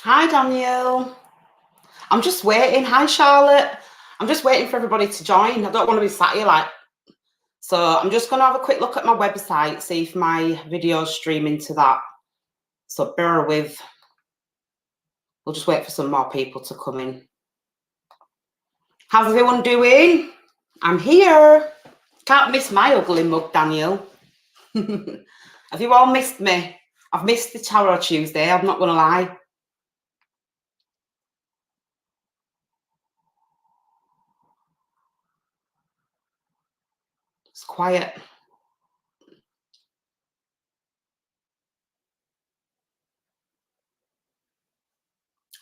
Hi, Daniel. I'm just waiting. Hi, Charlotte. I'm just waiting for everybody to join. I don't want to be sat here like... So I'm just going to have a quick look at my website, see if my video's streaming to that. So bear with. We'll just wait for some more people to come in. How's everyone doing? I'm here. Can't miss my ugly mug, Daniel. Have you all missed me? I've missed the Tarot Tuesday, I'm not going to lie. It's quiet.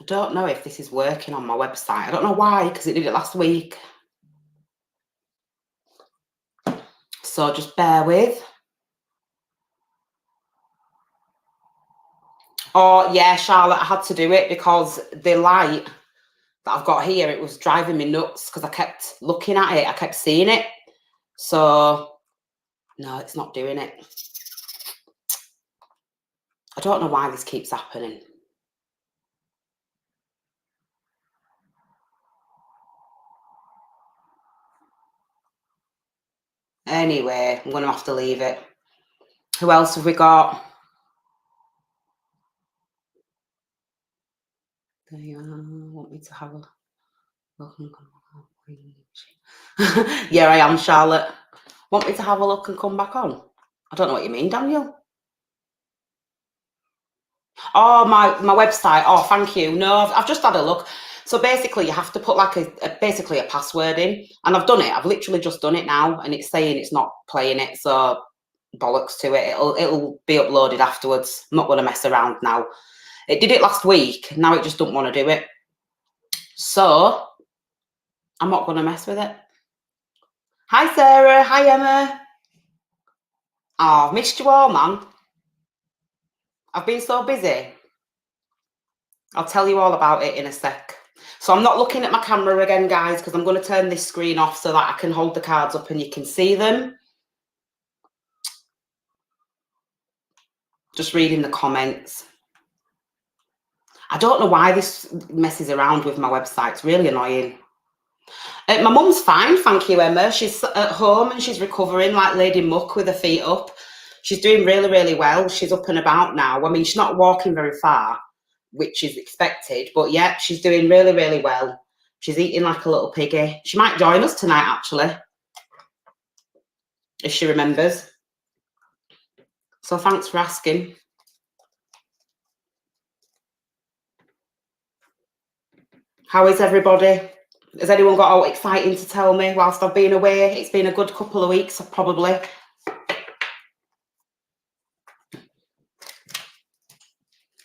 I don't know if this is working on my website. I don't know why, because it did it last week. So just bear with. Oh, yeah, Charlotte, I had to do it because the light that I've got here, it was driving me nuts because I kept looking at it. I kept seeing it. So, no, it's not doing it. I don't know why this keeps happening. Anyway, I'm going to have to leave it. Who else have we got? There you are. Want me to have a look? Yeah, I am, Charlotte. Want me to have a look and come back on? I don't know what you mean, Daniel. Oh, my website. Oh, thank you. No, I've just had a look. So basically, you have to put like basically a password in, and I've done it. I've literally just done it now, and it's saying it's not playing it. So bollocks to it. It'll be uploaded afterwards. I'm not going to mess around now. It did it last week. Now it just don't want to do it. So I'm not going to mess with it. Hi, Sarah. Hi, Emma. Oh, I've missed you all, man. I've been so busy. I'll tell you all about it in a sec. So I'm not looking at my camera again, guys, because I'm going to turn this screen off so that I can hold the cards up and you can see them. Just reading the comments. I don't know why this messes around with my website. It's really annoying. My mum's fine, thank you, Emma. She's at home and she's recovering like Lady Muck with her feet up. She's doing really, really well. She's up and about now. I mean, she's not walking very far, which is expected, but yeah, she's doing really, really well. She's eating like a little piggy. She might join us tonight, actually, if she remembers. So thanks for asking. How is everybody? Has anyone got all exciting to tell me whilst I've been away? It's been a good couple of weeks, probably.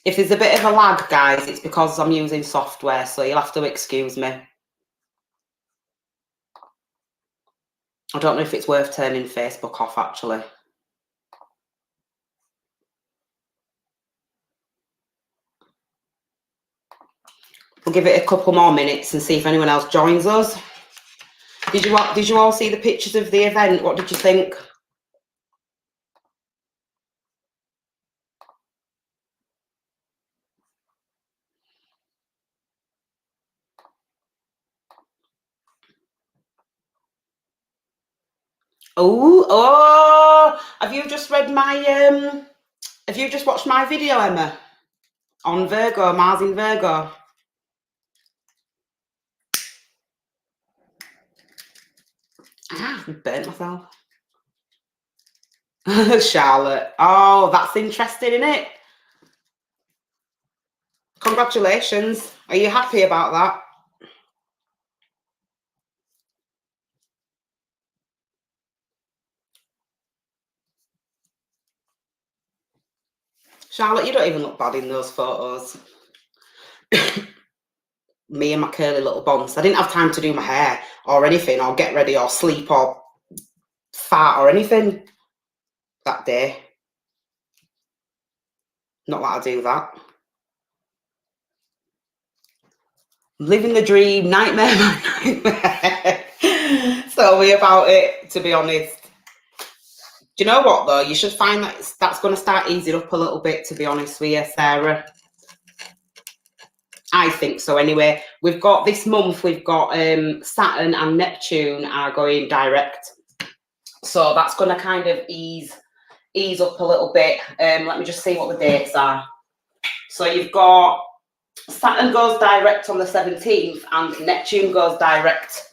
If there's a bit of a lag, guys, it's because I'm using software, so you'll have to excuse me. I don't know if it's worth turning Facebook off, actually. We'll give it a couple more minutes and see if anyone else joins us. Did you all see the pictures of the event? What did you think? Oh, have you just read my have you just watched my video, Emma, on Virgo, Mars in Virgo? Ah, I burnt myself. Charlotte. Oh, that's interesting, isn't it? Congratulations. Are you happy about that? Charlotte, you don't even look bad in those photos. Me and my curly little bonds. I didn't have time to do my hair or anything, or get ready or sleep or fart or anything that day. Not that I do that. Living the dream, nightmare by nightmare. Tell me about it, to be honest. Do you know what, though? You should find that that's going to start easing up a little bit, to be honest with you, Sarah. I think so anyway. We've got this month, we've got Saturn and Neptune are going direct. So that's going to kind of ease up a little bit. Let me just see what the dates are. So you've got Saturn goes direct on the 17th and Neptune goes direct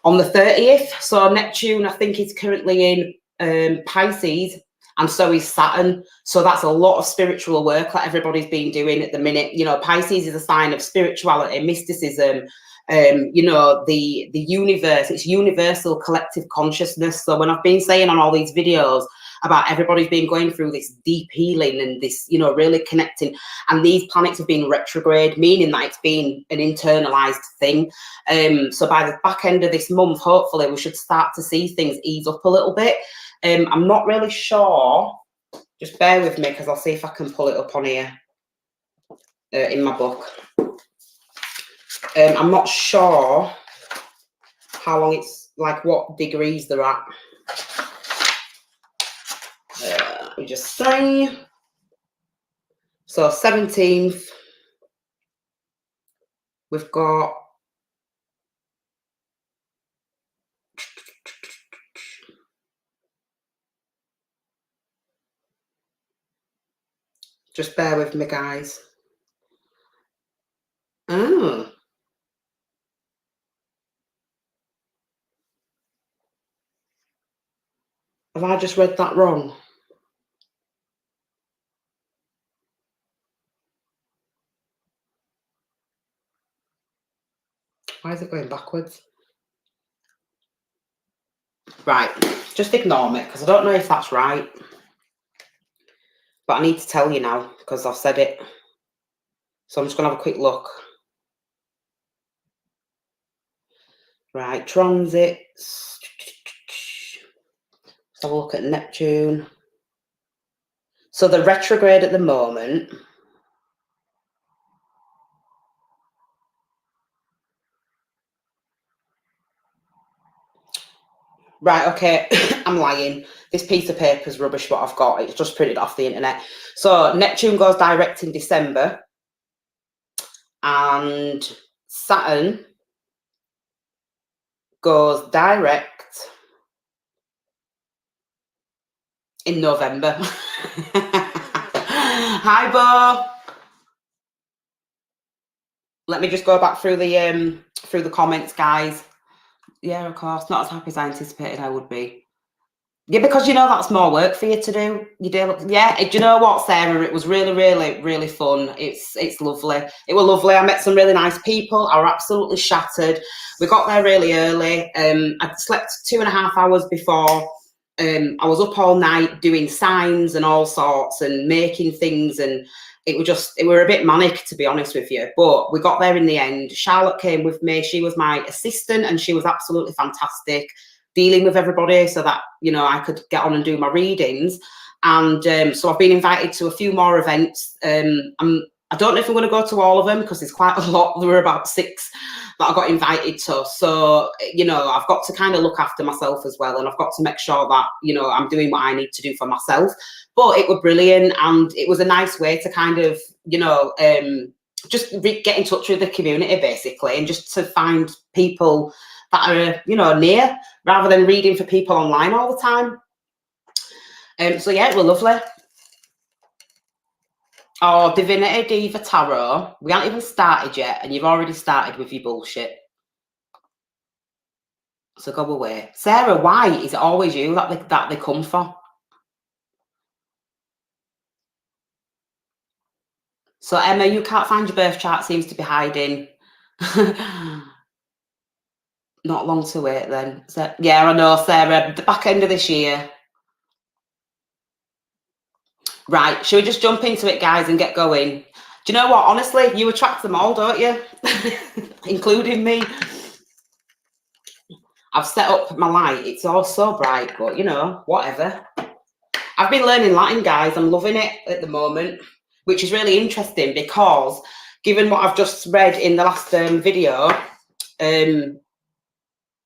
on the 30th. So Neptune, I think, is currently in Pisces, and so is Saturn. So that's a lot of spiritual work that everybody's been doing at the minute. You know, Pisces is a sign of spirituality, mysticism, you know, the universe. It's universal collective consciousness. So when I've been saying on all these videos about everybody's been going through this deep healing and this, you know, really connecting, and these planets have been retrograde, meaning that it's been an internalized thing. So by the back end of this month, hopefully we should start to see things ease up a little bit. I'm not really sure. Just bear with me because I'll see if I can pull it up on here in my book. I'm not sure how long it's, like what degrees they're at. Let me just say. So 17th, we've got just bear with me, guys. Oh. Have I just read that wrong? Why is it going backwards? Right, just ignore me because I don't know if that's right. But I need to tell you now because I've said it. So I'm just going to have a quick look. Right, transits. Let's have a look at Neptune. So the retrograde at the moment. Right, okay, I'm lying. This piece of paper is rubbish, what I've got. It's just printed off the internet. So Neptune goes direct in December. And Saturn goes direct in November. Hi, Bo. Let me just go back through the comments, guys. Yeah, of course. Not as happy as I anticipated I would be. Yeah, because you know that's more work for you to do. You do, yeah. Do you know what, Sarah? It was really, really, really fun. It's lovely. It was lovely. I met some really nice people. I were absolutely shattered. We got there really early. I slept 2.5 hours before. I was up all night doing signs and all sorts and making things, and it were a bit manic, to be honest with you. But we got there in the end. Charlotte came with me. She was my assistant, and she was absolutely fantastic, dealing with everybody so that, you know, I could get on and do my readings. And so I've been invited to a few more events. I don't know if I'm going to go to all of them because there's quite a lot. There were about 6 that I got invited to. So, you know, I've got to kind of look after myself as well. And I've got to make sure that, you know, I'm doing what I need to do for myself. But it was brilliant. And it was a nice way to kind of, you know, just get in touch with the community, basically, and just to find people that are, you know, near, rather than reading for people online all the time. So yeah, it was lovely. Oh, Divinity Diva Tarot. We haven't even started yet, and you've already started with your bullshit. So go away. Sarah, why is it always you that they come for? So Emma, you can't find your birth chart, seems to be hiding. Not long to wait then. So, yeah, I know, Sarah. The back end of this year. Right, should we just jump into it, guys, and get going? Do you know what? Honestly, you attract them all, don't you? Including me. I've set up my light. It's all so bright, but, you know, whatever. I've been learning Latin, guys. I'm loving it at the moment, which is really interesting because given what I've just read in the last video,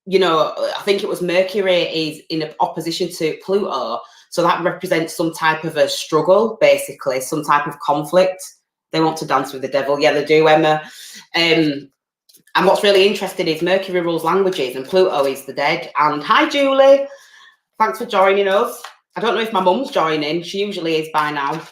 you know, I think it was Mercury is in opposition to Pluto. So that represents some type of a struggle, basically, some type of conflict. They want to dance with the devil. Yeah, they do, Emma. And what's really interesting is Mercury rules languages and Pluto is the dead. And hi, Julie. Thanks for joining us. I don't know if my mum's joining. She usually is by now.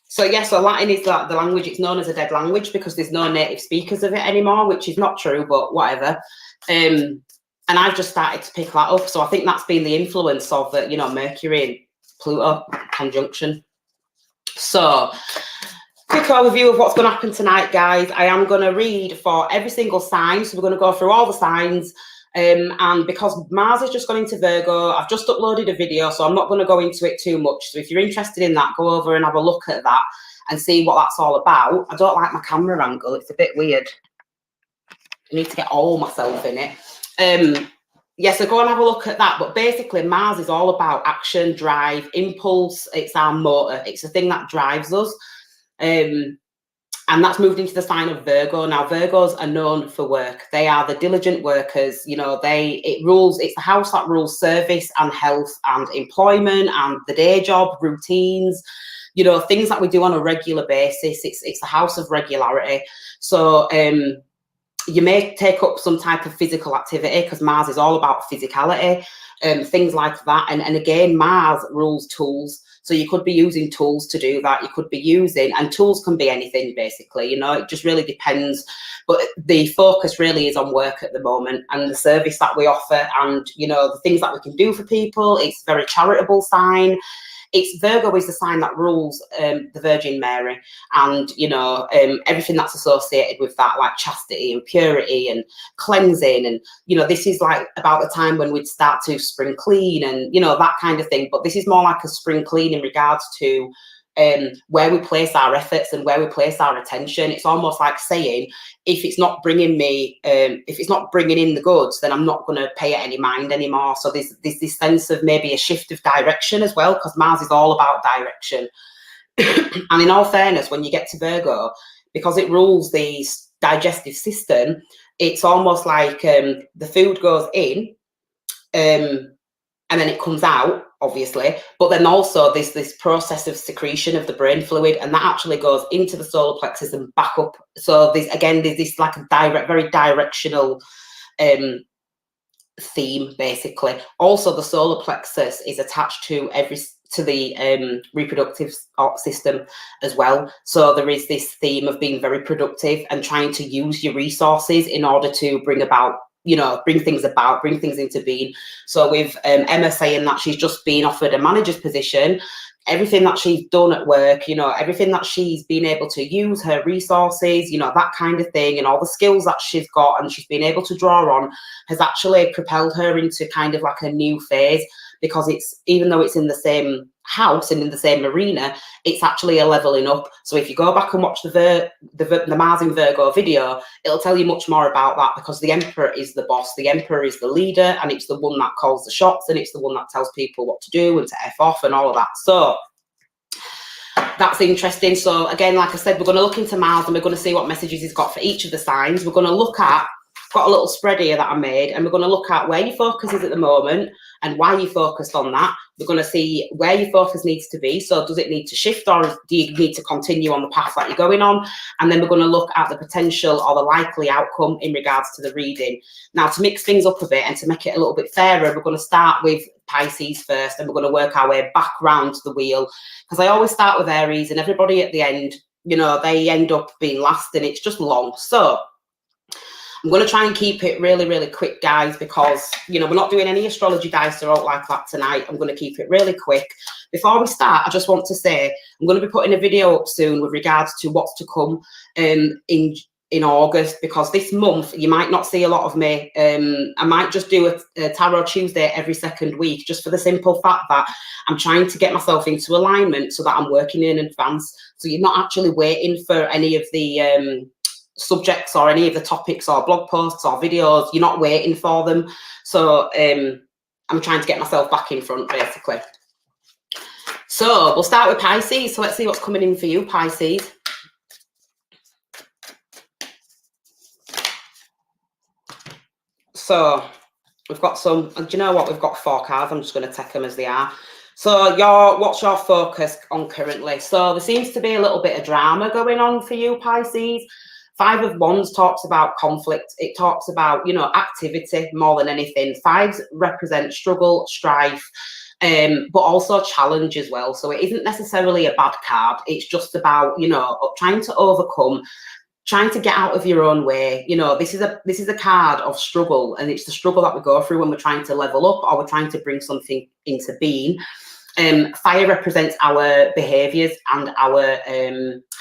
So yeah, so Latin is the language. It's known as a dead language because there's no native speakers of it anymore, which is not true, but whatever. And I've just started to pick that up. So I think that's been the influence of the, you know, Mercury and Pluto conjunction. So quick overview of what's going to happen tonight, guys. I am going to read for every single sign. So we're going to go through all the signs. And because Mars is just gone into Virgo, I've just uploaded a video, so I'm not going to go into it too much. So if you're interested in that, go over and have a look at that and see what that's all about. I don't like my camera angle. It's a bit weird. I need to get all myself in it. Yeah, so go and have a look at that. But basically, Mars is all about action, drive, impulse. It's our motor. It's the thing that drives us. And that's moved into the sign of Virgo. Now, Virgos are known for work. They are the diligent workers. You know, it's the house that rules service and health and employment and the day job, routines, you know, things that we do on a regular basis. It's the house of regularity. So you may take up some type of physical activity because Mars is all about physicality, things like that. And again, Mars rules tools. So you could be using tools to do that. You could be using, and tools can be anything basically, you know, it just really depends. But the focus really is on work at the moment and the service that we offer and, you know, the things that we can do for people. It's a very charitable sign. It's Virgo is the sign that rules the Virgin Mary and, you know, everything that's associated with that, like chastity and purity and cleansing. And, you know, this is like about the time when we'd start to spring clean and, you know, that kind of thing. But this is more like a spring clean in regards to where we place our efforts and where we place our attention. It's almost like saying, if it's not bringing me, if it's not bringing in the goods, then I'm not going to pay it any mind anymore. So there's this sense of maybe a shift of direction as well, because Mars is all about direction. And in all fairness, when you get to Virgo, because it rules the digestive system, it's almost like the food goes in and then it comes out, obviously, but then also there's this process of secretion of the brain fluid, and that actually goes into the solar plexus and back up. So there's this like a very directional theme, basically. Also, the solar plexus is attached to the reproductive system as well. So there is this theme of being very productive and trying to use your resources in order to bring about, you know, bring things into being. So with Emma saying that she's just been offered a manager's position, everything that she's done at work, you know, everything that she's been able to use, her resources, you know, that kind of thing, and all the skills that she's got and she's been able to draw on has actually propelled her into kind of like a new phase, because it's, even though it's in the same house and in the same arena, it's actually a leveling up. So if you go back and watch the Mars in Virgo video, it'll tell you much more about that, because the Emperor is the boss, the Emperor is the leader, and it's the one that calls the shots, and it's the one that tells people what to do and to F off and all of that. So that's interesting. So again, like I said, we're going to look into Mars and we're going to see what messages he's got for each of the signs. We're going to look at, got a little spread here that I made, and we're going to look at where your focus is at the moment and why you focused on that. We're going to see where your focus needs to be. So does it need to shift, or do you need to continue on the path that you're going on? And then we're going to look at the potential or the likely outcome in regards to the reading. Now, to mix things up a bit and to make it a little bit fairer, we're going to start with Pisces first, and we're going to work our way back round the wheel, because I always start with Aries, and everybody at the end, you know, they end up being last, and it's just long. So I'm going to try and keep it really, really quick, guys, because, you know, we're not doing any astrology dice or out like that tonight. I'm going to keep it really quick. Before we start, I just want to say I'm going to be putting a video up soon with regards to what's to come in August, because this month you might not see a lot of me. I might just do a Tarot Tuesday every second week, just for the simple fact that I'm trying to get myself into alignment so that I'm working in advance. So you're not actually waiting for any of the subjects or any of the topics or blog posts or videos. You're not waiting for them. So I'm trying to get myself back in front, basically. So we'll start with Pisces. So let's see what's coming in for you, Pisces. So we've got some, do you know what? We've got 4 cards. I'm just going to take them as they are. So what's your focus on currently? So there seems to be a little bit of drama going on for you, Pisces. Five of Wands talks about conflict. It talks about, activity more than anything. Fives represent struggle, strife, but also challenge as well. So it isn't necessarily a bad card. It's just about, trying to overcome, trying to get out of your own way. This is a card of struggle, and it's the struggle that we go through when we're trying to level up or we're trying to bring something into being. Fire represents our behaviors and our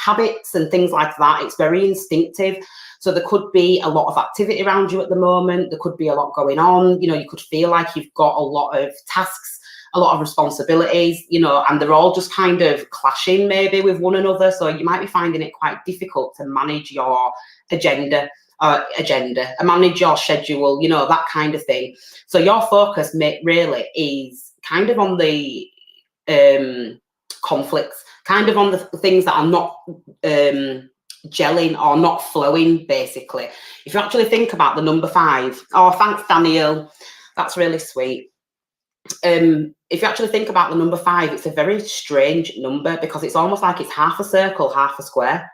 habits and things like that. It's very instinctive. So there could be a lot of activity around you at the moment. There could be a lot going on. You could feel like you've got a lot of tasks, a lot of responsibilities, and they're all just kind of clashing maybe with one another. So you might be finding it quite difficult to manage your agenda, manage your schedule, that kind of thing. So your focus really is kind of on the conflicts, kind of on the things that are not gelling or not flowing, basically. If you actually think about the number 5, oh, thanks, Daniel. That's really sweet. If you actually think about the number 5, it's a very strange number because it's almost like it's half a circle, half a square.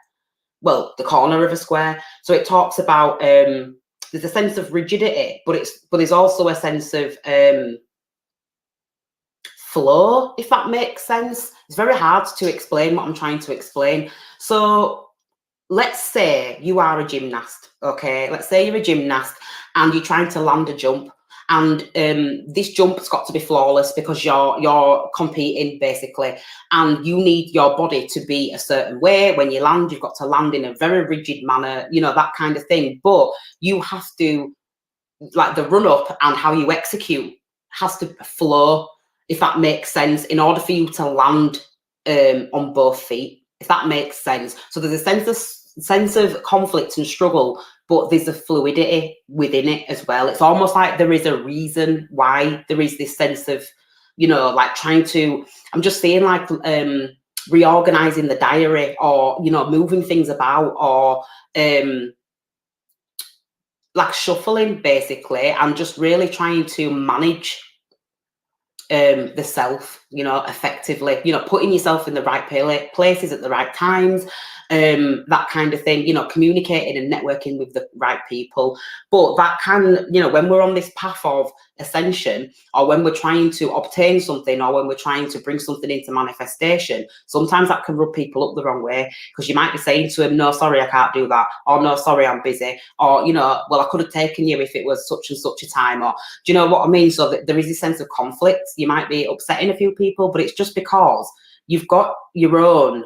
Well, the corner of a square. So it talks about there's a sense of rigidity, but there's also a sense of flow, if that makes sense. It's very hard to explain what I'm trying to explain. So let's say you are a gymnast, okay? Let's say you're a gymnast and you're trying to land a jump, and this jump's got to be flawless because you're competing, basically, and you need your body to be a certain way. When you land, you've got to land in a very rigid manner, that kind of thing. But you have to, like, the run up and how you execute has to flow, if that makes sense, in order for you to land on both feet, if that makes sense. So there's a sense of conflict and struggle, but there's a fluidity within it as well. It's almost like there is a reason why there is this sense of, like trying to, I'm just seeing like reorganizing the diary, or, moving things about, or like shuffling, basically, and just really trying to manage the self, effectively, putting yourself in the right places at the right times, that kind of thing, communicating and networking with the right people. But that can, when we're on this path of ascension, or when we're trying to obtain something, or when we're trying to bring something into manifestation, sometimes that can rub people up the wrong way, because you might be saying to him, no, sorry, I can't do that, or no, sorry, I'm busy, or, well, I could have taken you if it was such and such a time, or, do you know what I mean? So that there is a sense of conflict. You might be upsetting a few people, but it's just because you've got your own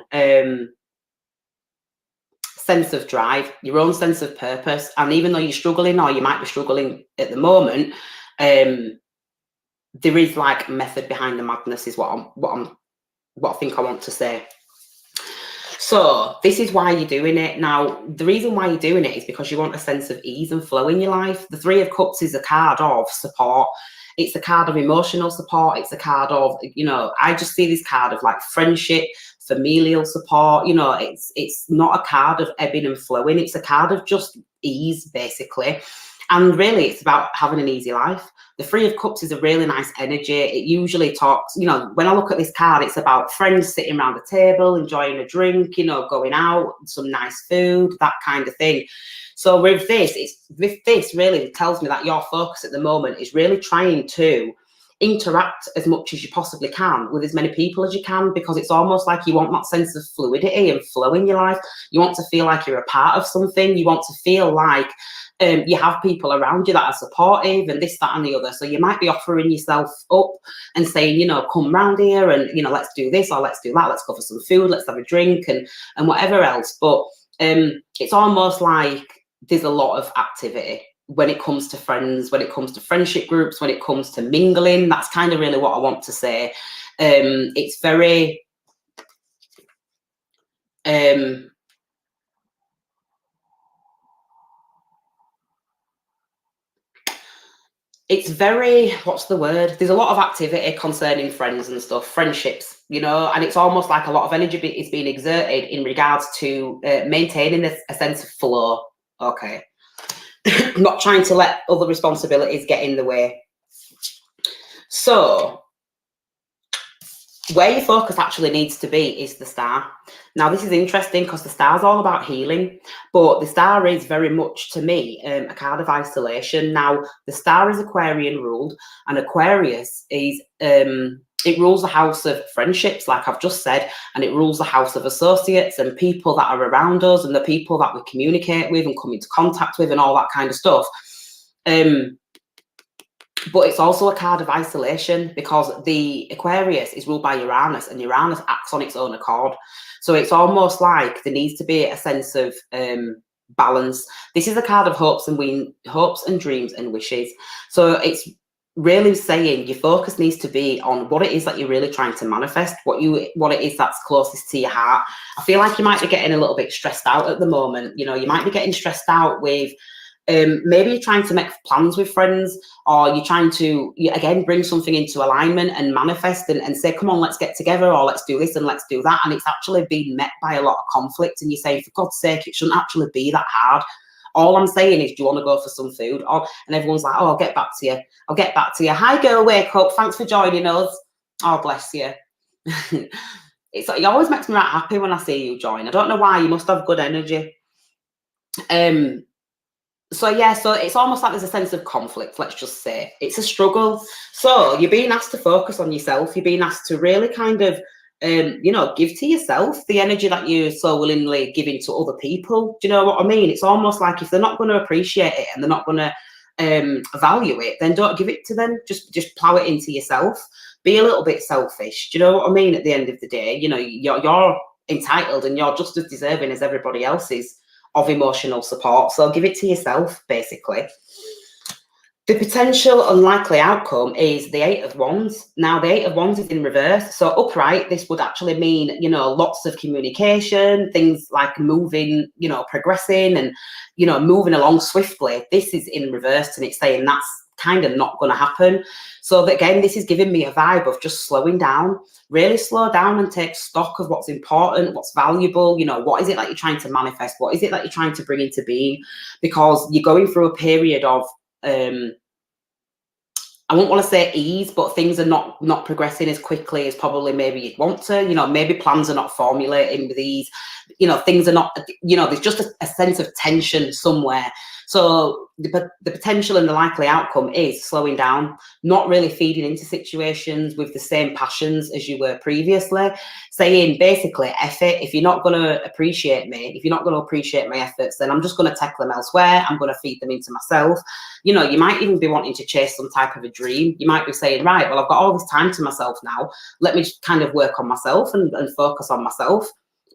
sense of drive, your own sense of purpose. And even though you're struggling, or you might be struggling at the moment, there is like method behind the madness, is what I think I want to say. So this is why you're doing it. Now, the reason why you're doing it is because you want a sense of ease and flow in your life. The 3 of Cups is a card of support. It's a card of emotional support. It's a card of, I just see this card of like friendship, familial support. It's not a card of ebbing and flowing. It's a card of just ease, basically. And really, it's about having an easy life. The 3 of Cups is a really nice energy. It usually talks, when I look at this card, it's about friends sitting around the table, enjoying a drink, going out, some nice food, that kind of thing. So with this really tells me that your focus at the moment is really trying to interact as much as you possibly can with as many people as you can, because it's almost like you want that sense of fluidity and flow in your life. You want to feel like you're a part of something. You want to feel like you have people around you that are supportive, and this, that, and the other. So you might be offering yourself up and saying, come round here and, let's do this, or let's do that. Let's go for some food. Let's have a drink and whatever else. But it's almost like there's a lot of activity when it comes to friends, when it comes to friendship groups, when it comes to mingling. That's kind of really what I want to say. It's very it's very, what's the word? There's a lot of activity concerning friends and stuff, friendships, and it's almost like a lot of energy is being exerted in regards to maintaining a sense of flow. Okay. Not trying to let other responsibilities get in the way. So where your focus actually needs to be is the star. Now, this is interesting because the star's all about healing, but the star is very much, to me, a card of isolation. Now, the star is Aquarian ruled, and Aquarius is, it rules the house of friendships, like I've just said, and it rules the house of associates and people that are around us and the people that we communicate with and come into contact with and all that kind of stuff. But it's also a card of isolation because the Aquarius is ruled by Uranus, and Uranus acts on its own accord. So it's almost like there needs to be a sense of balance. This is a card of hopes and dreams and wishes. So it's really saying your focus needs to be on what it is that you're really trying to manifest, what it is that's closest to your heart. I feel like you might be getting a little bit stressed out at the moment. You know, you might be getting stressed out with maybe you're trying to make plans with friends, or you're trying to, again, bring something into alignment and manifest and say, come on, let's get together, or let's do this and let's do that. And it's actually been met by a lot of conflict. And you say, for God's sake, it shouldn't actually be that hard. All I'm saying is, do you want to go for some food? And everyone's like, oh, I'll get back to you. I'll get back to you. Hi, girl, wake up. Thanks for joining us. Oh, bless you. It always makes me right happy when I see you join. I don't know why. You must have good energy. So yeah, so it's almost like there's a sense of conflict, let's just say. It's a struggle. So you're being asked to focus on yourself. You're being asked to really kind of, give to yourself the energy that you're so willingly giving to other people. Do you know what I mean? It's almost like if they're not going to appreciate it and they're not going to value it, then don't give it to them. Just plow it into yourself. Be a little bit selfish. Do you know what I mean? At the end of the day, you know, you're entitled and you're just as deserving as everybody else is of emotional support. So give it to yourself, basically. The potential unlikely outcome is the 8 of Wands. Now, the 8 of Wands is in reverse. So upright, this would actually mean, lots of communication, things like moving, progressing and, moving along swiftly. This is in reverse, and it's saying that's kind of not going to happen. So that, again, this is giving me a vibe of just slowing down, really slow down and take stock of what's important, what's valuable, what is it that you're trying to manifest? What is it that you're trying to bring into being? Because you're going through a period of, I won't want to say ease, but things are not progressing as quickly as probably maybe you'd want to, maybe plans are not formulating with ease, things are not, there's just a sense of tension somewhere. So the potential and the likely outcome is slowing down, not really feeding into situations with the same passions as you were previously, saying basically, F it, if you're not going to appreciate me, if you're not going to appreciate my efforts, then I'm just going to take them elsewhere. I'm going to feed them into myself. You might even be wanting to chase some type of a dream. You might be saying, right, well, I've got all this time to myself now. Let me just kind of work on myself and focus on myself,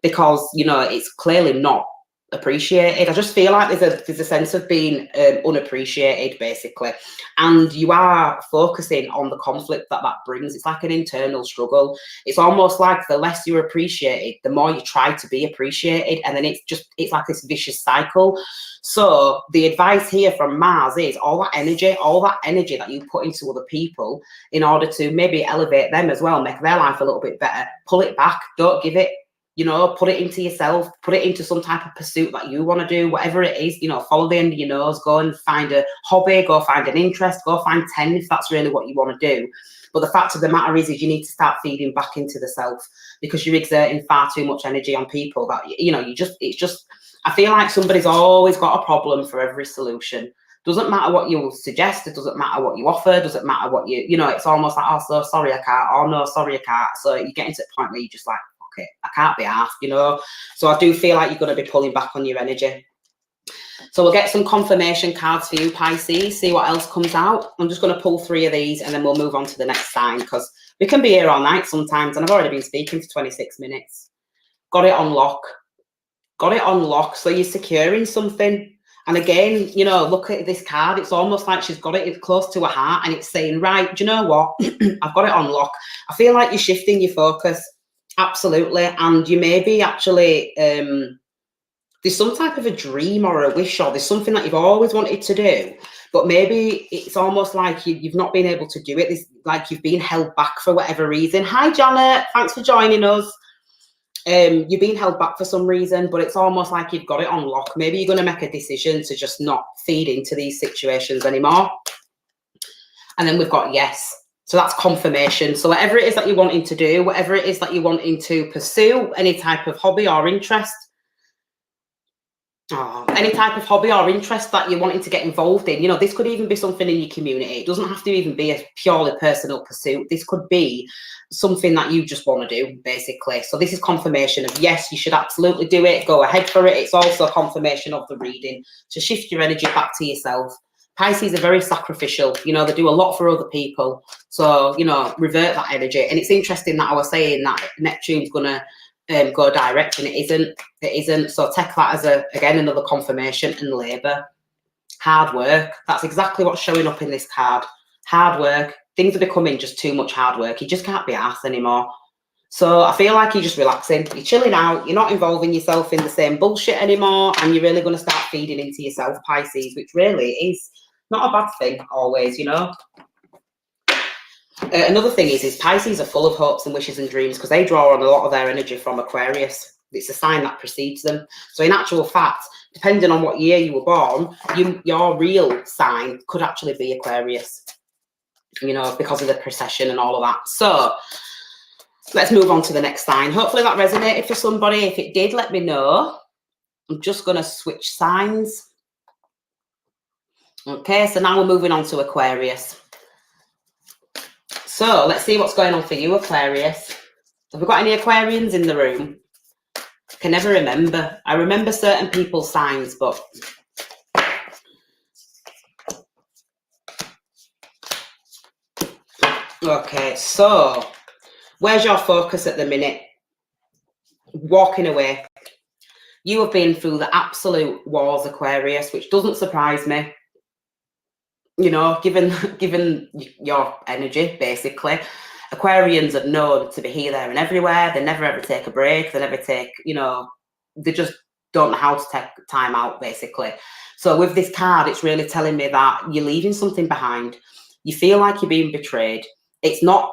because, it's clearly not appreciated. I just feel like there's a sense of being unappreciated, basically, and you are focusing on the conflict that brings. It's like an internal struggle. It's almost like the less you're appreciated, the more you try to be appreciated, and then it's like this vicious cycle. So the advice here from Mars is all that energy that you put into other people in order to maybe elevate them as well, make their life a little bit better, pull it back, don't give it. Put it into yourself, put it into some type of pursuit that you want to do, whatever it is, follow the end of your nose, go and find a hobby, go find an interest, go find 10 if that's really what you want to do. But the fact of the matter is you need to start feeding back into the self, because you're exerting far too much energy on people that, I feel like somebody's always got a problem for every solution. Doesn't matter what you suggest, it doesn't matter what you offer, it doesn't matter what it's almost like, oh, so sorry, I can't, oh, no, sorry, I can't. So you get into the point where you're just like, I can't be asked, So I do feel like you're going to be pulling back on your energy. So we'll get some confirmation cards for you, Pisces, see what else comes out. I'm just going to pull 3 of these and then we'll move on to the next sign, because we can be here all night sometimes, and I've already been speaking for 26 minutes. Got it on lock. Got it on lock. So you're securing something. And again, look at this card. It's almost like she's got it close to her heart, and it's saying, right, do you know what? I've got it on lock. I feel like you're shifting your focus. Absolutely. And you may be actually, there's some type of a dream or a wish, or there's something that you've always wanted to do, but maybe it's almost like you've not been able to do it. It's like you've been held back for whatever reason. Hi, Janet. Thanks for joining us. You've been held back for some reason, but it's almost like you've got it on lock. Maybe you're going to make a decision to just not feed into these situations anymore. And then we've got yes. So that's confirmation. So whatever it is that you're wanting to do, whatever it is that you're wanting to pursue, any type of hobby or interest, any type of hobby or interest that you're wanting to get involved in, you know, this could even be something in your community. It doesn't have to even be a purely personal pursuit. This could be something that you just want to do, basically. So this is confirmation of, yes, you should absolutely do it. Go ahead for it. It's also confirmation of the reading to shift your energy back to yourself. Pisces are very sacrificial. You know, they do a lot for other people. So, you know, revert that energy. And it's interesting that I was saying that Neptune's going to go direct, and it isn't. So take that as again another confirmation. And labor, hard work, that's exactly what's showing up in this card. Hard work. Things are becoming just too much hard work. You just can't be arsed anymore. So I feel like you're just relaxing, you're chilling out, you're not involving yourself in the same bullshit anymore, and you're really going to start feeding into yourself, Pisces, which really is not a bad thing always, you know. Another thing is Pisces are full of hopes and wishes and dreams because they draw on a lot of their energy from Aquarius. It's a sign that precedes them. So in actual fact, depending on what year you were born, your real sign could actually be Aquarius, you know, because of the precession and all of that. So let's move on to the next sign. Hopefully that resonated for somebody. If it did, let me know. I'm just going to switch signs. Okay, so now we're moving on to Aquarius. So let's see what's going on for you, Aquarius. Have we got any Aquarians in the room? I can never remember. I remember certain people's signs, but okay, so where's your focus at the minute? Walking away. You have been through the absolute wars, Aquarius, which doesn't surprise me. You know, given your energy, basically. Aquarians are known to be here, there, and everywhere. They never ever take a break. They never take, you know, they just don't know how to take time out, basically. So with this card, it's really telling me that you're leaving something behind. You feel like you're being betrayed. It's not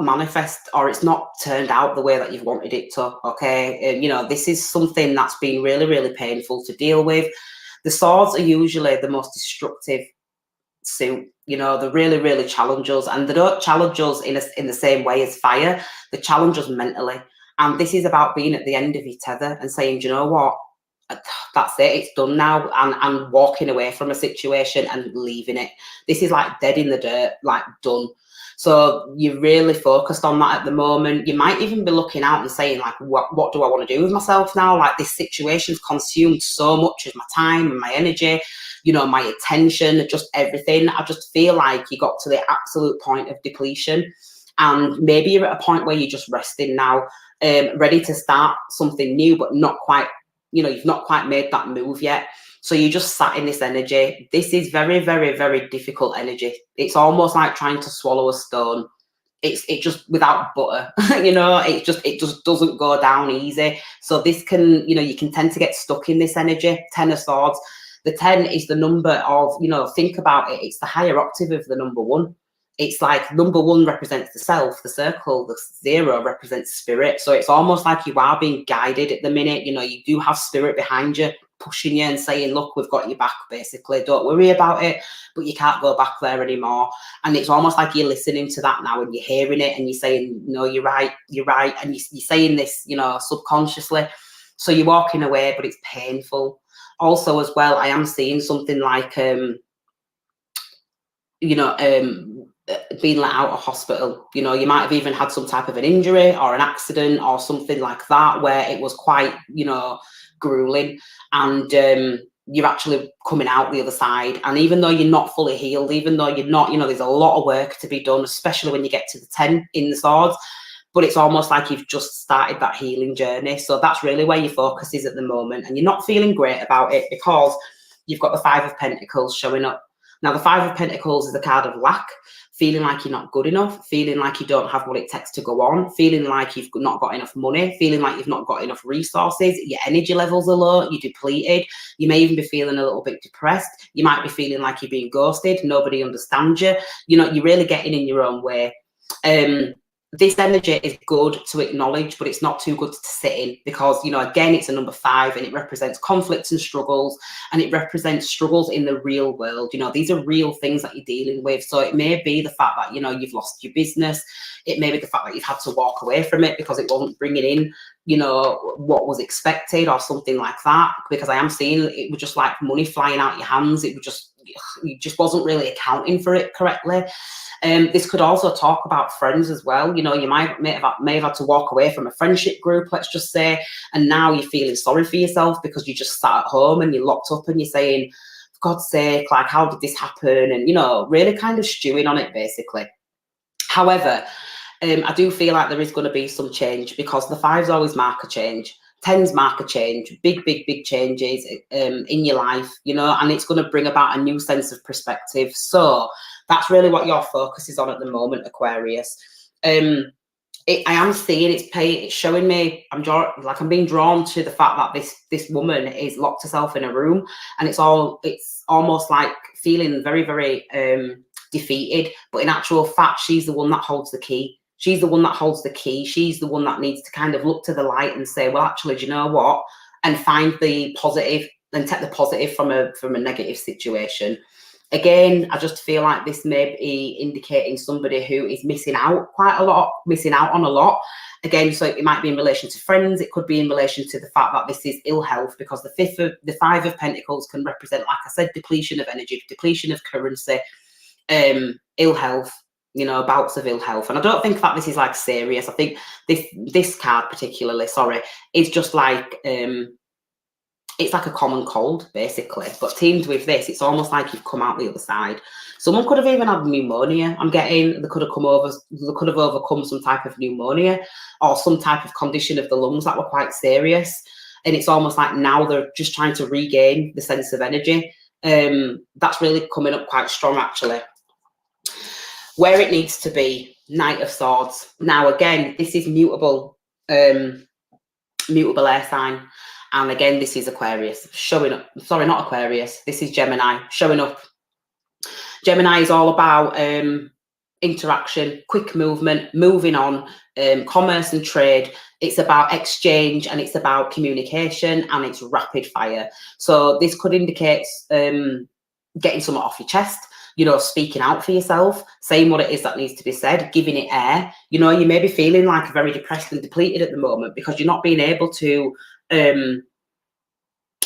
manifest, or it's not turned out the way that you've wanted it to. Okay, you know, this is something that's been really, really painful to deal with. The swords are usually the most destructive suit. You know, they really, really challenge us, and they don't challenge us in the same way as fire. They challenge us mentally, and this is about being at the end of your tether and saying, do you know what, that's it, it's done now, and walking away from a situation and leaving it. This is like dead in the dirt, like done. So you're really focused on that at the moment. You might even be looking out and saying, like, what do I want to do with myself now? Like, this situation's consumed so much of my time and my energy, you know, my attention, just everything. I just feel like you got to the absolute point of depletion. And maybe you're at a point where you're just resting now, ready to start something new, but not quite, you know, you've not quite made that move yet. So you just sat in this energy. This is very, very, very difficult energy. It's almost like trying to swallow a stone. It just without butter, you know, it just doesn't go down easy. So this can, you know, you can tend to get stuck in this energy. 10 of Swords. The 10 is the number of, you know, think about it. It's the higher octave of the number 1. It's like number 1 represents the self, the circle, the 0 represents spirit. So it's almost like you are being guided at the minute. You know, you do have spirit behind you, pushing you and saying, look, we've got your back, basically. Don't worry about it, but you can't go back there anymore. And it's almost like you're listening to that now and you're hearing it and you're saying, no, you're right. And you're saying this, you know, subconsciously. So you're walking away, but it's painful. Also, as well, I am seeing something like, you know, being let out of hospital. You know, you might have even had some type of an injury or an accident or something like that where it was quite, you know, grueling, and you're actually coming out the other side. And even though you're not fully healed, even though you're not, you know, there's a lot of work to be done, especially when you get to the 10 in the Swords, but it's almost like you've just started that healing journey. So that's really where your focus is at the moment, and you're not feeling great about it because you've got the 5 of Pentacles showing up. Now, the 5 of Pentacles is a card of lack, feeling like you're not good enough, feeling like you don't have what it takes to go on, feeling like you've not got enough money, feeling like you've not got enough resources, your energy levels are low, you're depleted, you may even be feeling a little bit depressed, you might be feeling like you're being ghosted, nobody understands you, you know, you're really getting in your own way. this energy is good to acknowledge, but it's not too good to sit in, because, you know, again, it's a number 5 and it represents conflicts and struggles, and it represents struggles in the real world. You know, these are real things that you're dealing with. So it may be the fact that, you know, you've lost your business. It may be the fact that you've had to walk away from it because it wasn't bringing in, you know, what was expected or something like that. Because I am seeing it was just like money flying out your hands. It was just, you just wasn't really accounting for it correctly. This could also talk about friends as well. You know, you may have had to walk away from a friendship group, let's just say, and now you're feeling sorry for yourself because you just sat at home and you're locked up and you're saying, for God's sake, like, how did this happen? And, you know, really kind of stewing on it, basically. However, I do feel like there is going to be some change, because the 5s always mark a change. 10s mark a change, big changes in your life, you know, and it's going to bring about a new sense of perspective. So that's really what your focus is on at the moment, Aquarius. I am seeing it's showing me, I'm being drawn to the fact that this woman is locked herself in a room, and it's almost like feeling very defeated, but in actual fact, she's the one that holds the key. She's the one that holds the key. She's the one that needs to kind of look to the light and say, well, actually, do you know what? And find the positive, and take the positive from a negative situation. Again, I just feel like this may be indicating somebody who is missing out on a lot. Again, so it might be in relation to friends. It could be in relation to the fact that this is ill health, because the 5 of Pentacles can represent, like I said, depletion of energy, depletion of currency, ill health, you know, bouts of ill health. And I don't think that this is like serious. I think this card particularly, is just like, it's like a common cold, basically. But teamed with this, it's almost like you've come out the other side. Someone could have even had pneumonia. I'm getting, they could have overcome some type of pneumonia or some type of condition of the lungs that were quite serious. And it's almost like now they're just trying to regain the sense of energy. That's really coming up quite strong, actually. Where it needs to be, Knight of Swords. Now, again, this is mutable air sign. And again, this is Aquarius showing up. Sorry, not Aquarius. This is Gemini showing up. Gemini is all about interaction, quick movement, moving on, commerce and trade. It's about exchange, and it's about communication, and it's rapid fire. So this could indicate getting something off your chest, you know, speaking out for yourself, saying what it is that needs to be said, giving it air. You know, you may be feeling like very depressed and depleted at the moment because you're not being able to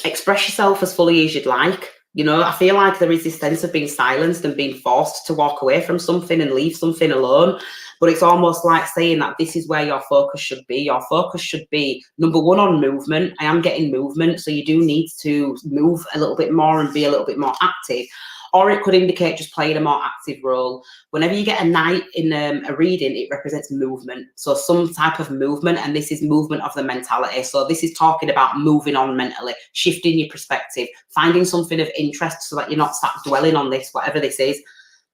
express yourself as fully as you'd like. You know, I feel like there is this sense of being silenced and being forced to walk away from something and leave something alone. But it's almost like saying that this is where your focus should be. Your focus should be, number 1, on movement. I am getting movement, so you do need to move a little bit more and be a little bit more active. Or it could indicate just playing a more active role. Whenever you get a knight in a reading, it represents movement. So some type of movement, and this is movement of the mentality. So this is talking about moving on mentally, shifting your perspective, finding something of interest so that you're not sat dwelling on this, whatever this is.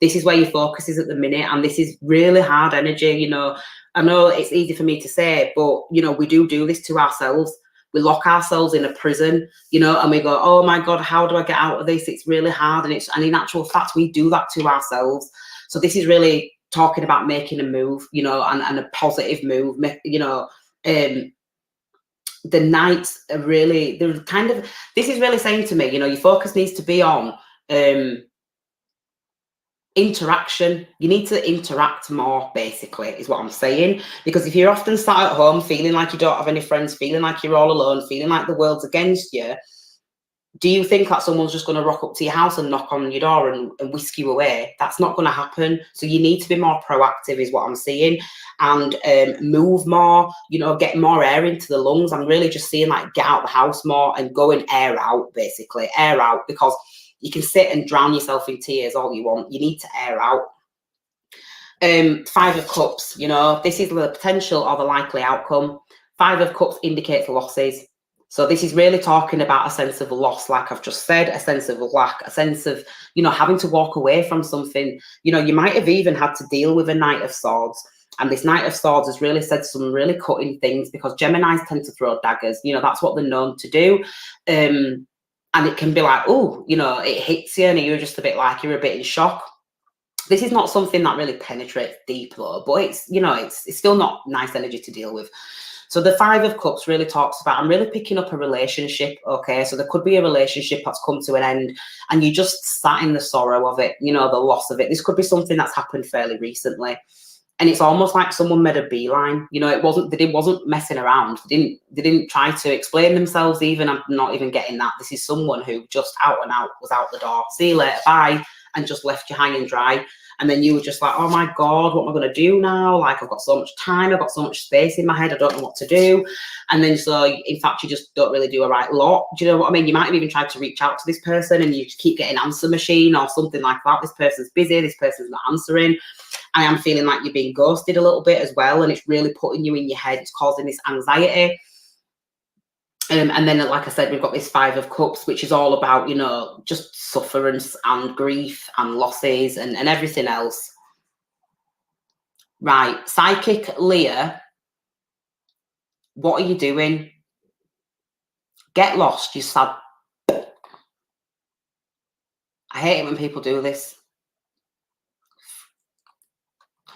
This is where your focus is at the minute, and this is really hard energy. You know, I know it's easy for me to say, but, you know, we do this to ourselves. We lock ourselves in a prison, you know, and we go, oh my God, how do I get out of this? It's really hard. And in actual fact, we do that to ourselves. So this is really talking about making a move, you know, and a positive move, you know. The knights are really, this is really saying to me, you know, your focus needs to be on interaction. You need to interact more, basically, is what I'm saying. Because if you're often sat at home feeling like you don't have any friends, feeling like you're all alone, feeling like the world's against you, do you think that someone's just going to rock up to your house and knock on your door and whisk you away? That's not going to happen. So you need to be more proactive, is what I'm seeing, and move more, you know, get more air into the lungs. I'm really just seeing like get out the house more and go and air out, basically, air out, because you can sit and drown yourself in tears all you want. You need to air out. 5 of Cups, you know, this is the potential or the likely outcome. 5 of Cups indicates losses. So this is really talking about a sense of loss, like I've just said, a sense of lack, a sense of, you know, having to walk away from something. You know, you might have even had to deal with a Knight of Swords. And this Knight of Swords has really said some really cutting things, because Geminis tend to throw daggers. You know, that's what they're known to do. And it can be like, oh, you know, it hits you and you're just a bit like, you're a bit in shock. This is not something that really penetrates deep though, but it's, you know, it's still not nice energy to deal with. So the Five of Cups really talks about, I'm really picking up a relationship, okay? So there could be a relationship that's come to an end and you just sat in the sorrow of it, you know, the loss of it. This could be something that's happened fairly recently. And it's almost like someone made a beeline, you know, it wasn't messing around. They didn't try to explain themselves even. I'm not even getting that. This is someone who just out and out was out the door. See you later, bye, and just left you high and dry. And then you were just like, oh my God, what am I going to do now? Like, I've got so much time, I've got so much space in my head, I don't know what to do. And then so, in fact, you just don't really do a right lot. Do you know what I mean? You might have even tried to reach out to this person and you just keep getting answer machine or something like that. This person's busy, this person's not answering. I am feeling like you're being ghosted a little bit as well. And it's really putting you in your head. It's causing this anxiety. And then, like I said, we've got this Five of Cups, which is all about, you know, just sufferance and grief and losses and everything else. Right. Psychic Leah, what are you doing? Get lost, you sad. I hate it when people do this.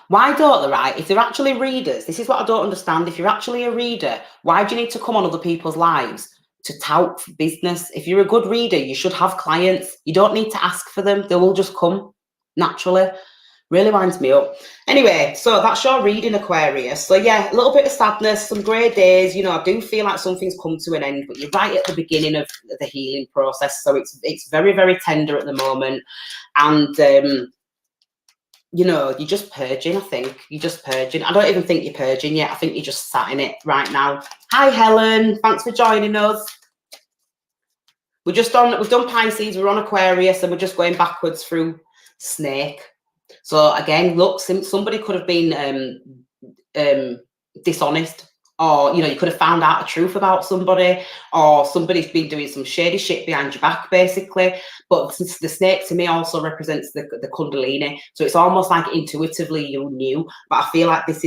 Why don't they, right? If they're actually readers, this is what I don't understand. If you're actually a reader, why do you need to come on other people's lives to tout business? If you're a good reader, you should have clients. You don't need to ask for them. They will just come naturally. Really winds me up. Anyway, so that's your reading, Aquarius. So yeah, a little bit of sadness, some grey days. You know, I do feel like something's come to an end, but you're right at the beginning of the healing process. So it's very, very tender at the moment. And you know, you're just purging, I think. You're just purging. I don't even think you're purging yet. I think you're just sat in it right now. Hi, Helen. Thanks for joining us. We've done Pisces, we're on Aquarius, and we're just going backwards through Snake. So again, look, somebody could have been dishonest, or, you know, you could have found out a truth about somebody, or somebody's been doing some shady shit behind your back, basically. But the snake to me also represents the Kundalini. So it's almost like intuitively you knew, but I feel like this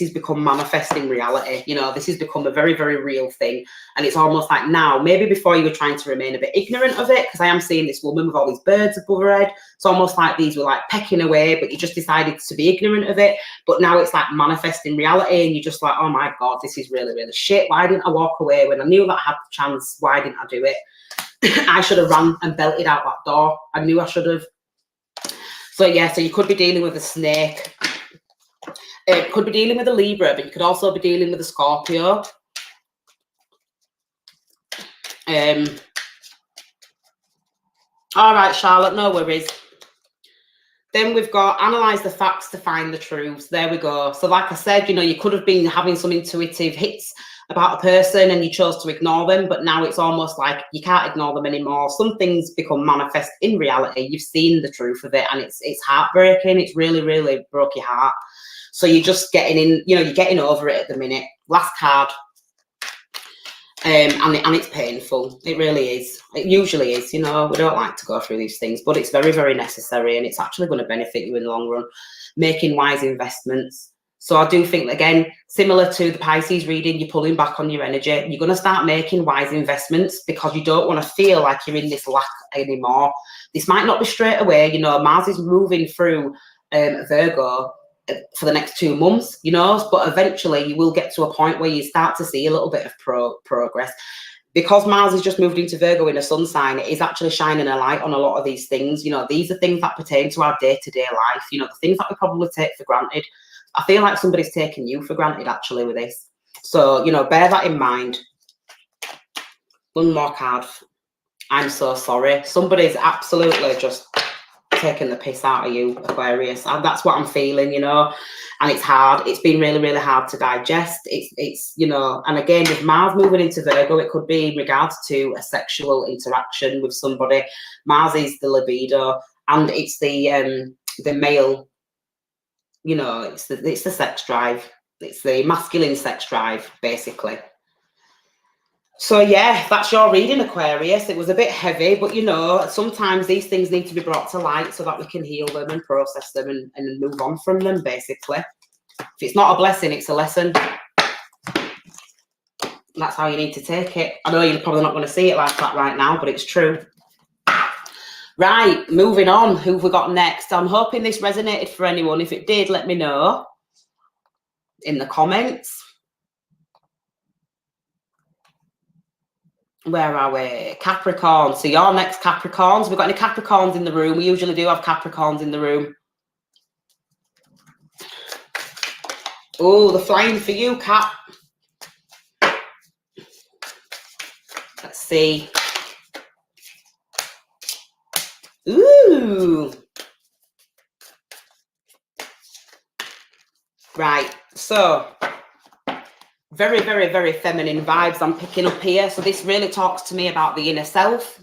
has become manifesting reality. You know, this has become a very, very real thing. And it's almost like now, maybe before you were trying to remain a bit ignorant of it, because I am seeing this woman with all these birds above her head. It's almost like these were like pecking away, but you just decided to be ignorant of it. But now it's like manifesting reality, and you're just like, oh my God, this is really, really shit. Why didn't I walk away when I knew that I had the chance? Why didn't I do it? I should have run and belted out that door. I knew I should have. So yeah, so you could be dealing with a snake. It could be dealing with a Libra, but you could also be dealing with a Scorpio. All right, Charlotte, no worries. Then we've got analyze the facts to find the truths. There we go. So like I said, you know, you could have been having some intuitive hits about a person and you chose to ignore them, but now it's almost like you can't ignore them anymore. Some things become manifest in reality. You've seen the truth of it, and it's heartbreaking. It's really, really broke your heart. So you're just getting in, you know, you're getting over it at the minute. Last card. And it's painful. It really is. It usually is, you know. We don't like to go through these things, but it's very, very necessary, and it's actually going to benefit you in the long run. Making wise investments. So I do think, again, similar to the Pisces reading, you're pulling back on your energy. You're going to start making wise investments because you don't want to feel like you're in this lack anymore. This might not be straight away. You know, Mars is moving through Virgo for the next 2 months, you know, but eventually you will get to a point where you start to see a little bit of progress. Because Mars has just moved into Virgo in a sun sign, it is actually shining a light on a lot of these things. You know, these are things that pertain to our day-to-day life, you know, the things that we probably take for granted. I feel like somebody's taking you for granted, actually, with this. So, you know, bear that in mind. One more card. I'm so sorry. Somebody's absolutely just taking the piss out of you, Aquarius. And that's what I'm feeling, you know. And it's hard. It's been really, really hard to digest. It's you know, and again, with Mars moving into Virgo, it could be in regards to a sexual interaction with somebody. Mars is the libido, and it's the male, you know, it's the sex drive. It's the masculine sex drive, basically. So yeah, that's your reading, Aquarius. It was a bit heavy, but you know, sometimes these things need to be brought to light so that we can heal them and process them and move on from them, basically. If it's not a blessing, it's a lesson. That's how you need to take it. I know you're probably not going to see it like that right now, but it's true. Right, moving on. Who have we got next? I'm hoping this resonated for anyone. If it did, let me know in the comments. Where are we? Capricorn. So your next Capricorns. We've got any Capricorns in the room? We usually do have Capricorns in the room. Oh, the flying for you, Cap. Let's see. Ooh. Right. So very, very, very feminine vibes I'm picking up here. So this really talks to me about the inner self,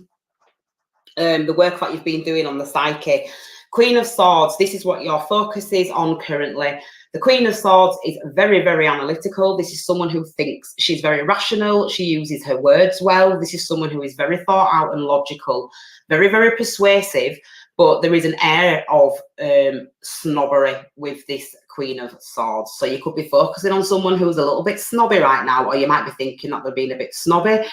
the work that you've been doing on the psyche. Queen of Swords, this is what your focus is on currently. The Queen of Swords is very, very analytical. This is someone who thinks. She's very rational. She uses her words well. This is someone who is very thought out and logical, very, very persuasive, but there is an air of snobbery with this Queen of Swords. So you could be focusing on someone who's a little bit snobby right now, or you might be thinking that they're being a bit snobby.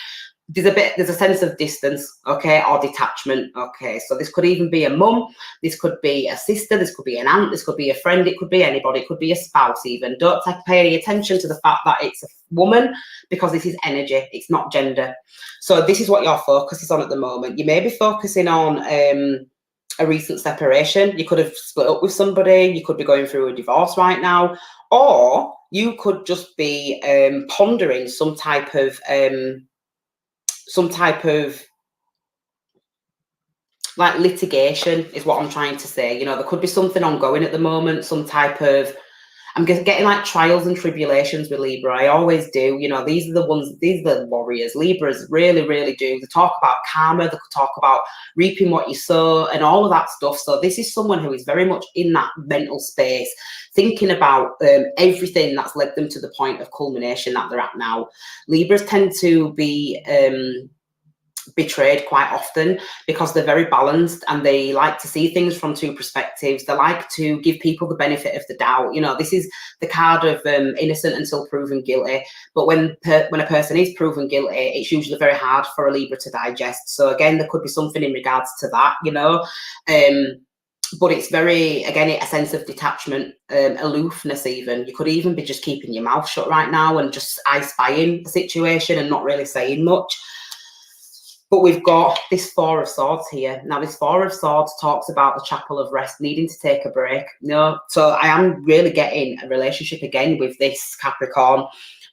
There's a sense of distance, okay, or detachment, okay. So this could even be a mum, this could be a sister, this could be an aunt, this could be a friend, it could be anybody, it could be a spouse even. Don't pay any attention to the fact that it's a woman, because this is energy, it's not gender. So this is what your focus is on at the moment. You may be focusing on a recent separation. You could have split up with somebody, you could be going through a divorce right now, or you could just be pondering some type of like litigation is what I'm trying to say. You know, there could be something ongoing at the moment, some type of, I'm getting like trials and tribulations with Libra. I always do. You know, these are the ones, these are the warriors. Libras really, really do. They talk about karma, they could talk about reaping what you sow and all of that stuff. So this is someone who is very much in that mental space, thinking about everything that's led them to the point of culmination that they're at now. Libras tend to be betrayed quite often because they're very balanced and they like to see things from two perspectives. They like to give people the benefit of the doubt. You know, this is the card of innocent until proven guilty. But when a person is proven guilty, it's usually very hard for a Libra to digest. So again, there could be something in regards to that, you know. But it's very, again, a sense of detachment, aloofness even. You could even be just keeping your mouth shut right now and just I-spying the situation and not really saying much. But we've got this Four of Swords here. Now, this Four of Swords talks about the chapel of rest, needing to take a break. No, so I am really getting a relationship again with this Capricorn,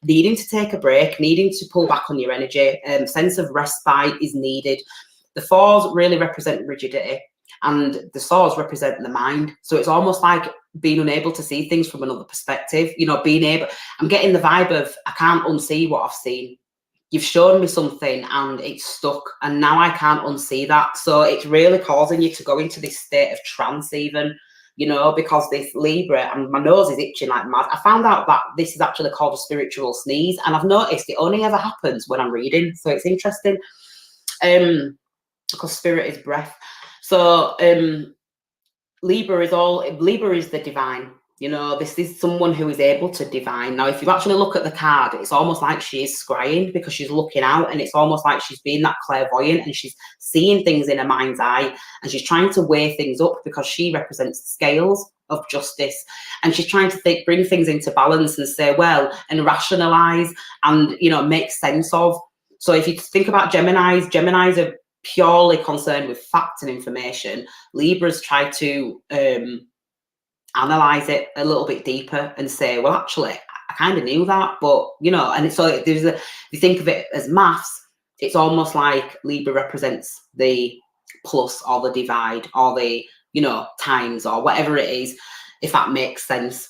needing to take a break, needing to pull back on your energy. Sense of respite is needed. The Fours really represent rigidity, and the Swords represent the mind. So it's almost like being unable to see things from another perspective. You know, being able, I'm getting the vibe of, I can't unsee what I've seen. You've shown me something and it's stuck, and now I can't unsee that. So it's really causing you to go into this state of trance even, you know, because this Libra, and my nose is itching like mad. I found out that this is actually called a spiritual sneeze, and I've noticed it only ever happens when I'm reading. So it's interesting, because spirit is breath. So Libra is the divine. You know, this is someone who is able to divine. Now, if you actually look at the card, it's almost like she is scrying because she's looking out, and it's almost like she's being that clairvoyant and she's seeing things in her mind's eye, and she's trying to weigh things up because she represents the scales of justice, and she's trying to bring things into balance and say, well, and rationalize and, you know, make sense of. So if you think about Geminis are purely concerned with facts and information. Libras try to analyze it a little bit deeper and say, well, actually, I kind of knew that, but, you know, and so there's if you think of it as maths, it's almost like Libra represents the plus or the divide or the, you know, times or whatever it is, if that makes sense.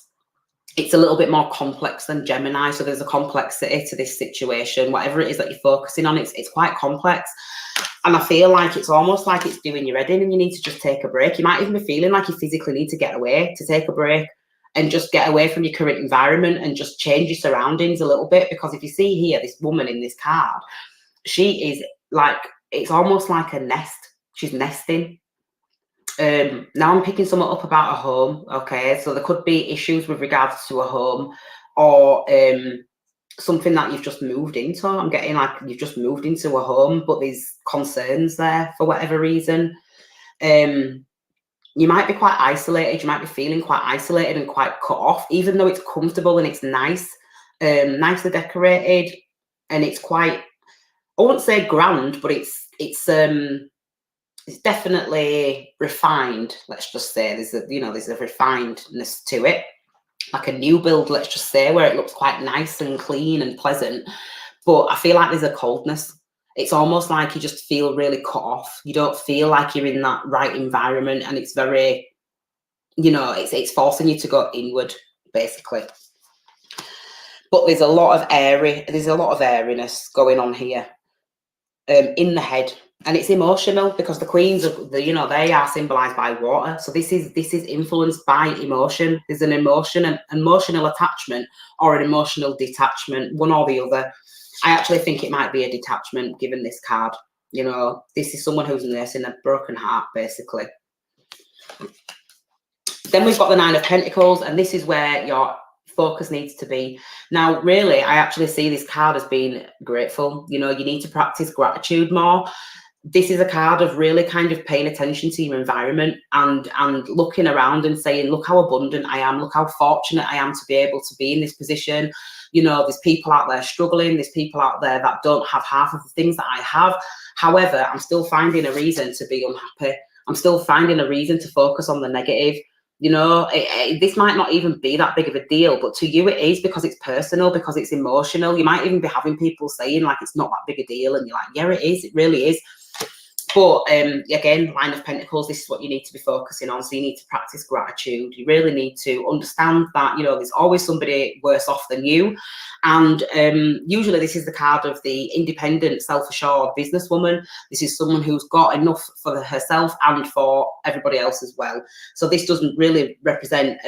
It's a little bit more complex than Gemini, so there's a complexity to this situation. Whatever it is that you're focusing on, it's quite complex. And I feel like it's almost like it's doing your head in and you need to just take a break. You might even be feeling like you physically need to get away, to take a break and just get away from your current environment and just change your surroundings a little bit. Because if you see here, this woman in this card, she is like, it's almost like a nest. She's nesting. Now I'm picking something up about a home. Okay, so there could be issues with regards to a home or something that you've just moved into. I'm getting like you've just moved into a home, but there's concerns there for whatever reason. You might be quite isolated. You might be feeling quite isolated and quite cut off, even though it's comfortable and it's nice, nicely decorated, and it's quite, I wouldn't say grand, but it's definitely refined. Let's just say there's a refinedness to it, like a new build. Let's just say, where it looks quite nice and clean and pleasant, but I feel like there's a coldness. It's almost like you just feel really cut off. You don't feel like you're in that right environment, and it's very, it's forcing you to go inward, basically. But there's a lot of airiness going on here, in the head, and it's emotional because the queens of they are symbolized by water. So this is influenced by emotion. There's an emotional attachment or an emotional detachment, one or the other. I actually think it might be a detachment, given this card. This is someone who's nursing a broken heart, basically. Then we've got the 9 of Pentacles, and this is where your focus needs to be. Now, really, I actually see this card as being grateful. You need to practice gratitude more. This is a card of really kind of paying attention to your environment and looking around and saying, look how abundant I am, look how fortunate I am to be able to be in this position. There's people out there struggling, there's people out there that don't have half of the things that I have. However, I'm still finding a reason to be unhappy. I'm still finding a reason to focus on the negative. This might not even be that big of a deal, but to you it is, because it's personal, because it's emotional. You might even be having people saying like it's not that big a deal, and you're like, yeah, it is, it really is. But again, 9 of Pentacles, this is what you need to be focusing on. So you need to practice gratitude. You really need to understand that, there's always somebody worse off than you. And usually this is the card of the independent, self-assured businesswoman. This is someone who's got enough for herself and for everybody else as well. So this doesn't really represent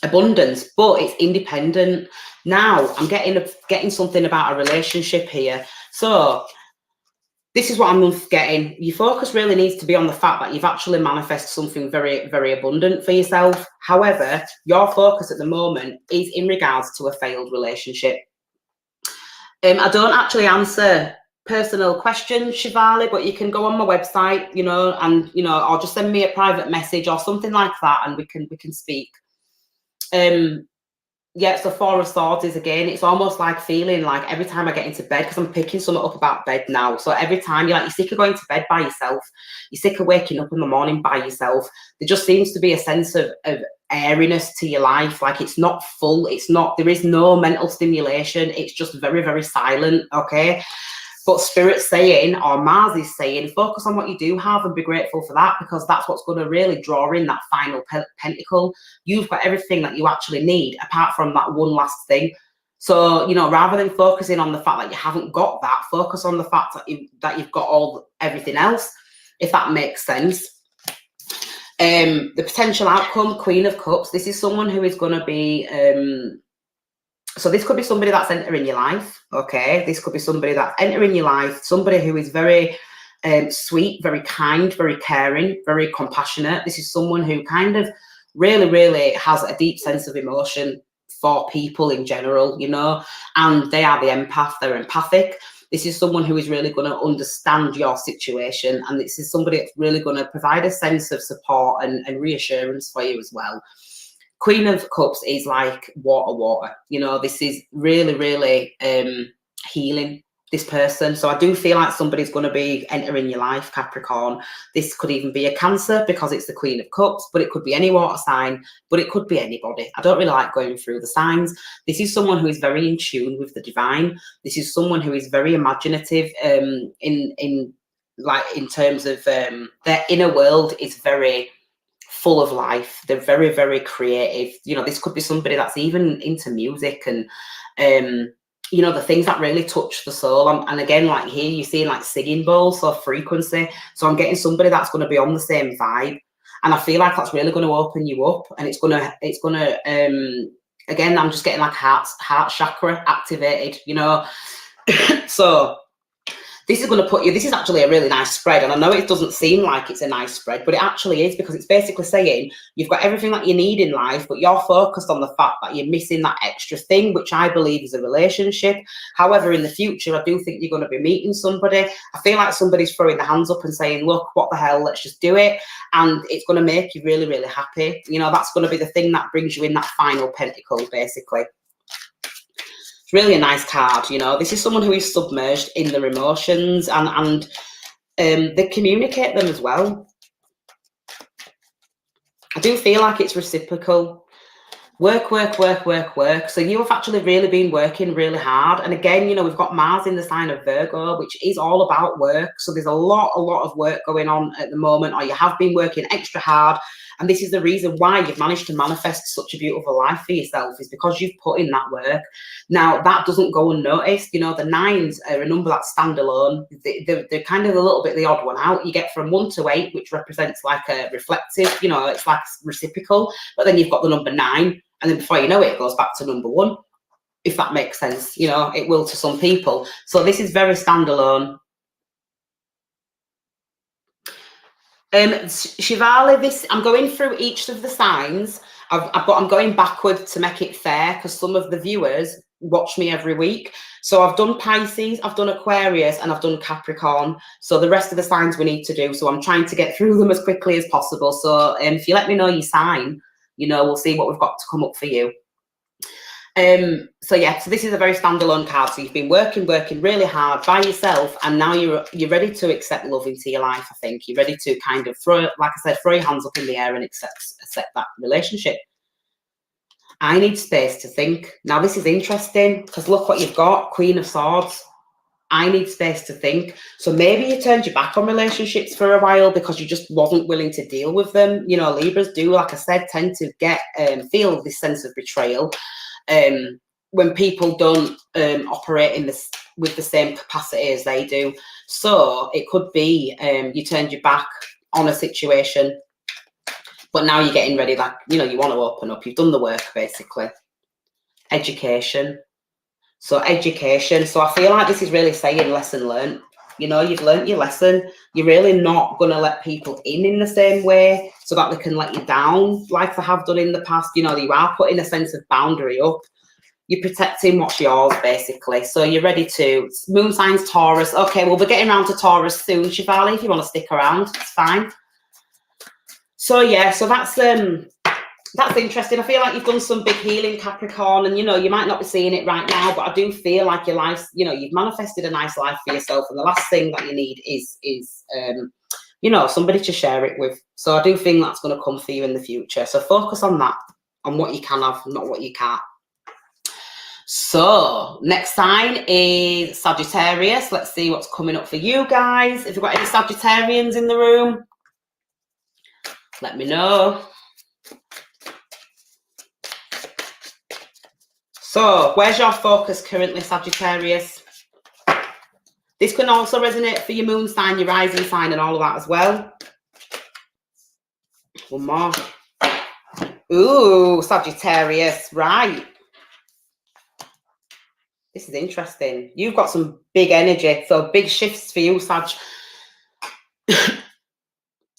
abundance, but it's independent. Now I'm getting something about a relationship here. So this is what I'm getting. Your focus really needs to be on the fact that you've actually manifested something very, very abundant for yourself. However, your focus at the moment is in regards to a failed relationship. I don't actually answer personal questions, Shivali, but you can go on my website, or just send me a private message or something like that, and we can speak. Yeah, so 4 of Swords is, again, it's almost like feeling like every time I get into bed, because I'm picking something up about bed now. So every time you're sick of going to bed by yourself, you're sick of waking up in the morning by yourself, there just seems to be a sense of airiness to your life. Like it's not full, there is no mental stimulation. It's just very, very silent, okay? But Spirit's saying, or Mars is saying, focus on what you do have and be grateful for that, because that's what's going to really draw in that final pentacle. You've got everything that you actually need, apart from that one last thing. So, rather than focusing on the fact that you haven't got that, focus on the fact that you've got everything else, if that makes sense. The potential outcome, Queen of Cups. This is someone who is going to be... So this could be somebody that's entering your life, okay? This could be somebody that's entering your life, somebody who is very sweet, very kind, very caring, very compassionate. This is someone who kind of really, really has a deep sense of emotion for people in general, and they are the empath, they're empathic. This is someone who is really going to understand your situation, and this is somebody that's really going to provide a sense of support and reassurance for you as well. Queen of Cups is like water. This is really, really healing this person. So I do feel like somebody's going to be entering your life, Capricorn. This could even be a Cancer because it's the Queen of Cups, but it could be any water sign, but it could be anybody. I don't really like going through the signs. This is someone who is very in tune with the divine. This is someone who is very imaginative in terms of their inner world is very full of life. They're very, very creative. This could be somebody that's even into music and the things that really touch the soul. And again, like here you're seeing like singing bowls or frequency. So I'm getting somebody that's going to be on the same vibe, and I feel like that's really going to open you up, and it's gonna again, I'm just getting like heart chakra activated. So This is going to put you, this is actually a really nice spread. And I know it doesn't seem like it's a nice spread, but it actually is, because it's basically saying you've got everything that you need in life, but you're focused on the fact that you're missing that extra thing, which I believe is a relationship. However, in the future, I do think you're going to be meeting somebody. I feel like somebody's throwing their hands up and saying, look, what the hell, let's just do it. And it's going to make you really, really happy. You know, that's going to be the thing that brings you in that final pentacle, basically. It's really a nice card, you know. This is someone who is submerged in their emotions, and they communicate them as well. I do feel like it's reciprocal. Work, work, work, work, work. So you have actually really been working really hard. And again, you know, we've got Mars in the sign of Virgo, which is all about work. So there's a lot of work going on at the moment, or you have been working extra hard. And this is the reason why you've managed to manifest such a beautiful life for yourself, is because you've put in that work. Now, that doesn't go unnoticed. You know, the 9s are a number that's standalone. They're kind of a little bit the odd one out. You get from 1 to 8, which represents like a reflective, you know, it's like reciprocal. But then you've got the number 9. And then before you know it, it goes back to number 1, if that makes sense. You know, it will to some people. So this is very standalone. Shivali, this, I'm going through each of the signs, but I'm going backward to make it fair, because some of the viewers watch me every week. So I've done Pisces, I've done Aquarius, and I've done Capricorn. So the rest of the signs we need to do. So I'm trying to get through them as quickly as possible. So if you let me know your sign, you know, we'll see what we've got to come up for you. So yeah, so this is a very standalone card. So you've been working really hard by yourself, and now you're ready to accept love into your life. I think you're ready to kind of throw, like I said, throw your hands up in the air and accept that relationship. I need space to think. Now this is interesting, because look what you've got, Queen of Swords. I need space to think. So maybe you turned your back on relationships for a while because you just wasn't willing to deal with them. You know, Libras do, like I said, tend to get feel this sense of betrayal when people don't operate in this with the same capacity as they do. So it could be you turned your back on a situation, but now you're getting ready, like, you know, you want to open up. You've done the work, basically. Education. So education. So I feel like this is really saying lesson learned. You know, you've learned your lesson. You're really not going to let people in the same way so that they can let you down like they have done in the past. You know, you are putting a sense of boundary up. You're protecting what's yours, basically. So you're ready to. Moon signs Taurus. Okay, we'll be getting around to Taurus soon, Shivali, if you want to stick around. It's fine. So yeah, so that's interesting. I feel like you've done some big healing, Capricorn, and you know, you might not be seeing it right now, but I do feel like your life, you know, you've manifested a nice life for yourself, and the last thing that you need is you know, somebody to share it with. So I do think that's going to come for you in the future. So focus on that, on what you can have, not what you can't. So next sign is Sagittarius. Let's see what's coming up for you guys. If you've got any Sagittarians in the room, let me know. So where's your focus currently, Sagittarius? This can also resonate for your moon sign, your rising sign, and all of that as well. One more. Ooh, Sagittarius, right. This is interesting. You've got some big energy, so big shifts for you, Sag.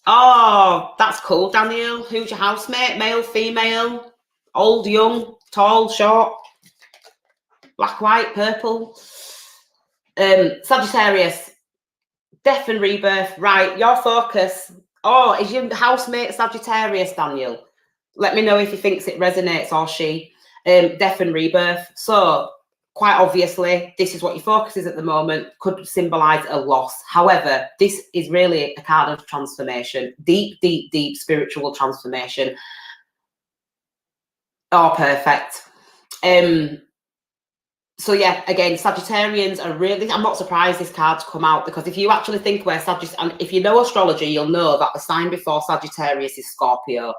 Oh, that's cool, Daniel. Who's your housemate? Male, female, old, young, tall, short, black, white, purple? Sagittarius, death and rebirth. Right, your focus. Oh, is your housemate Sagittarius, Daniel? Let me know if he thinks it resonates, or she. Death and rebirth. So quite obviously, this is what your focus is at the moment. Could symbolize a loss. However, this is really a card of transformation. Deep, deep, deep spiritual transformation. Oh, perfect. So yeah, again, Sagittarians are really, I'm not surprised this card's come out, because if you actually think where Sagittarius, and if you know astrology, you'll know that the sign before Sagittarius is Scorpio.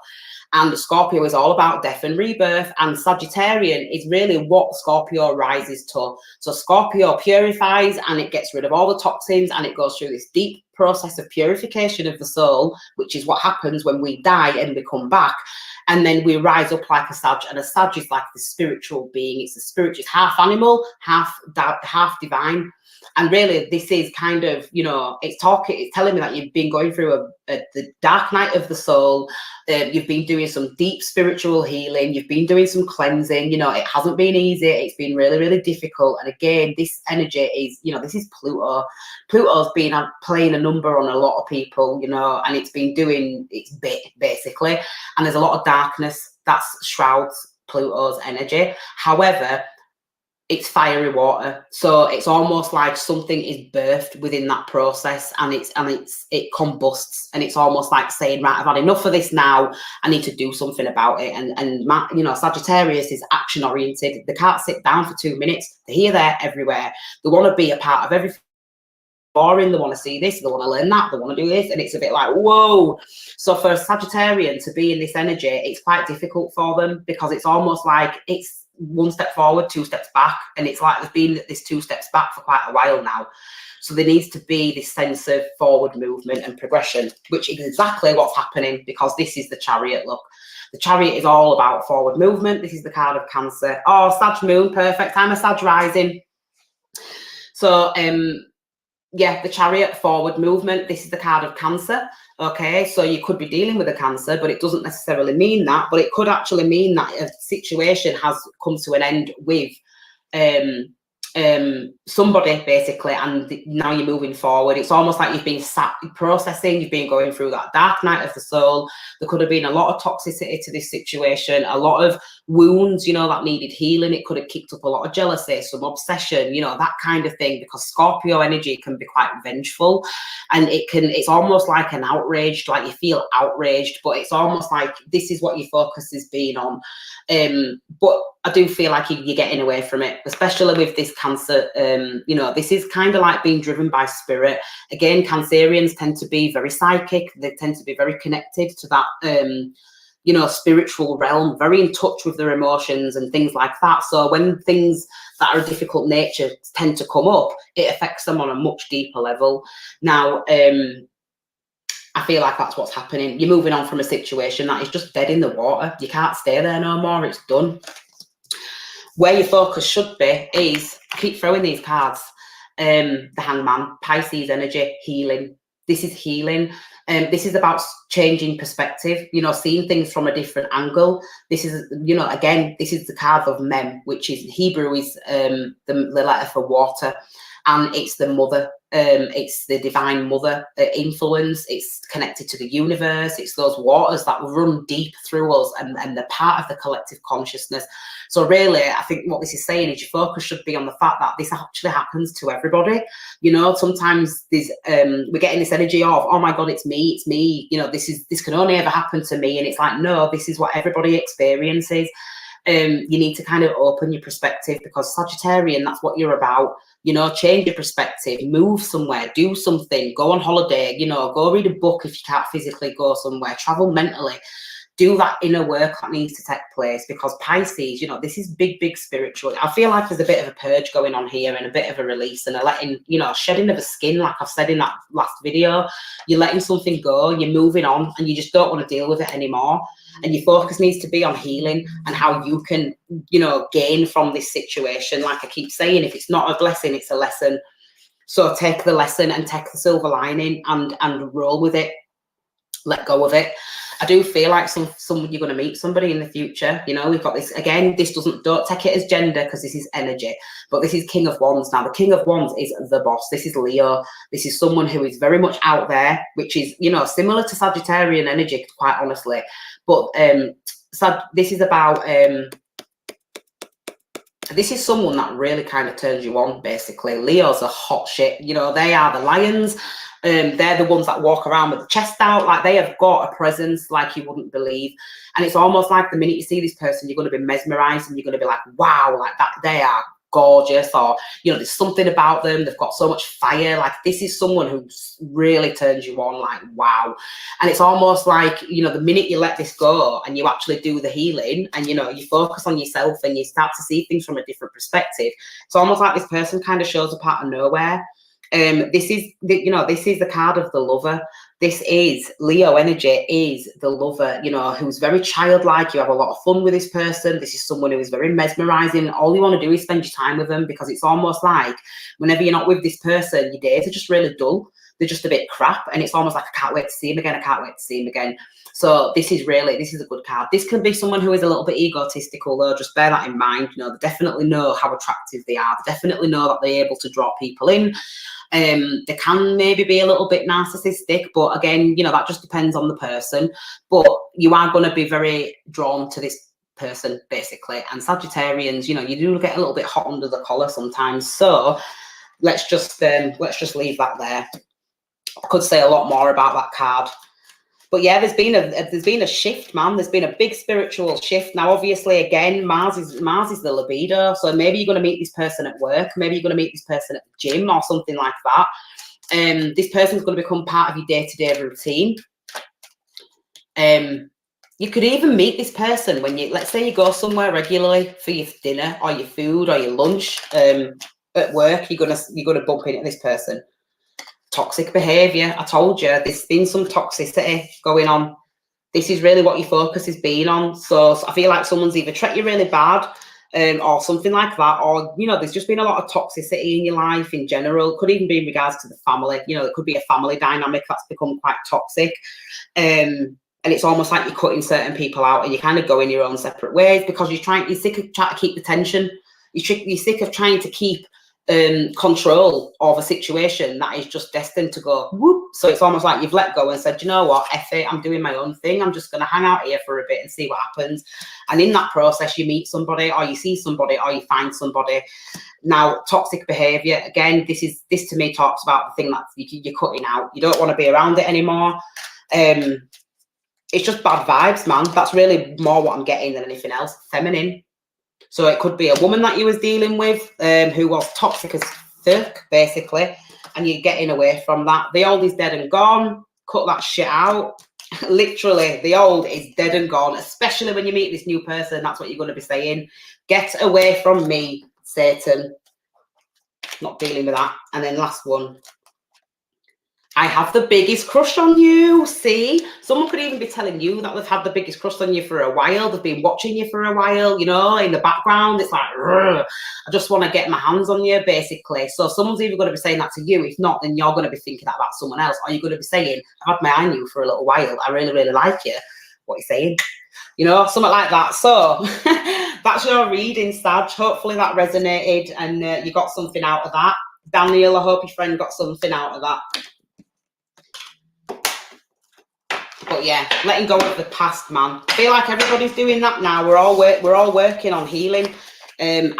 And the Scorpio is all about death and rebirth, and Sagittarian is really what Scorpio rises to. So Scorpio purifies, and it gets rid of all the toxins, and it goes through this deep process of purification of the soul, which is what happens when we die and we come back. And then we rise up like a Sag, and a Sag is like the spiritual being. It's a spirit, it's half animal, half divine. And really, this is kind of, you know, it's telling me that you've been going through the dark night of the soul. You've been doing some deep spiritual healing. You've been doing some cleansing. You know, it hasn't been easy. It's been really, really difficult. And again, this energy is, you know, this is Pluto. Pluto's been playing a number on a lot of people, you know, and it's been doing its bit, basically. And there's a lot of darkness that shrouds Pluto's energy. However, it's fiery water, so it's almost like something is birthed within that process, and it combusts, and it's almost like saying, right, I've had enough of this now. I need to do something about it. And you know, Sagittarius is action oriented. They can't sit down for 2 minutes. They're here, there, everywhere. They want to be a part of everything. Boring. They want to see this. They want to learn that. They want to do this, and it's a bit like, whoa. So for a Sagittarian to be in this energy, it's quite difficult for them, because it's almost like it's 1 step forward, 2 steps back, and it's like there's been this 2 steps back for quite a while now. So there needs to be this sense of forward movement and progression, which is exactly what's happening, because this is the Chariot. Look, the Chariot is all about forward movement. This is the card of Cancer. Oh, Sag moon, perfect. I'm a Sag rising. So yeah, the Chariot, forward movement. This is the card of Cancer. Okay, so you could be dealing with a Cancer, but it doesn't necessarily mean that. But it could actually mean that a situation has come to an end with somebody, basically, and now you're moving forward. It's almost like you've been sat processing, you've been going through that dark night of the soul. There could have been a lot of toxicity to this situation, a lot of wounds, you know, that needed healing. It could have kicked up a lot of jealousy, some obsession, you know, that kind of thing, because Scorpio energy can be quite vengeful, and it's almost like an outraged, like you feel outraged, but it's almost like this is what your focus has been on. But I do feel like you're getting away from it, especially with this Cancer. You know, this is kind of like being driven by spirit. Again, Cancerians tend to be very psychic. They tend to be very connected to that, you know, spiritual realm, very in touch with their emotions and things like that. So when things that are a difficult nature tend to come up, it affects them on a much deeper level. Now, I feel like that's what's happening. You're moving on from a situation that is just dead in the water. You can't stay there no more. It's done. Where your focus should be is, keep throwing these cards. The Hangman, Pisces energy, healing. This is healing. This is about changing perspective, you know, seeing things from a different angle. This is, you know, again, this is the card of Mem, which is Hebrew is the letter for water, and it's the mother. It's the divine mother influence. It's connected to the universe. It's those waters that run deep through us, and they're part of the collective consciousness. So really, I think what this is saying is your focus should be on the fact that this actually happens to everybody. You know, sometimes there's we're getting this energy of, oh my God, it's me. You know, this can only ever happen to me. And it's like, no, this is what everybody experiences. You need to kind of open your perspective, because Sagittarian, that's what you're about. You know, change your perspective, move somewhere, do something, go on holiday, you know, go read a book if you can't physically go somewhere, travel mentally, do that inner work that needs to take place, because Pisces, you know, this is big spiritual. I feel like there's a bit of a purge going on here, and a bit of a release, and a letting, you know, shedding of a skin, like I've said in that last video. You're letting something go, you're moving on, and you just don't want to deal with it anymore. And your focus needs to be on healing and how you can, you know, gain from this situation. Like I keep saying, if it's not a blessing, it's a lesson. So take the lesson and take the silver lining and roll with it. Let go of it. I do feel like you're going to meet somebody in the future. You know, we've got this again. Don't take it as gender, because this is energy, but this is King of Wands. Now, the King of Wands is the boss. This is Leo. This is someone who is very much out there, which is, you know, similar to Sagittarian energy, quite honestly. But this is about this is someone that really kind of turns you on, basically. Leos are hot shit. You know, they are the lions. They're the ones that walk around with the chest out, like they have got a presence like you wouldn't believe. And it's almost like the minute you see this person, you're going to be mesmerized, and you're going to be like, wow, like that, they are gorgeous, or, you know, there's something about them, they've got so much fire. Like, this is someone who really turns you on, like, wow. And it's almost like, you know, the minute you let this go and you actually do the healing, and, you know, you focus on yourself and you start to see things from a different perspective, it's almost like this person kind of shows up out of nowhere. This is the card of the lover. This is Leo energy, is the lover, you know, who's very childlike. You have a lot of fun with this person. This is someone who is very mesmerizing. All you want to do is spend your time with them, because it's almost like whenever you're not with this person, your days are just really dull. They're just a bit crap. And it's almost like, I can't wait to see him again. I can't wait to see him again. So this is a good card. This can be someone who is a little bit egotistical, though. Just bear that in mind. You know, they definitely know how attractive they are. They definitely know that they're able to draw people in. They can maybe be a little bit narcissistic, but again, you know, that just depends on the person. But you are going to be very drawn to this person, basically. And Sagittarians, you know, you do get a little bit hot under the collar sometimes. So let's just leave that there. I could say a lot more about that card. But yeah, there's been a shift, man. There's been a big spiritual shift. Now, obviously, again, Mars is the libido. So maybe you're going to meet this person at work. Maybe you're going to meet this person at the gym or something like that. This person's going to become part of your day-to-day routine. You could even meet this person when let's say you go somewhere regularly for your dinner or your food or your lunch. At work, you're gonna bump into this person. Toxic behavior. I told you, there's been some toxicity going on. This is really what your focus has been on. So I feel like someone's either treated you really bad or something like that, or, you know, there's just been a lot of toxicity in your life in general. It could even be in regards to the family. You know, it could be a family dynamic that's become quite toxic. And it's almost like you're cutting certain people out and you're kind of going your own separate ways because you're sick of trying to keep the tension. You're sick of trying to keep control of a situation that is just destined to go whoop. So it's almost like you've let go and said, you know what, F it, I'm doing my own thing. I'm just going to hang out here for a bit and see what happens. And in that process, you meet somebody or you see somebody or you find somebody. Now, toxic behavior, again, this to me talks about the thing that you're cutting out. You don't want to be around it anymore. It's just bad vibes, man. That's really more what I'm getting than anything else. Feminine. So it could be a woman that you was dealing with who was toxic as fuck, basically, and you're getting away from that. The old is dead and gone. Cut that shit out. Literally, the old is dead and gone, especially when you meet this new person. That's what you're going to be saying. Get away from me, Satan. Not dealing with that. And then last one. I have the biggest crush on you. See, someone could even be telling you that they've had the biggest crush on you for a while. They've been watching you for a while, you know, in the background. It's like, I just want to get my hands on you, basically. So someone's either going to be saying that to you. If not, then you're going to be thinking that about someone else. Or you're going to be saying, I've had my eye on you for a little while. I really, really like you. What are you saying? You know, something like that. So that's your reading, Sag. Hopefully that resonated and you got something out of that. Daniel, I hope your friend got something out of that. But yeah, letting go of the past, man. I feel like everybody's doing that now. We're all working on healing, and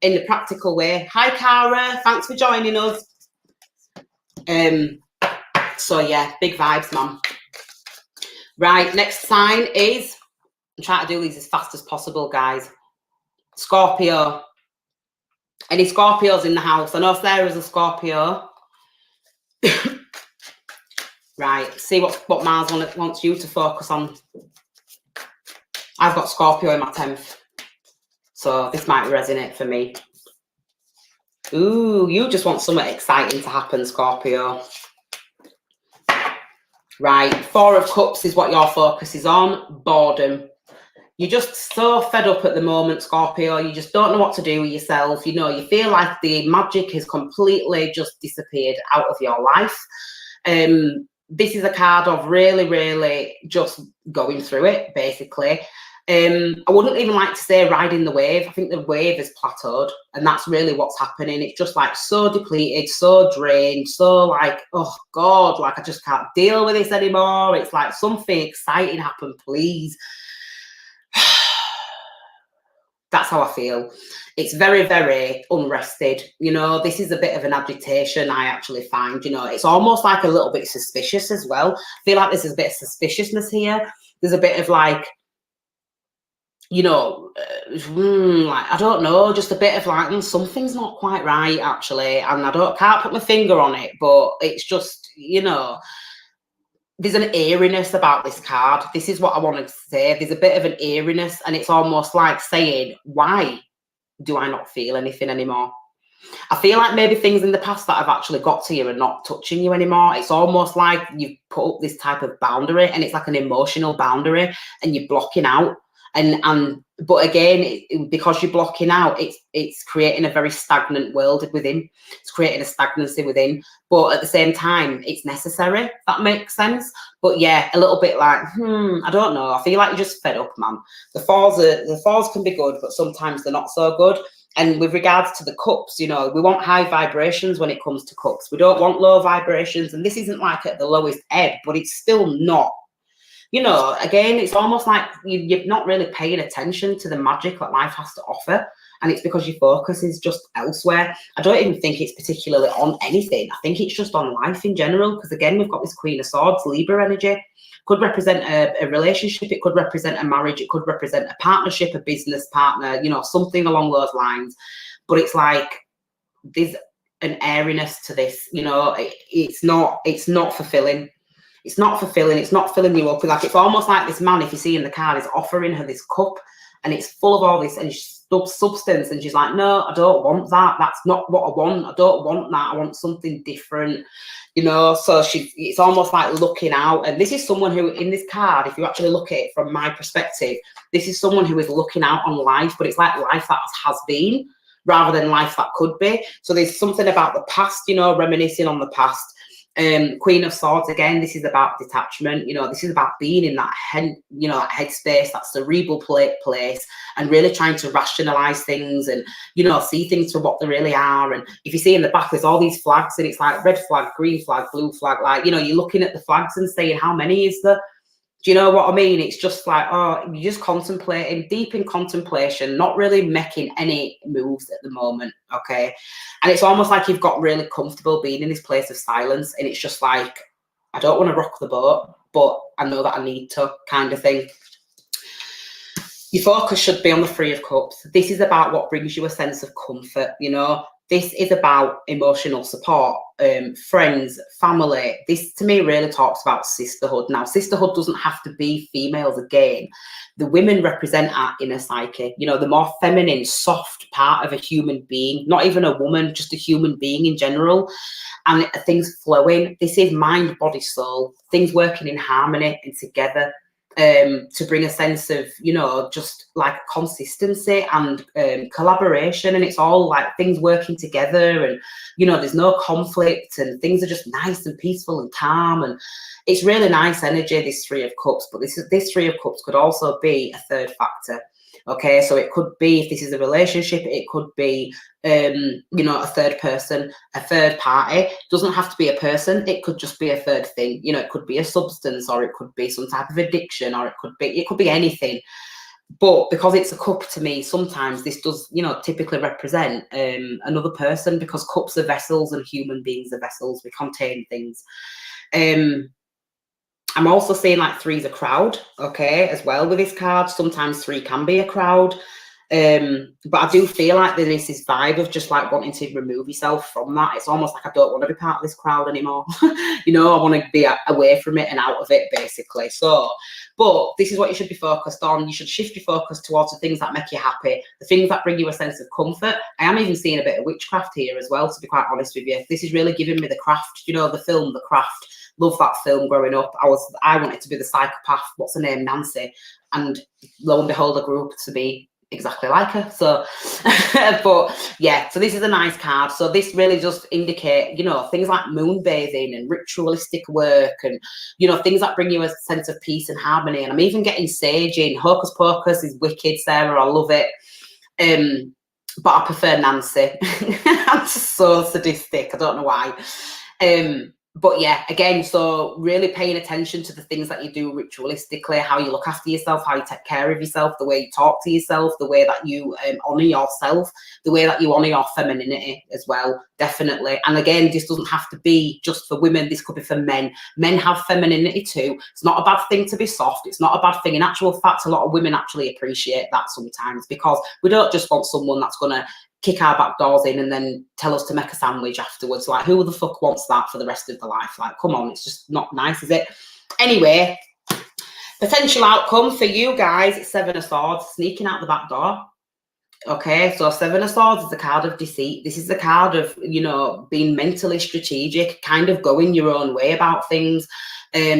in a practical way. Hi, Cara. Thanks for joining us. So yeah, big vibes, man. Right, next sign is. I'm trying to do these as fast as possible, guys. Scorpio. Any Scorpios in the house? I know Sarah's a Scorpio. Right, see what Mars wants you to focus on. I've got Scorpio in my 10th, so this might resonate for me. Ooh, you just want something exciting to happen, Scorpio. Right, 4 of Cups is what your focus is on. Boredom. You're just so fed up at the moment, Scorpio. You just don't know what to do with yourself. You know, you feel like the magic has completely just disappeared out of your life. This is a card of really, really just going through it, basically. I wouldn't even like to say riding the wave. I think the wave is plateaued, and that's really what's happening. It's just like so depleted, so drained, so like, oh God, like I just can't deal with this anymore. It's like something exciting happen, please. That's how I feel. It's very, very unrested. You know, this is a bit of an agitation, I actually find. You know, it's almost like a little bit suspicious as well. I feel like there's a bit of suspiciousness here. There's a bit of like, you know, like, I don't know, just a bit of like, something's not quite right, actually. And can't put my finger on it, but it's just, you know, there's an eeriness about this card. This is what I wanted to say. There's a bit of an eeriness, and it's almost like saying, why do I not feel anything anymore? I feel like maybe things in the past that have actually got to you are not touching you anymore. It's almost like you've put up this type of boundary, and it's like an emotional boundary, and you're blocking out. But again, because you're blocking out, it's creating a very stagnant world within. It's creating a stagnancy within. But at the same time, it's necessary. If that makes sense. But yeah, a little bit like, I don't know. I feel like you're just fed up, man. The fours can be good, but sometimes they're not so good. And with regards to the cups, you know, we want high vibrations when it comes to cups. We don't want low vibrations. And this isn't like at the lowest ebb, but it's still not. You know, again, it's almost like you're not really paying attention to the magic that life has to offer. And it's because your focus is just elsewhere. I don't even think it's particularly on anything. I think it's just on life in general. Because again, we've got this Queen of Swords, Libra energy. Could represent a relationship. It could represent a marriage. It could represent a partnership, a business partner, you know, something along those lines. But it's like there's an airiness to this, you know, it's not fulfilling. It's not fulfilling. It's not filling you up. Like, it's almost like this man, if you see in the card, is offering her this cup, and it's full of all this and substance, and she's like, no, I don't want that. That's not what I want. I don't want that. I want something different, you know. So it's almost like looking out. And this is someone who, in this card, if you actually look at it from my perspective, this is someone who is looking out on life, but it's like life that has been rather than life that could be. So there's something about the past, you know, reminiscing on the past. Queen of Swords, again, this is about detachment. You know, this is about being in that head, you know, that headspace, that cerebral place, and really trying to rationalize things and, you know, see things for what they really are. And if you see in the back, there's all these flags, and it's like red flag, green flag, blue flag. Like, you know, you're looking at the flags and saying, how many is there? Do you know what I mean? It's just like, oh, you're just contemplating, deep in contemplation, not really making any moves at the moment, okay? And it's almost like you've got really comfortable being in this place of silence, and it's just like, I don't want to rock the boat, but I know that I need to, kind of thing. Your focus should be on the Three of Cups. This is about what brings you a sense of comfort, you know? This is about emotional support, friends, family. This, to me, really talks about sisterhood. Now, sisterhood doesn't have to be females again. The women represent our inner psyche, you know, the more feminine, soft part of a human being, not even a woman, just a human being in general. And things flowing. This is mind, body, soul, things working in harmony and together. To bring a sense of, you know, just like consistency and collaboration, and it's all like things working together, and, you know, there's no conflict, and things are just nice and peaceful and calm, and it's really nice energy, this Three of Cups. But this Three of Cups could also be a third factor. Okay, so it could be, if this is a relationship, it could be, you know, a third person, a third party. It doesn't have to be a person. It could just be a third thing. You know, it could be a substance, or it could be some type of addiction, or it could be anything. But because it's a cup, to me, sometimes this does, you know, typically represent another person, because cups are vessels and human beings are vessels. We contain things. I'm also seeing like three's a crowd, okay, as well with this card. Sometimes three can be a crowd. But I do feel like there is this vibe of just like wanting to remove yourself from that. It's almost like I don't want to be part of this crowd anymore. You know, I want to be away from it and out of it, basically. So, but this is what you should be focused on. You should shift your focus towards the things that make you happy, the things that bring you a sense of comfort. I am even seeing a bit of witchcraft here as well, to be quite honest with you. This is really giving me the craft, you know, the film, The Craft. Love that film growing up. I wanted to be the psychopath, what's her name, Nancy, and lo and behold, I grew up to be exactly like her. So but yeah, so this is a nice card. So this really just indicate, you know, things like moon bathing and ritualistic work, and, you know, things that bring you a sense of peace and harmony. And I'm even getting sage in. Hocus Pocus is wicked, Sarah, I love it. But I prefer Nancy. I'm just so sadistic, I don't know why. But yeah, again, so really paying attention to the things that you do ritualistically, how you look after yourself, how you take care of yourself, the way you talk to yourself, the way that you honour yourself, the way that you honour your femininity as well, definitely. And again, this doesn't have to be just for women. This could be for men. Men have femininity too. It's not a bad thing to be soft. It's not a bad thing. In actual fact, a lot of women actually appreciate that sometimes, because we don't just want someone that's going to kick our back doors in and then tell us to make a sandwich afterwards. Like, who the fuck wants that for the rest of their life? Like, come on, it's just not nice, is it? Anyway, potential outcome for you guys, Seven of Swords, sneaking out the back door. Okay, so Seven of Swords is a card of deceit. This is a card of, you know, being mentally strategic, kind of going your own way about things,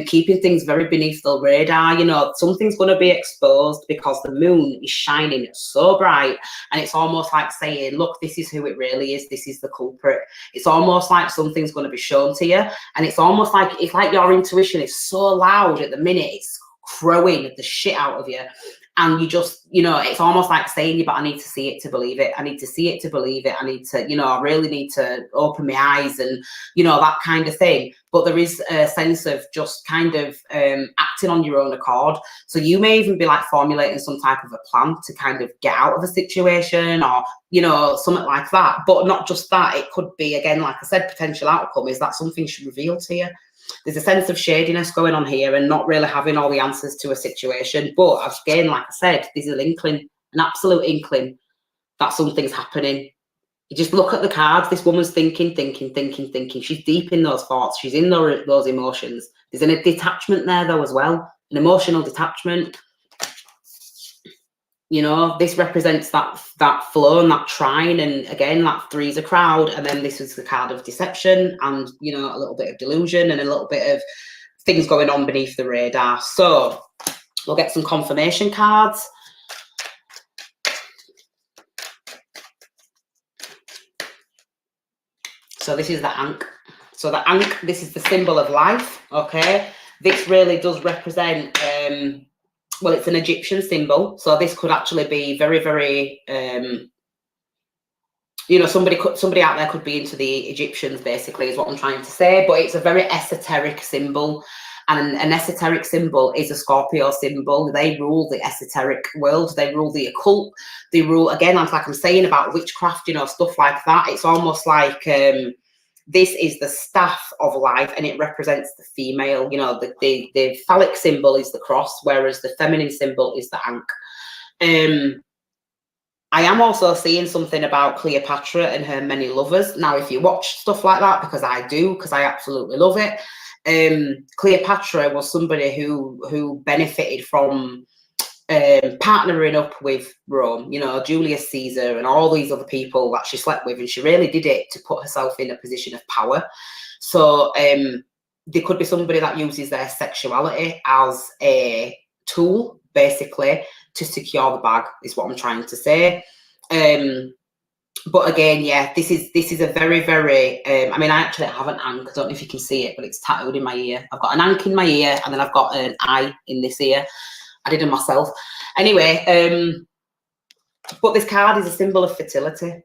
keeping things very beneath the radar. You know, something's going to be exposed because the moon is shining so bright, and it's almost like saying, look, this is who it really is. This is the culprit. It's almost like something's going to be shown to you, and it's almost like, it's like your intuition is so loud at the minute, it's crowing the shit out of you. And you just, you know, it's almost like saying, but I need to see it to believe it. I need to see it to believe it. I need to, you know, I really need to open my eyes and, you know, that kind of thing. But there is a sense of just kind of acting on your own accord. So you may even be like formulating some type of a plan to kind of get out of a situation, or, you know, something like that. But not just that, it could be, again, like I said, potential outcome is that something should reveal to you. There's a sense of shadiness going on here and not really having all the answers to a situation. But again, like I said, there's an inkling, an absolute inkling that something's happening. You just look at the cards. This woman's thinking. She's deep in those thoughts. She's in those emotions. There's a detachment there, though, as well. An emotional detachment. You know, this represents that flow and that trine, and again, that three's a crowd, and then this is the card of deception and, you know, a little bit of delusion and a little bit of things going on beneath the radar. So we'll get some confirmation cards. So this is the Ankh. So the Ankh, this is the symbol of life, okay? This really does represent... well, it's an Egyptian symbol, so this could actually be very, very, you know, somebody out there could be into the Egyptians, basically, is what I'm trying to say. But it's a very esoteric symbol, and an esoteric symbol is a Scorpio symbol. They rule the esoteric world. They rule the occult. They rule, again, like I'm saying about witchcraft, you know, stuff like that. It's almost like... this is the staff of life, and it represents the female. You know, the phallic symbol is the cross, whereas the feminine symbol is the Ankh. I am also seeing something about Cleopatra and her many lovers. Now, if you watch stuff like that, because I do, because I absolutely love it, Cleopatra was somebody who benefited from partnering up with Rome, you know, Julius Caesar and all these other people that she slept with, and she really did it to put herself in a position of power. So there could be somebody that uses their sexuality as a tool, basically, to secure the bag, is what I'm trying to say. But again, yeah, this is a very, very, I mean, I actually have an Ankh. I don't know if you can see it, but it's tattooed in my ear. I've got an Ankh in my ear, and then I've got an eye in this ear. I did it myself. Anyway, but this card is a symbol of fertility,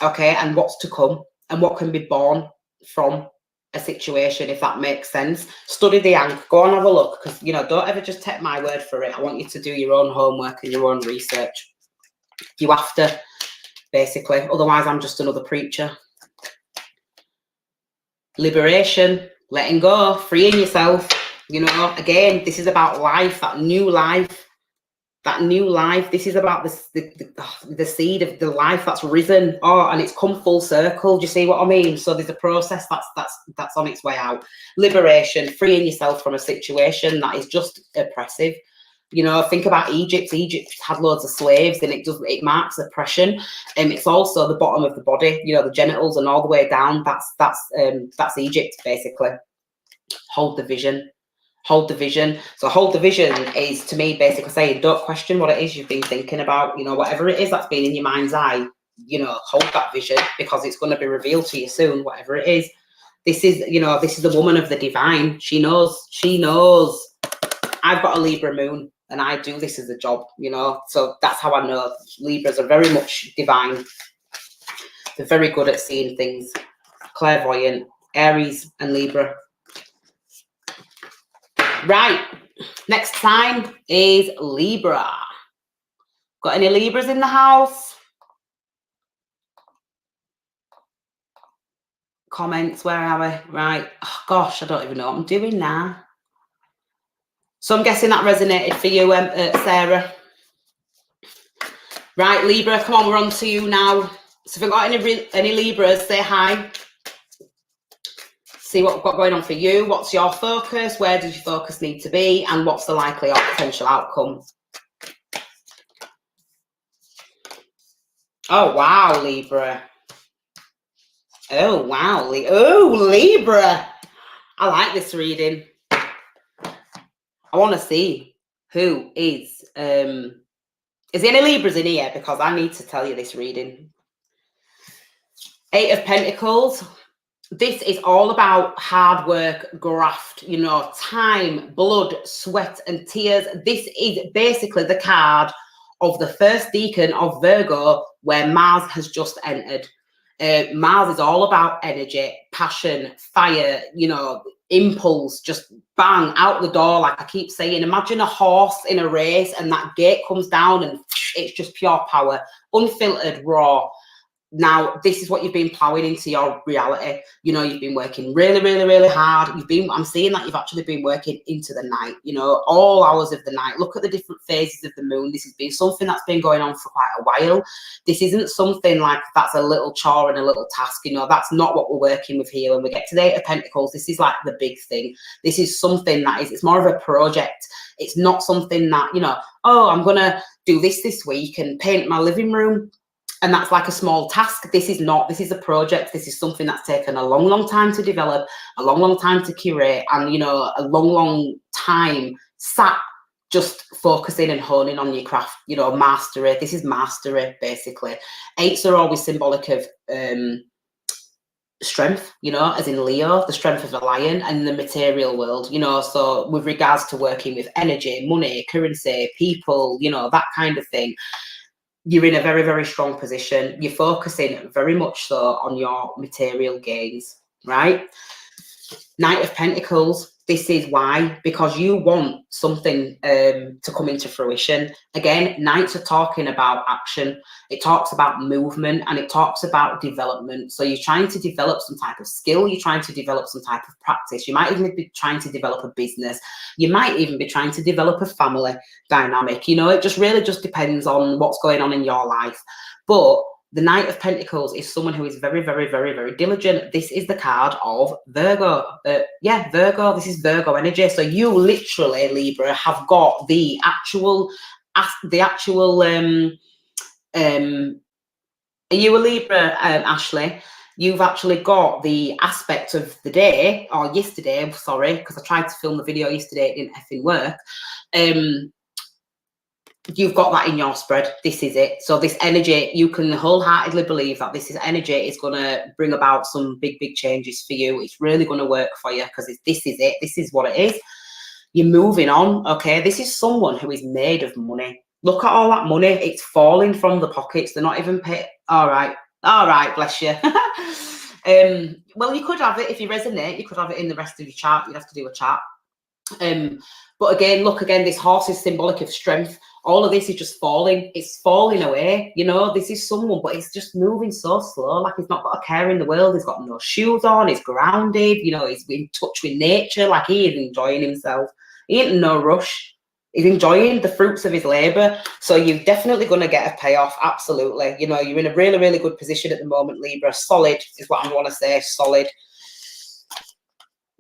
okay, and what's to come, and what can be born from a situation, if that makes sense. Study the Ankh. Go and have a look, because, you know, don't ever just take my word for it. I want you to do your own homework and your own research. You have to, basically. Otherwise, I'm just another preacher. Liberation, letting go, freeing yourself. You know, again, this is about life, that new life. That new life. This is about the seed of the life that's risen. Oh, and it's come full circle. Do you see what I mean? So there's a process that's on its way out. Liberation, freeing yourself from a situation that is just oppressive. You know, think about Egypt. Egypt had loads of slaves, and it marks oppression. And it's also the bottom of the body, you know, the genitals and all the way down. That's Egypt, basically. Hold the vision. Hold the vision. So hold the vision is, to me, basically saying, don't question what it is you've been thinking about. You know, whatever it is that's been in your mind's eye, you know, hold that vision, because it's going to be revealed to you soon, whatever it is. This is, you know, this is the woman of the divine. She knows. I've got a Libra moon, and I do this as a job, you know. So that's how I know Libras are very much divine. They're very good at seeing things. Clairvoyant. Aries and Libra. Right, next sign is Libra. Got any Libras in the house? Comments, where are we? Right, oh, gosh, I don't even know what I'm doing now. So I'm guessing that resonated for you, Sarah. Right, Libra, come on, we're on to you now. So if you've got any Libras, say hi. See what we've got going on for you. What's your focus? Where does your focus need to be? And what's the likely or potential outcome? Oh, wow, Libra. Oh, wow. Oh, Libra. I like this reading. I want to see who is there any Libras in here? Because I need to tell you this reading. 8 of Pentacles. This is all about hard work, graft, you know, time, blood, sweat, and tears. This is basically the card of the first decan of Virgo, where Mars has just entered. Mars is all about energy, passion, fire, you know, impulse, just bang out the door. Like I keep saying, imagine a horse in a race and that gate comes down and it's just pure power, unfiltered, raw. Now, this is what you've been plowing into your reality. You know, you've been working really, really, really hard. I'm seeing that you've actually been working into the night, you know, all hours of the night. Look at the different phases of the moon. This has been something that's been going on for quite a while. This isn't something like that's a little chore and a little task, you know, that's not what we're working with here. When we get to the 8 of Pentacles, this is like the big thing. This is something that it's more of a project. It's not something that, you know, oh, I'm going to do this week and paint my living room. And that's like a small task. This is not, this is a project. This is something that's taken a long, long time to develop, a long, long time to curate, and, you know, a long, long time sat just focusing and honing on your craft, you know, mastery. This is mastery, basically. 8s are always symbolic of strength, you know, as in Leo, the strength of a lion, and the material world, you know, so with regards to working with energy, money, currency, people, you know, that kind of thing. You're in a very, very strong position. You're focusing very much so on your material gains, right? Knight of Pentacles. This is why, because you want something to come into fruition. Again, Knights are talking about action. It talks about movement and it talks about development. So you're trying to develop some type of skill. You're trying to develop some type of practice. You might even be trying to develop a business. You might even be trying to develop a family dynamic. You know, it just really just depends on what's going on in your life. But the Knight of Pentacles is someone who is very, very, very, very diligent. This is the card of Virgo. Yeah, Virgo. This is Virgo energy. So you literally, Libra, have got the actual. Are you a Libra, Ashley? You've actually got the aspect of the day, or yesterday, sorry, because I tried to film the video yesterday, it didn't effing work. You've got that in your spread. This is it. So this energy, you can wholeheartedly believe that this energy is going to bring about some big, big changes for you. It's really going to work for you because this is it. This is what it is. You're moving on. Okay. This is someone who is made of money. Look at all that money. It's falling from the pockets. They're not even paid. All right. All right. Bless you. Well, you could have it if you resonate. You could have it in the rest of your chart. You'd have to do a chart. But again, look again, this horse is symbolic of strength. All of this is just falling. It's falling away. You know, this is someone, but it's just moving so slow. Like he's not got a care in the world. He's got no shoes on. He's grounded. You know, he's in touch with nature. Like he is enjoying himself. He ain't in no rush. He's enjoying the fruits of his labor. So you're definitely going to get a payoff. Absolutely. You know, you're in a really, really good position at the moment, Libra. Solid is what I want to say. Solid.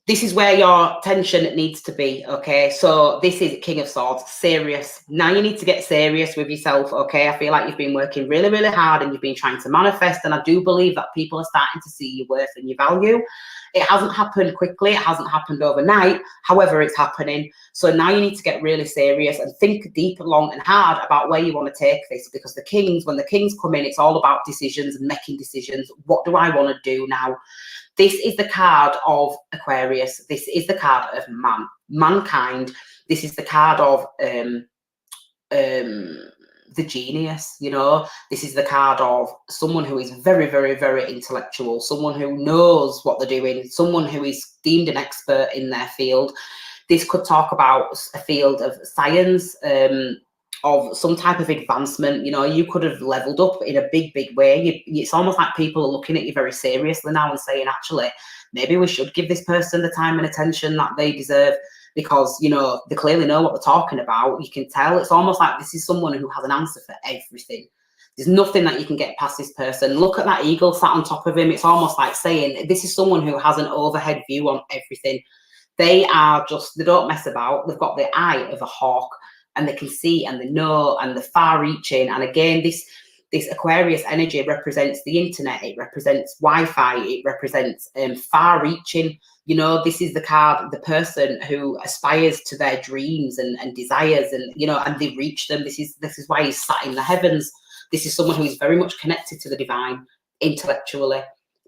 This is where your tension needs to be, okay? So this is King of Swords, serious. Now you need to get serious with yourself, okay? I feel like you've been working really, really hard and you've been trying to manifest, and I do believe that people are starting to see your worth and your value. It hasn't happened quickly. It hasn't happened overnight. However, it's happening. So now you need to get really serious and think deep, long and hard about where you want to take this, because the kings, when the kings come in, it's all about decisions and making decisions. What do I want to do now? This is the card of Aquarius. This is the card of mankind. This is the card of the genius, you know. This is the card of someone who is very, very, very intellectual, someone who knows what they're doing, someone who is deemed an expert in their field. This could talk about a field of science, of some type of advancement. You know, you could have leveled up in a big, big way. It's almost like people are looking at you very seriously now and saying, actually, maybe we should give this person the time and attention that they deserve, because, you know, they clearly know what they're talking about. You can tell. It's almost like this is someone who has an answer for everything. There's nothing that you can get past this person. Look at that eagle sat on top of him. It's almost like saying this is someone who has an overhead view on everything. They are just, they don't mess about. They've got the eye of a hawk, and they can see and they know, and they're far reaching. And again, this Aquarius energy represents the internet, it represents Wi-Fi, it represents far-reaching. You know, this is the card, the person who aspires to their dreams and desires, and you know, and they reach them. This is why he's sat in the heavens. This is someone who is very much connected to the divine intellectually,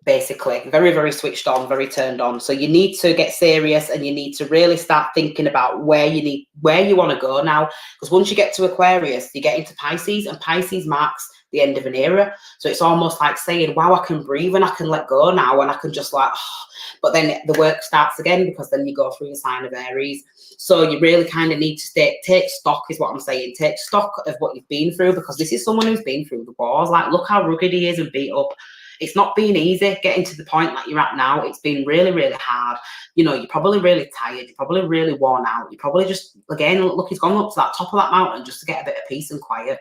basically, very, very switched on, very turned on. So you need to get serious, and you need to really start thinking about where you want to go now. Because once you get to Aquarius, you get into Pisces, and Pisces marks the end of an era. So it's almost like saying, wow, I can breathe and I can let go now, and I can just like, oh. But then the work starts again, because then you go through the sign of Aries. So you really kind of need to take stock, is what I'm saying. Take stock of what you've been through, because this is someone who's been through the wars. Like, look how rugged he is and beat up. It's not been easy getting to the point that you're at now. It's been really, really hard. You know, you're probably really tired. You're probably really worn out. You probably just, again, look, he's gone up to that top of that mountain just to get a bit of peace and quiet.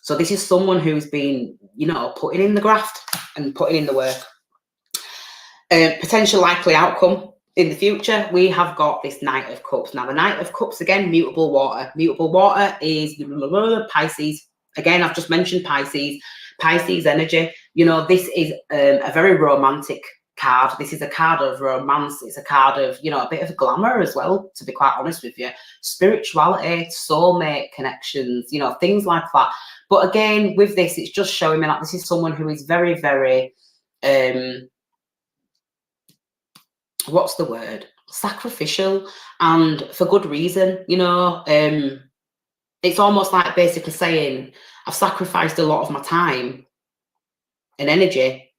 So this is someone who's been, you know, putting in the graft and putting in the work. Potential likely outcome in the future, we have got this Knight of Cups. Now, the Knight of Cups, again, mutable water. Mutable water is Pisces. Again, I've just mentioned Pisces. Pisces energy. You know, this is a very romantic card. This is a card of romance. It's a card of, you know, a bit of glamour as well, to be quite honest with you. Spirituality, soulmate connections, you know, things like that. But again, with this, it's just showing me that this is someone who is very, very, what's the word? Sacrificial, and for good reason, you know. It's almost like basically saying, I've sacrificed a lot of my time and energy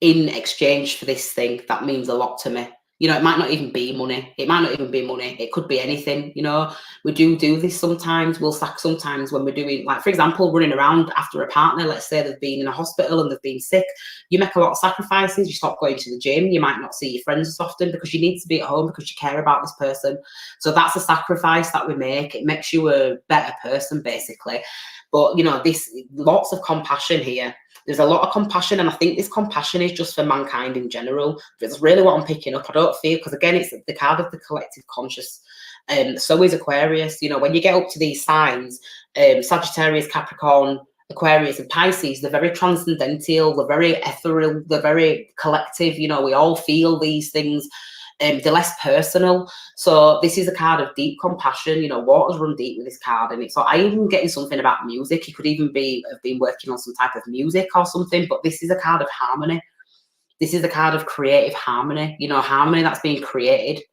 in exchange for this thing that means a lot to me. You know, it might not even be money. It might not even be money. It could be anything, you know. We do this sometimes. We'll sack sometimes when we're doing, like, for example, running around after a partner. Let's say they've been in a hospital and they've been sick. You make a lot of sacrifices. You stop going to the gym. You might not see your friends as often because you need to be at home because you care about this person. So that's a sacrifice that we make. It makes you a better person, basically. But, you know, this, lots of compassion here. There's a lot of compassion, and I think this compassion is just for mankind in general. That's really what I'm picking up. I don't feel, because again, it's the card of the collective conscious. So is Aquarius. You know, when you get up to these signs, Sagittarius, Capricorn, Aquarius and Pisces, they're very transcendental, they're very ethereal, they're very collective. You know, we all feel these things. They're less personal. So this is a card of deep compassion. You know, waters run deep with this card, and it's like, I even getting something about music. He could even have been working on some type of music or something. But this is a card of harmony. This is a card of creative harmony. You know, harmony that's being created,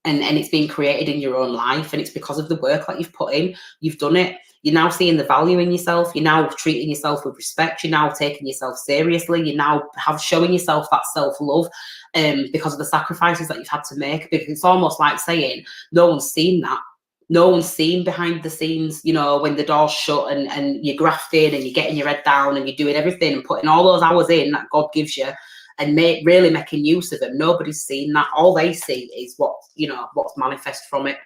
and it's being created in your own life, and it's because of the work that you've put in. You've done it. You're now seeing the value in yourself. You're now treating yourself with respect. You're now taking yourself seriously. You're now showing yourself that self-love because of the sacrifices that you've had to make. Because it's almost like saying, no one's seen that. No one's seen behind the scenes, you know, when the door's shut and you're grafting and you're getting your head down and you're doing everything and putting all those hours in that God gives you and really making use of them. Nobody's seen that. All they see is what, you know, what's manifest from it.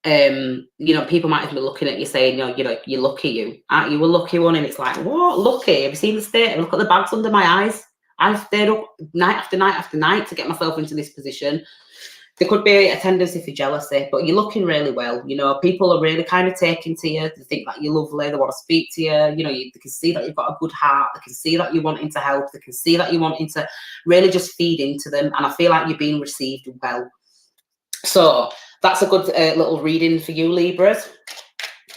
You know, people might even be looking at you saying, you know, you're lucky, you aren't you a lucky one? And it's like, what, lucky? Have you seen the state? Look at the bags under my eyes. I've stayed up night after night after night to get myself into this position. There could be a tendency for jealousy, but you're looking really well. You know, people are really kind of taking to you. They think that you're lovely. They want to speak to you. You know, they can see that you've got a good heart. They can see that you're wanting to help. They can see that you're wanting to really just feed into them. And I feel like you're being received well. So that's a good little reading for you, Libras.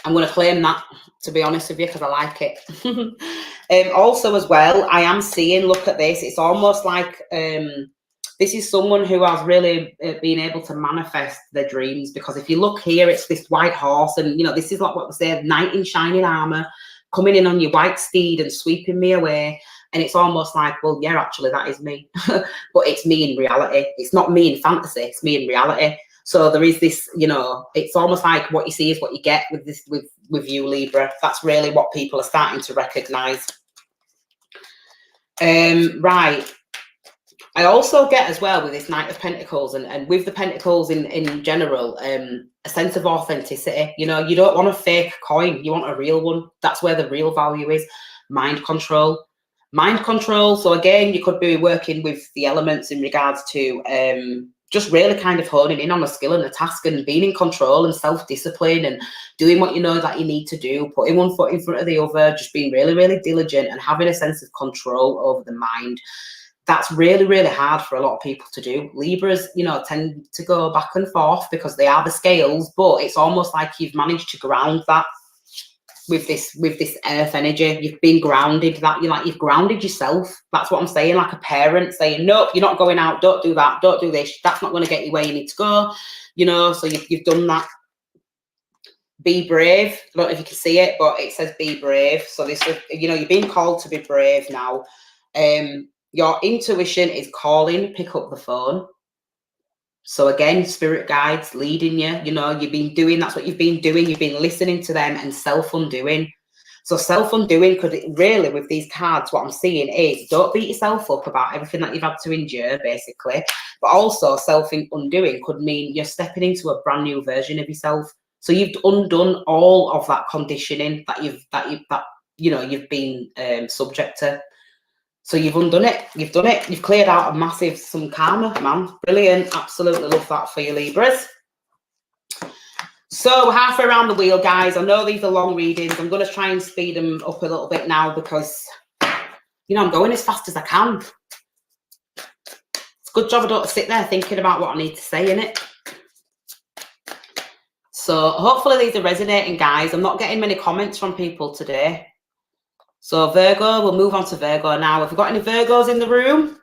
I'm going to claim that, to be honest with you, because I like it. Also, as well, I am seeing, look at this, it's almost like this is someone who has really been able to manifest their dreams, because if you look here, it's this white horse, and, you know, this is like what we say, knight in shining armour, coming in on your white steed and sweeping me away. And it's almost like, well, yeah, actually, that is me. But it's me in reality. It's not me in fantasy. It's me in reality. So there is this, you know, it's almost like what you see is what you get with this, with you, Libra. That's really what people are starting to recognise. Right. I also get as well with this Knight of Pentacles and with the Pentacles in general, a sense of authenticity. You know, you don't want a fake coin. You want a real one. That's where the real value is. Mind control. Mind control. So again, you could be working with the elements in regards to just really kind of honing in on a skill and a task and being in control and self-discipline and doing what you know that you need to do, putting one foot in front of the other, just being really, really diligent and having a sense of control over the mind. That's really, really hard for a lot of people to do. Libras, you know, tend to go back and forth because they are the scales, but it's almost like you've managed to ground that with this earth energy. You've been grounded, that you've grounded yourself. That's what I'm saying, like a parent saying, nope, you're not going out, don't do that, don't do this, that's not going to get you where you need to go, you know. So you've done that. Be brave. I don't know if you can see it, but it says be brave. So this is, you know, you're being called to be brave now. Your intuition is calling, pick up the phone. So again, spirit guides leading you, you know, you've been doing, that's what you've been doing. You've been listening to them and self-undoing. So self-undoing could really, with these cards, what I'm seeing is don't beat yourself up about everything that you've had to endure, basically. But also self-undoing could mean you're stepping into a brand new version of yourself. So you've undone all of that conditioning that you've been subject to. So you've undone it. You've done it. You've cleared out a massive some karma, man. Brilliant. Absolutely love that for you, Libras. So halfway around the wheel, guys. I know these are long readings. I'm going to try and speed them up a little bit now because, you know, I'm going as fast as I can. It's a good job I don't sit there thinking about what I need to say, innit? So hopefully these are resonating, guys. I'm not getting many comments from people today. So Virgo, we'll move on to Virgo now. Have we got any Virgos in the room?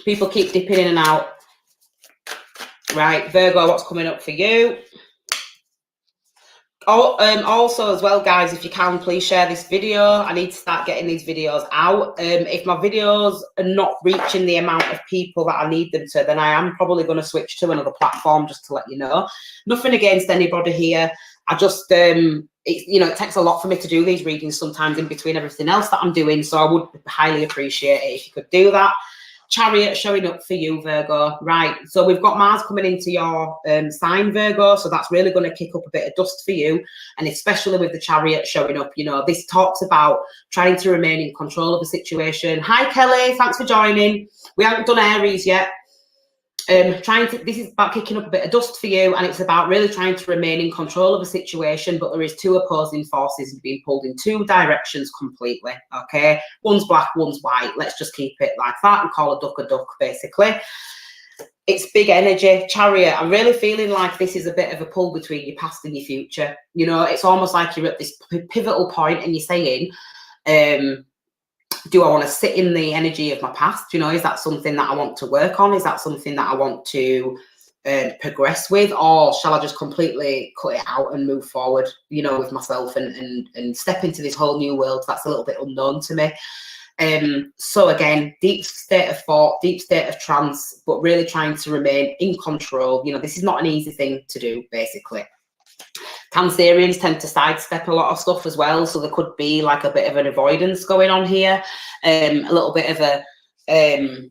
People keep dipping in and out. Right, Virgo, what's coming up for you? Oh, also as well, guys, if you can, please share this video. I need to start getting these videos out. If my videos are not reaching the amount of people that I need them to, then I am probably going to switch to another platform, just to let you know. Nothing against anybody here. I just, it takes a lot for me to do these readings sometimes in between everything else that I'm doing. So I would highly appreciate it if you could do that. Chariot showing up for you, Virgo. Right, so we've got Mars coming into your sign, Virgo, so that's really going to kick up a bit of dust for you, and especially with the Chariot showing up, you know, this talks about trying to remain in control of the situation. Hi, Kelly, thanks for joining. We haven't done Aries yet. This is about kicking up a bit of dust for you, and it's about really trying to remain in control of a situation, but there is two opposing forces being pulled in two directions completely, okay? One's black, one's white. Let's just keep it like that and call a duck, basically. It's big energy. Chariot, I'm really feeling like this is a bit of a pull between your past and your future. You know, it's almost like you're at this pivotal point and you're saying, do I want to sit in the energy of my past? You know, is that something that I want to work on? Is that something that I want to progress with? Or shall I just completely cut it out and move forward, you know, with myself and step into this whole new world that's a little bit unknown to me? So again, deep state of thought, deep state of trance, but really trying to remain in control. You know, this is not an easy thing to do, basically. Cancerians tend to sidestep a lot of stuff as well, so there could be like a bit of an avoidance going on here, a little bit of a,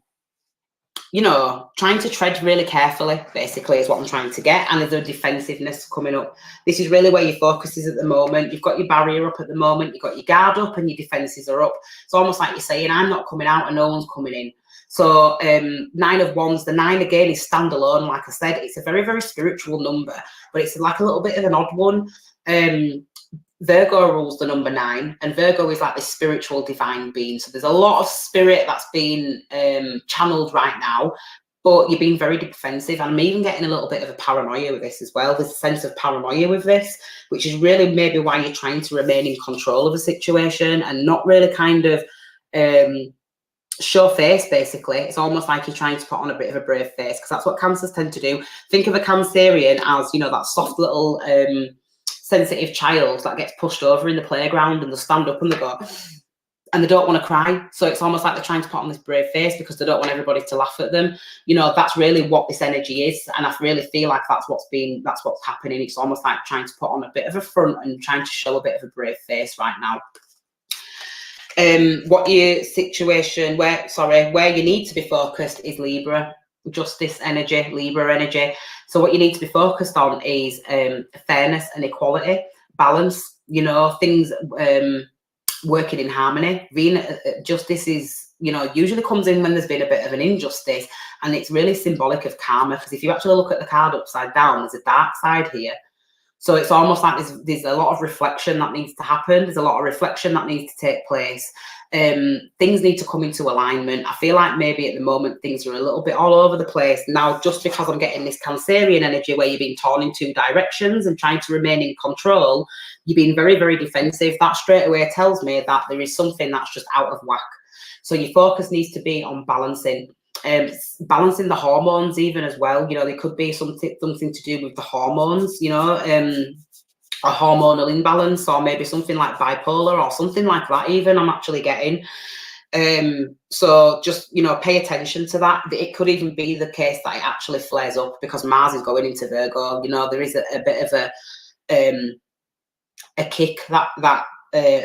you know, trying to tread really carefully, basically, is what I'm trying to get. And there's a defensiveness coming up. This is really where your focus is at the moment. You've got your barrier up at the moment, you've got your guard up and your defenses are up. It's almost like you're saying, I'm not coming out and no one's coming in. So 9 of Wands, the 9 again is standalone. Like I said, it's a very, very spiritual number, but it's like a little bit of an odd one. Virgo rules the number 9, and Virgo is like this spiritual divine being. So there's a lot of spirit that's been channeled right now, but you're being very defensive. And I'm even getting a little bit of a paranoia with this as well. There's a sense of paranoia with this, which is really maybe why you're trying to remain in control of a situation and not really kind of show face, basically. It's almost like you're trying to put on a bit of a brave face, because that's what Cancers tend to do. Think of a Cancerian as, you know, that soft little sensitive child that gets pushed over in the playground and they stand up and they go, and they don't want to cry. So it's almost like they're trying to put on this brave face because they don't want everybody to laugh at them. You know, that's really what this energy is. And I really feel like that's what's happening. It's almost like trying to put on a bit of a front and trying to show a bit of a brave face right now. What your situation, where you need to be focused is Libra, justice energy, Libra energy. So what you need to be focused on is fairness and equality, balance, you know, things working in harmony. Justice is you know, usually comes in when there's been a bit of an injustice, and it's really symbolic of karma, because if you actually look at the card upside down, there's a dark side here. So it's almost like there's a lot of reflection that needs to happen. There's a lot of reflection that needs to take place. Things need to come into alignment. I feel like maybe at the moment things are a little bit all over the place. Now, just because I'm getting this Cancerian energy where you're being torn in two directions and trying to remain in control, you're being very, very defensive. That straight away tells me that there is something that's just out of whack. So your focus needs to be on balancing. Balancing the hormones even as well. You know, there could be something to do with the hormones, you know, a hormonal imbalance, or maybe something like bipolar or something like that even I'm actually getting. So just, you know, pay attention to that. It could even be the case that it actually flares up because Mars is going into Virgo. You know, there is a bit of a kick that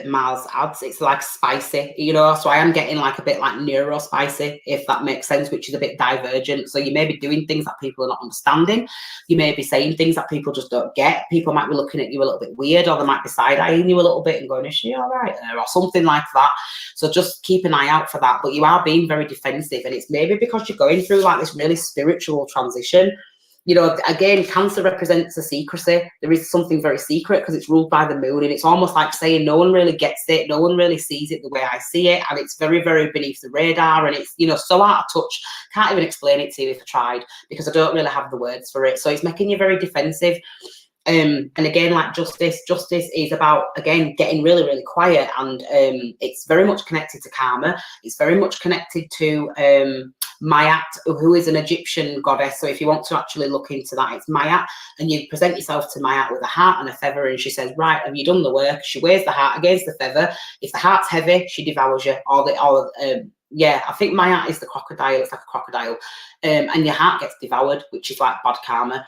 Mars adds. It's like spicy, you know, so I am getting like a bit like neuro spicy, if that makes sense, which is a bit divergent. So you may be doing things that people are not understanding. You may be saying things that people just don't get. People might be looking at you a little bit weird, or they might be side-eyeing you a little bit and going, is she all right? Or something like that. So just keep an eye out for that. But you are being very defensive, and it's maybe because you're going through like this really spiritual transition. You know, again, Cancer represents a secrecy. There is something very secret because it's ruled by the moon, and it's almost like saying no one really gets it, no one really sees it the way I see it, and it's very, very beneath the radar, and it's, you know, so out of touch. Can't even explain it to you if I tried, because I don't really have the words for it. So it's making you very defensive. And again, like justice is about, again, getting really, really quiet, and it's very much connected to karma. It's very much connected to Mayat, who is an Egyptian goddess. So if you want to actually look into that, it's Mayat, and you present yourself to Mayat with a heart and a feather, and she says, right, have you done the work? She weighs the heart against the feather. If the heart's heavy, she devours you. Yeah, I think Mayat is the crocodile. It's like a crocodile, and your heart gets devoured, which is like bad karma.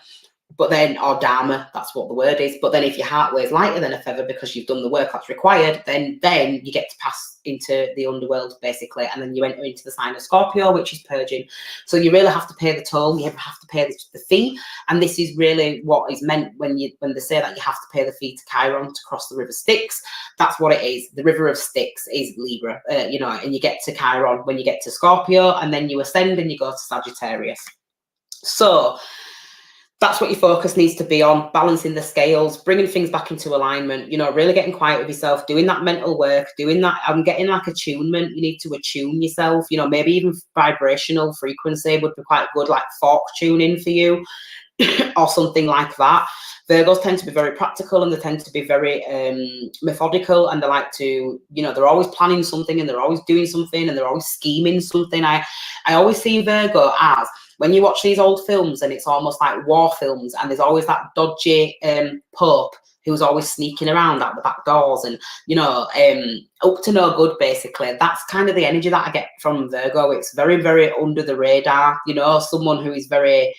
But then, or dharma, that's what the word is. But then if your heart weighs lighter than a feather because you've done the work that's required, then you get to pass into the underworld, basically. And then you enter into the sign of Scorpio, which is purging. So you really have to pay the toll. You have to pay the fee. And this is really what is meant when they say that you have to pay the fee to Chiron to cross the river Styx. That's what it is. The river of Styx is Libra, you know, and you get to Chiron when you get to Scorpio, and then you ascend and you go to Sagittarius. So that's what your focus needs to be on, balancing the scales, bringing things back into alignment, you know, really getting quiet with yourself, doing that mental work, doing that. I'm getting like attunement. You need to attune yourself, you know, maybe even vibrational frequency would be quite good, like fork tuning for you or something like that. Virgos tend to be very practical, and they tend to be very methodical, and they like to, you know, they're always planning something, and they're always doing something, and they're always scheming something. I always see Virgo as, when you watch these old films and it's almost like war films, and there's always that dodgy Pope who's always sneaking around out the back doors and, you know, up to no good, basically. That's kind of the energy that I get from Virgo. It's very, very under the radar, you know, someone who is very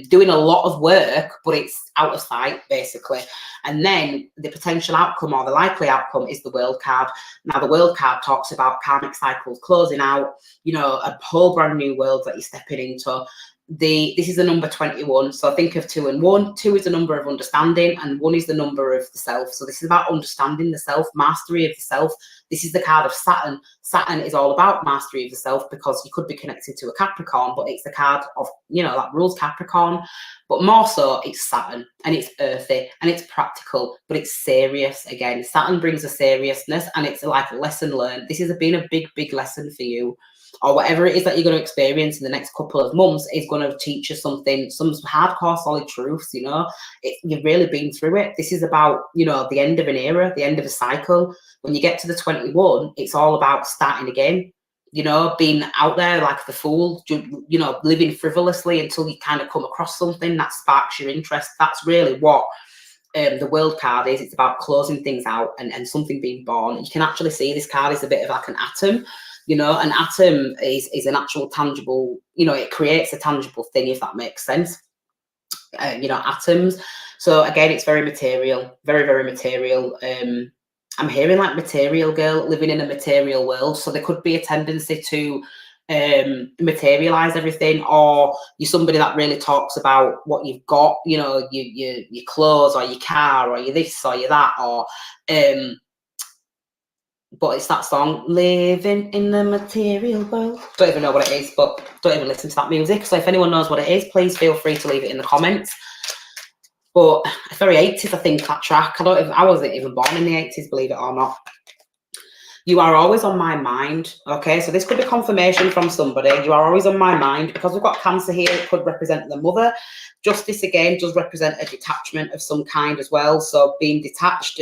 doing a lot of work, but it's out of sight, basically. And then the potential outcome, or the likely outcome, is the World card. Now, the World card talks about karmic cycles closing out, you know, a whole brand new world that you're stepping into. This is the number 21. So think of 2 and 1. 2 is the number of understanding, and 1 is the number of the self. So this is about understanding the self, mastery of the self. This is the card of Saturn. Saturn is all about mastery of the self, because you could be connected to a Capricorn, but it's the card of, you know, that rules Capricorn. But more so, it's Saturn, and it's earthy, and it's practical, but it's serious. Again, Saturn brings a seriousness, and it's like a lesson learned. This has been a big, big lesson for you, or whatever it is that you're going to experience in the next couple of months is going to teach you something, some hardcore, solid truths, you know. You've really been through it. This is about, you know, the end of an era, the end of a cycle. When you get to the 21, it's all about starting again, you know, being out there like the fool, you know, living frivolously until you kind of come across something that sparks your interest. That's really what the World card is. It's about closing things out and something being born. You can actually see this card is a bit of like an atom. You know, an atom is an actual tangible, you know, it creates a tangible thing, if that makes sense. You know, atoms. So again, it's very material, very, very material. I'm hearing like material girl, living in a material world. So there could be a tendency to materialize everything, or you're somebody that really talks about what you've got, you know, your clothes, or your car, or your this, or your that, or but it's that song, Living in the Material World. Don't even know what it is, but don't even listen to that music. So if anyone knows what it is, please feel free to leave it in the comments. But it's very 80s, I think, that track. I wasn't even born in the 80s, believe it or not. You are always on my mind. Okay, so this could be confirmation from somebody. You are always on my mind. Because we've got Cancer here, it could represent the mother. Justice, again, does represent a detachment of some kind as well. So being detached,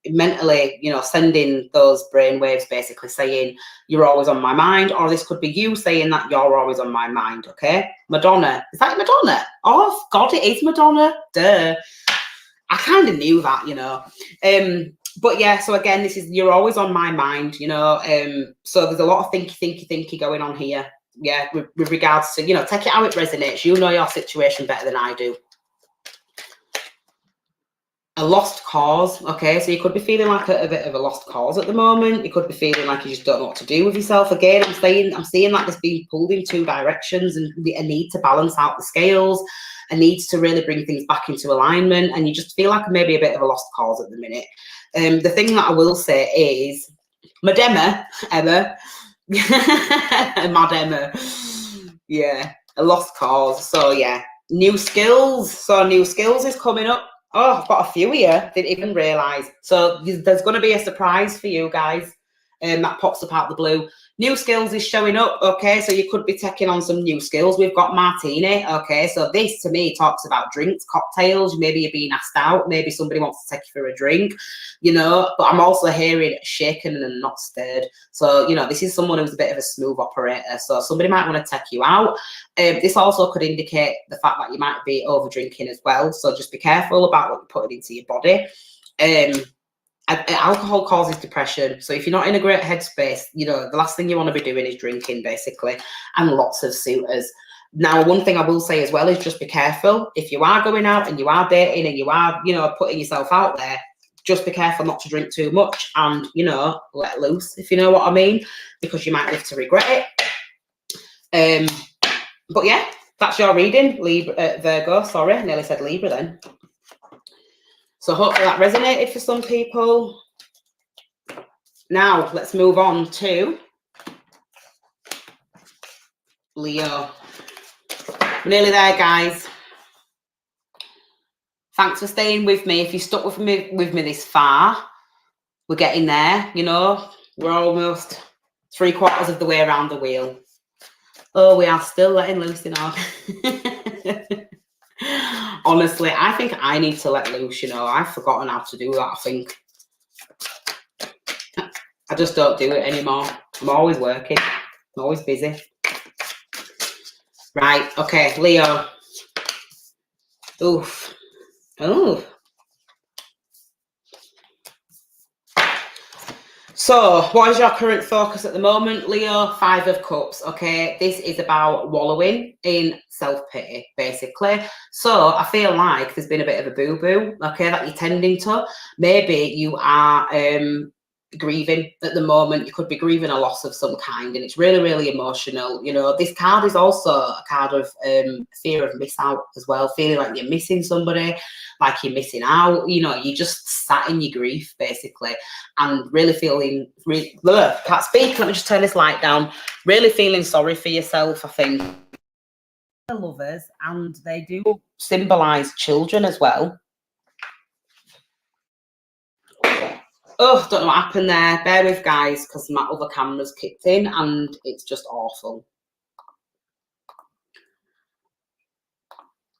mentally, you know, sending those brainwaves, basically saying you're always on my mind. Or this could be you saying that you're always on my mind. Okay, Madonna. Is that Madonna? Oh, God, it is Madonna. Duh. I kind of knew that, you know. But yeah, so again, this is, you're always on my mind, you know. So there's a lot of thinky going on here. Yeah, with regards to, you know, take it how it resonates. You know your situation better than I do. A lost cause. Okay, so you could be feeling like a bit of a lost cause at the moment. You could be feeling like you just don't know what to do with yourself. Again, I'm seeing like this being pulled in two directions, and a need to balance out the scales, a need to really bring things back into alignment, and you just feel like maybe a bit of a lost cause at the minute. The thing that I will say is, Mad Emma, Mad Emma, yeah, a lost cause. So yeah, new skills. So new skills is coming up. Oh, I've got a few here. Didn't even realise. So there's going to be a surprise for you guys. That pops up out the blue. New skills is showing up. Okay, so you could be taking on some new skills. We've got martini. Okay, so this to me talks about drinks, cocktails. Maybe you're being asked out. Maybe somebody wants to take you for a drink, you know. But I'm also hearing shaken and not stirred. So, you know, this is someone who's a bit of a smooth operator. So somebody might want to take you out. This also could indicate the fact that you might be over drinking as well. So just be careful about what you're putting into your body. Alcohol causes depression. So if you're not in a great headspace, you know, the last thing you want to be doing is drinking, basically, and lots of suitors. Now, one thing I will say as well is just be careful. If you are going out and you are dating and you are, you know, putting yourself out there, just be careful not to drink too much and, you know, let loose, if you know what I mean, because you might live to regret it. But yeah, that's your reading, Virgo. Sorry, I nearly said Libra then. So hopefully that resonated for some people. Now let's move on to Leo. We're nearly there, guys. Thanks for staying with me. If you stuck with me this far, we're getting there, you know. We're almost 3/4 of the way around the wheel. Oh, we are still letting loose in our... Honestly, I think I need to let loose, you know. I've forgotten how to do that, I think. I just don't do it anymore. I'm always working. I'm always busy. Right, okay, Leo. Oof. Oh. So, what is your current focus at the moment, Leo? 5 of Cups, okay? This is about wallowing in self-pity, basically. So, I feel like there's been a bit of a boo-boo, okay, that you're tending to. Maybe you are grieving at the moment. You could be grieving a loss of some kind, and it's really, really emotional. You know, this card is also a card of fear of miss out as well, feeling like you're missing somebody, like you're missing out. You know, you just sat in your grief, basically, and really feeling, can't speak, let me just turn this light down, really feeling sorry for yourself, I think. Lovers, and they do symbolize children as well. Oh, don't know what happened there. Bear with, guys, because my other camera's kicked in and it's just awful.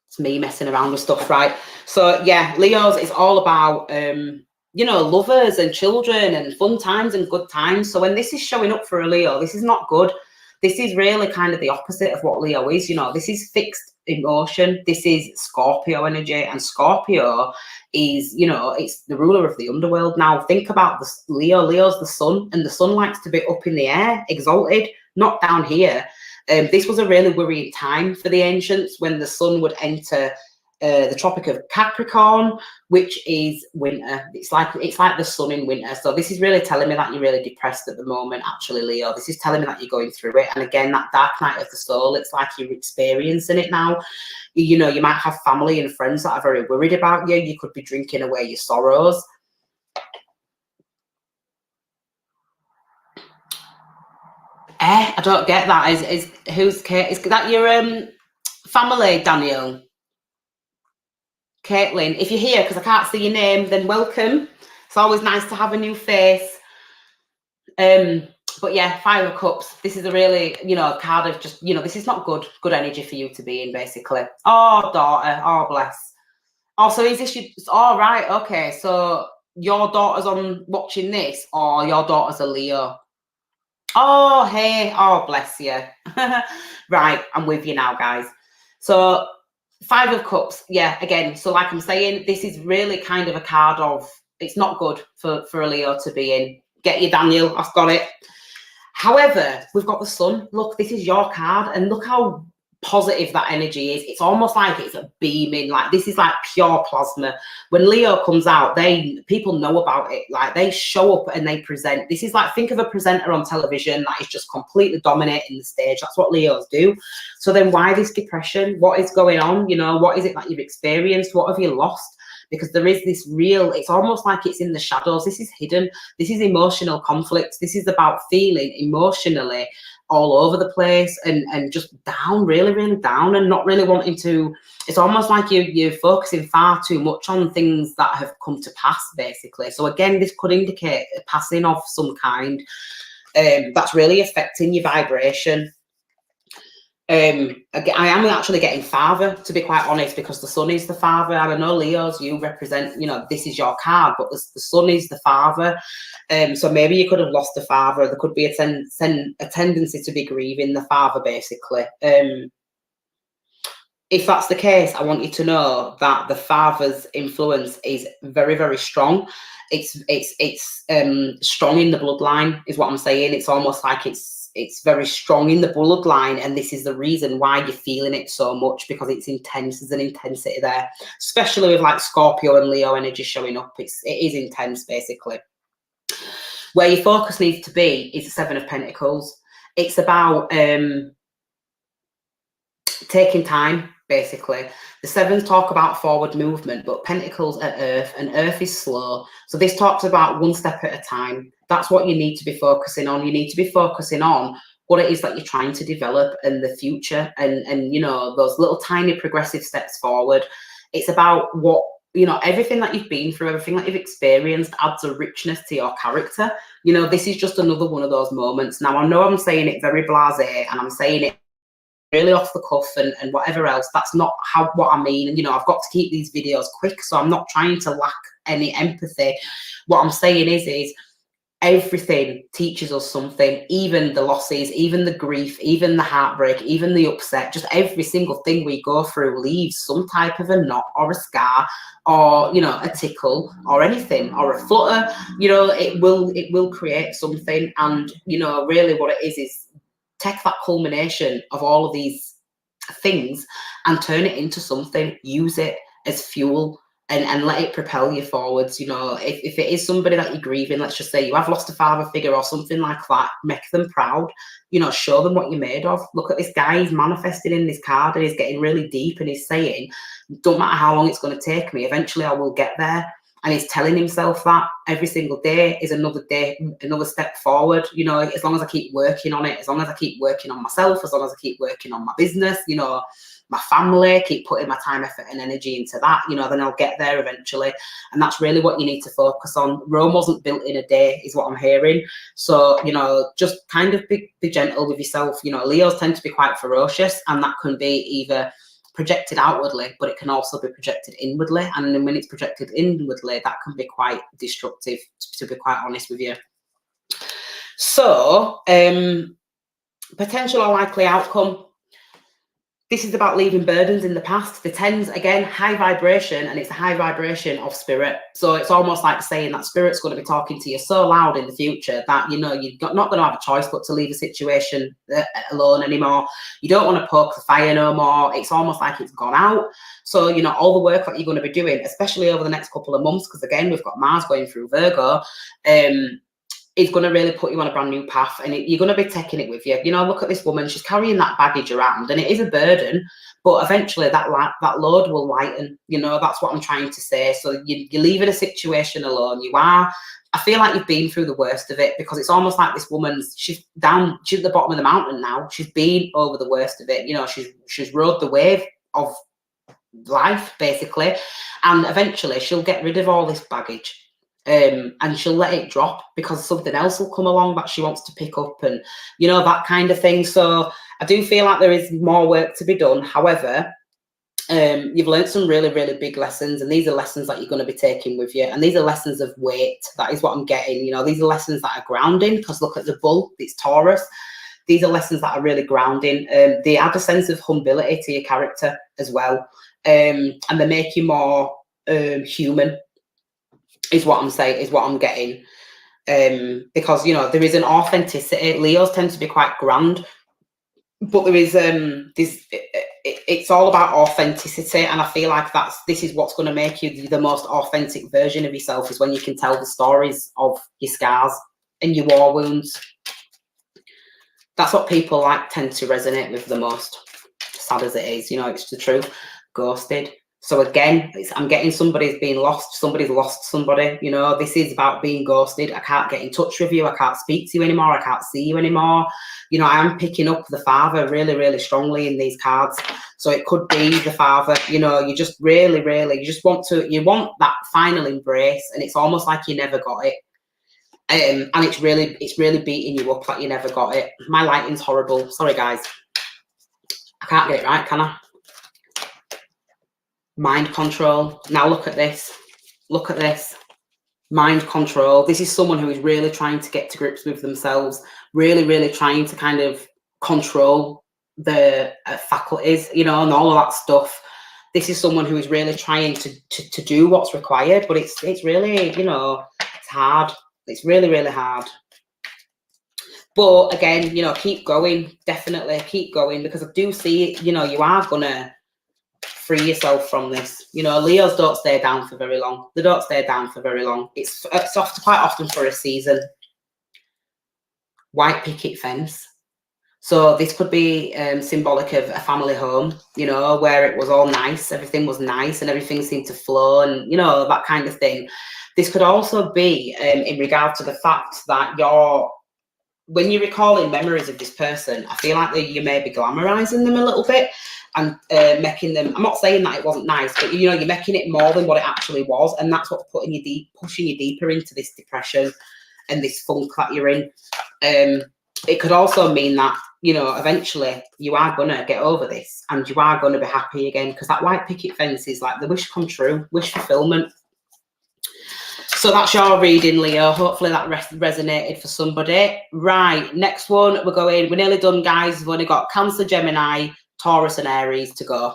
It's me messing around with stuff, right? So, yeah, Leo's is all about, you know, lovers and children and fun times and good times. So when this is showing up for a Leo, this is not good. This is really kind of the opposite of what Leo is. You know, this is fixed emotion. This is Scorpio energy, and Scorpio is, you know, it's the ruler of the underworld. Now think about this. Leo's the sun, and the sun likes to be up in the air, exalted, not down here. This was a really worrying time for the ancients when the sun would enter the Tropic of Capricorn, which is winter. It's like the sun in winter. So this is really telling me that you're really depressed at the moment, actually, Leo. This is telling me that you're going through it. And again, that dark night of the soul, it's like you're experiencing it now. You know, you might have family and friends that are very worried about you. You could be drinking away your sorrows. I don't get that. Who's Kate? Is that your family, Daniel? Caitlin, if you're here, because I can't see your name, then welcome. It's always nice to have a new face. But yeah, Five of Cups. This is a really, card of just, this is not good energy for you to be in, basically. Oh, daughter. Oh, bless. Oh, so is this your, oh, right, okay. So your daughter's on watching this, or your daughter's a Leo? Oh, hey. Oh, bless you. Right, I'm with you now, guys. So Five of Cups, yeah, again, so like I'm saying, this is really kind of a card of, it's not good for a Leo to be in. Get you, Daniel, I've got it. However, we've got the Sun. Look, this is your card, and look how positive that energy is. It's almost like it's a beaming, like this is like pure plasma. When Leo comes out, people know about it. Like they show up and they present. This is like, think of a presenter on television that is just completely dominating the stage. That's what Leos do. So then why this depression? What is going on? What is it that you've experienced? What have you lost? Because there is this real, it's almost like it's in the shadows. This is hidden. This is emotional conflict. This is about feeling emotionally all over the place and just down, really, really down, and not really wanting to, it's almost like you're focusing far too much on things that have come to pass, basically. So again, this could indicate a passing of some kind that's really affecting your vibration. I am actually getting father, to be quite honest, because the Sun is the father. I don't know, Leos, you represent, this is your card, but the Sun is the father. So maybe you could have lost a father. There could be a tendency to be grieving the father, basically. If that's the case, I want you to know that the father's influence is very, very strong. It's strong in the bloodline, is what I'm saying. It's almost like it's very strong in the bloodline, and this is the reason why you're feeling it so much, because it's intense. There's an intensity there, especially with like Scorpio and Leo energy showing up. It is intense, basically. Where your focus needs to be is the Seven of Pentacles. It's about taking time, basically. The Sevens talk about forward movement, but Pentacles are Earth, and Earth is slow. So this talks about one step at a time. That's what you need to be focusing on. You need to be focusing on what it is that you're trying to develop in the future, and those little tiny progressive steps forward. It's about what, everything that you've been through, everything that you've experienced adds a richness to your character. This is just another one of those moments. Now, I know I'm saying it very blasé, and I'm saying it really off the cuff and whatever else. That's not what I mean. And I've got to keep these videos quick, so I'm not trying to lack any empathy. What I'm saying is everything teaches us something, even the losses, even the grief, even the heartbreak, even the upset. Just every single thing we go through leaves some type of a knot or a scar, or a tickle or anything, or a flutter. It will create something. And really what it is take that culmination of all of these things and turn it into something. Use it as fuel and let it propel you forwards. If it is somebody that you're grieving, let's just say you have lost a father figure or something like that, make them proud. Show them what you're made of. Look at this guy, he's manifesting in this card, and he's getting really deep, and he's saying, don't matter how long it's going to take me, eventually I will get there. And he's telling himself that every single day is another day, another step forward. As long as I keep working on it, as long as I keep working on myself, as long as I keep working on my business, my family, keep putting my time, effort and energy into that, then I'll get there eventually. And that's really what you need to focus on. Rome wasn't built in a day, is what I'm hearing. So, just kind of be gentle with yourself. Leos tend to be quite ferocious, and that can be either projected outwardly, but it can also be projected inwardly. And then when it's projected inwardly, that can be quite destructive, to be quite honest with you. So, potential or likely outcome. This is about leaving burdens in the past. The Tens, again, high vibration, and it's a high vibration of spirit. So it's almost like saying that spirit's going to be talking to you so loud in the future that, you're not going to have a choice but to leave a situation alone anymore. You don't want to poke the fire no more. It's almost like it's gone out. So, all the work that you're going to be doing, especially over the next couple of months, because again, we've got Mars going through Virgo, is going to really put you on a brand new path, and you're going to be taking it with you. You know, look at this woman, she's carrying that baggage around, and it is a burden, but eventually that load will lighten. You know, that's what I'm trying to say. So you're leaving a situation alone. I feel like you've been through the worst of it, because it's almost like this woman's, she's at the bottom of the mountain now. She's been over the worst of it. You know, she's rode the wave of life, basically, and eventually she'll get rid of all this baggage. And she'll let it drop, because something else will come along that she wants to pick up, and you know, that kind of thing. So I do feel like there is more work to be done. However, you've learned some really, really big lessons, and these are lessons that you're going to be taking with you, and these are lessons of weight. That is what I'm getting. You know, these are lessons that are grounding, because look at the bull, it's Taurus. These are lessons that are really grounding. They add a sense of humility to your character as well, and they make you more human, is what I'm saying, is what I'm getting. Because, you know, there is an authenticity. Leos tend to be quite grand, but there is it's all about authenticity, and I feel like this is what's going to make you the most authentic version of yourself, is when you can tell the stories of your scars and your war wounds. That's what people tend to resonate with the most, sad as it is. You know, it's the truth. Ghosted. So again, I'm getting somebody's been lost. Somebody's lost somebody. You know, this is about being ghosted. I can't get in touch with you. I can't speak to you anymore. I can't see you anymore. You know, I am picking up the father really, really strongly in these cards. So it could be the father. You know, you just really, really, you want that final embrace, and it's almost like you never got it. And it's really beating you up that you never got it. My lighting's horrible. Sorry, guys. I can't get it right, can I? Mind control. Now look at this. Look at this. Mind control. This is someone who is really trying to get to grips with themselves, really, really trying to kind of control the faculties, you know, and all of that stuff. This is someone who is really trying to do what's required, but it's really, you know, it's hard. It's really, really hard. But again, you know, keep going. Definitely keep going, because I do see, you know, you are going to free yourself from this. You know, Leos don't stay down for very long. They don't stay down for very long. It's quite often for a season. White picket fence. So this could be symbolic of a family home, you know, where it was all nice, everything was nice, and everything seemed to flow, and, you know, that kind of thing. This could also be in regard to the fact that when you're recalling memories of this person, I feel like you may be glamorizing them a little bit, and making them, I'm not saying that it wasn't nice, but, you know, you're making it more than what it actually was, and that's what's pushing you deeper into this depression and this funk that you're in. It could also mean that, you know, eventually you are going to get over this, and you are going to be happy again, because that white picket fence is like the wish come true, wish fulfillment. So that's your reading, Leo. Hopefully that resonated for somebody. Right, next one, we're nearly done, guys. We've only got Cancer, Gemini, Taurus and Aries to go.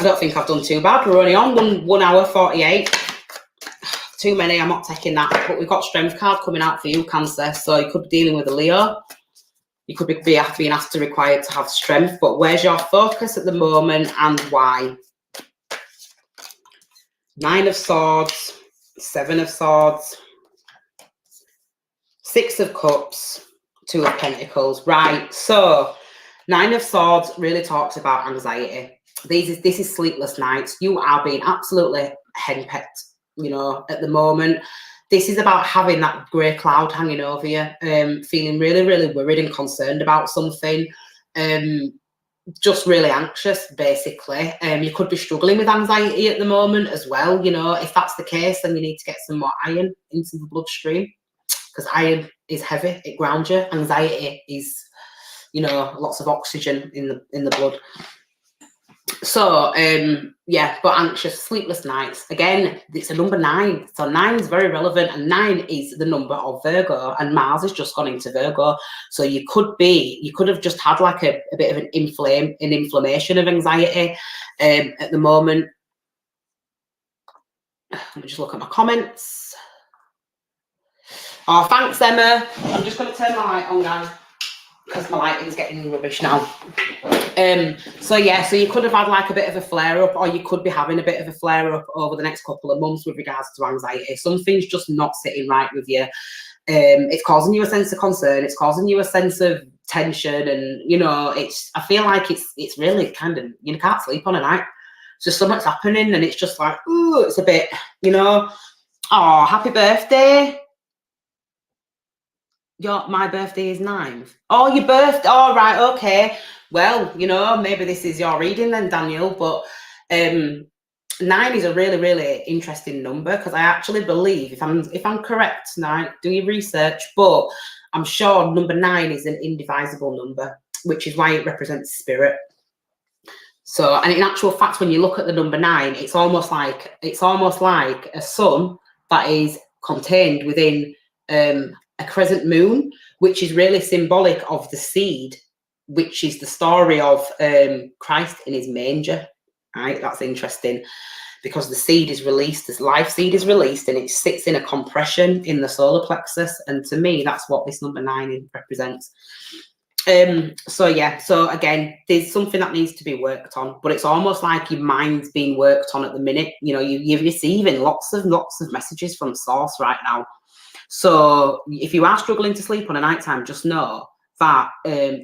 I don't think I've done too bad. We're only on 1 hour 48. Too many, I'm not taking that. But we've got Strength card coming out for you, Cancer. So you could be dealing with a Leo. You could be being asked to require to have strength. But where's your focus at the moment, and why? 9 of Swords, 7 of Swords, 6 of Cups, 2 of Pentacles. Right, so 9 of Swords really talks about anxiety. This is sleepless nights. You are being absolutely henpecked, you know, at the moment. This is about having that grey cloud hanging over you, feeling really, really worried and concerned about something. Just really anxious, basically. You could be struggling with anxiety at the moment as well. You know, if that's the case, then you need to get some more iron into the bloodstream, because iron is heavy, it grounds you. Anxiety is, you know, lots of oxygen in the blood. So yeah, but anxious, sleepless nights. Again, it's a number 9, so 9 is very relevant, and 9 is the number of Virgo, and Mars has just gone into Virgo. So you could have just had like a bit of an inflammation of anxiety at the moment. Let me just look at my comments. Oh, thanks, Emma. I'm just going to turn my light on, guys. because my lighting's getting rubbish now. So yeah, so you could have had like a bit of a flare up, or you could be having a bit of a flare up over the next couple of months with regards to anxiety. Something's just not sitting right with you. It's causing you a sense of concern. It's causing you a sense of tension, and you know, I feel like it's really kind of, you can't sleep on a night. So something's happening, and it's just like, ooh, it's a bit, you know. Oh, happy birthday. My birthday is 9th. Oh, your birthday. Oh, right, okay. Well, you know, maybe this is your reading then, Daniel. But 9 is a really, really interesting number, because I actually believe, if I'm correct now, do your research, but I'm sure number 9 is an indivisible number, which is why it represents spirit. So, and in actual fact, when you look at the number 9, it's almost like a sun that is contained within a crescent moon, which is really symbolic of the seed, which is the story of Christ in his manger. Right, that's interesting, because the seed is released, this life seed is released, and it sits in a compression in the solar plexus. And to me, that's what this number 9 represents. So yeah, so again, there's something that needs to be worked on, but it's almost like your mind's being worked on at the minute. You know, you're receiving lots of messages from source right now. So if you are struggling to sleep on a nighttime, just know that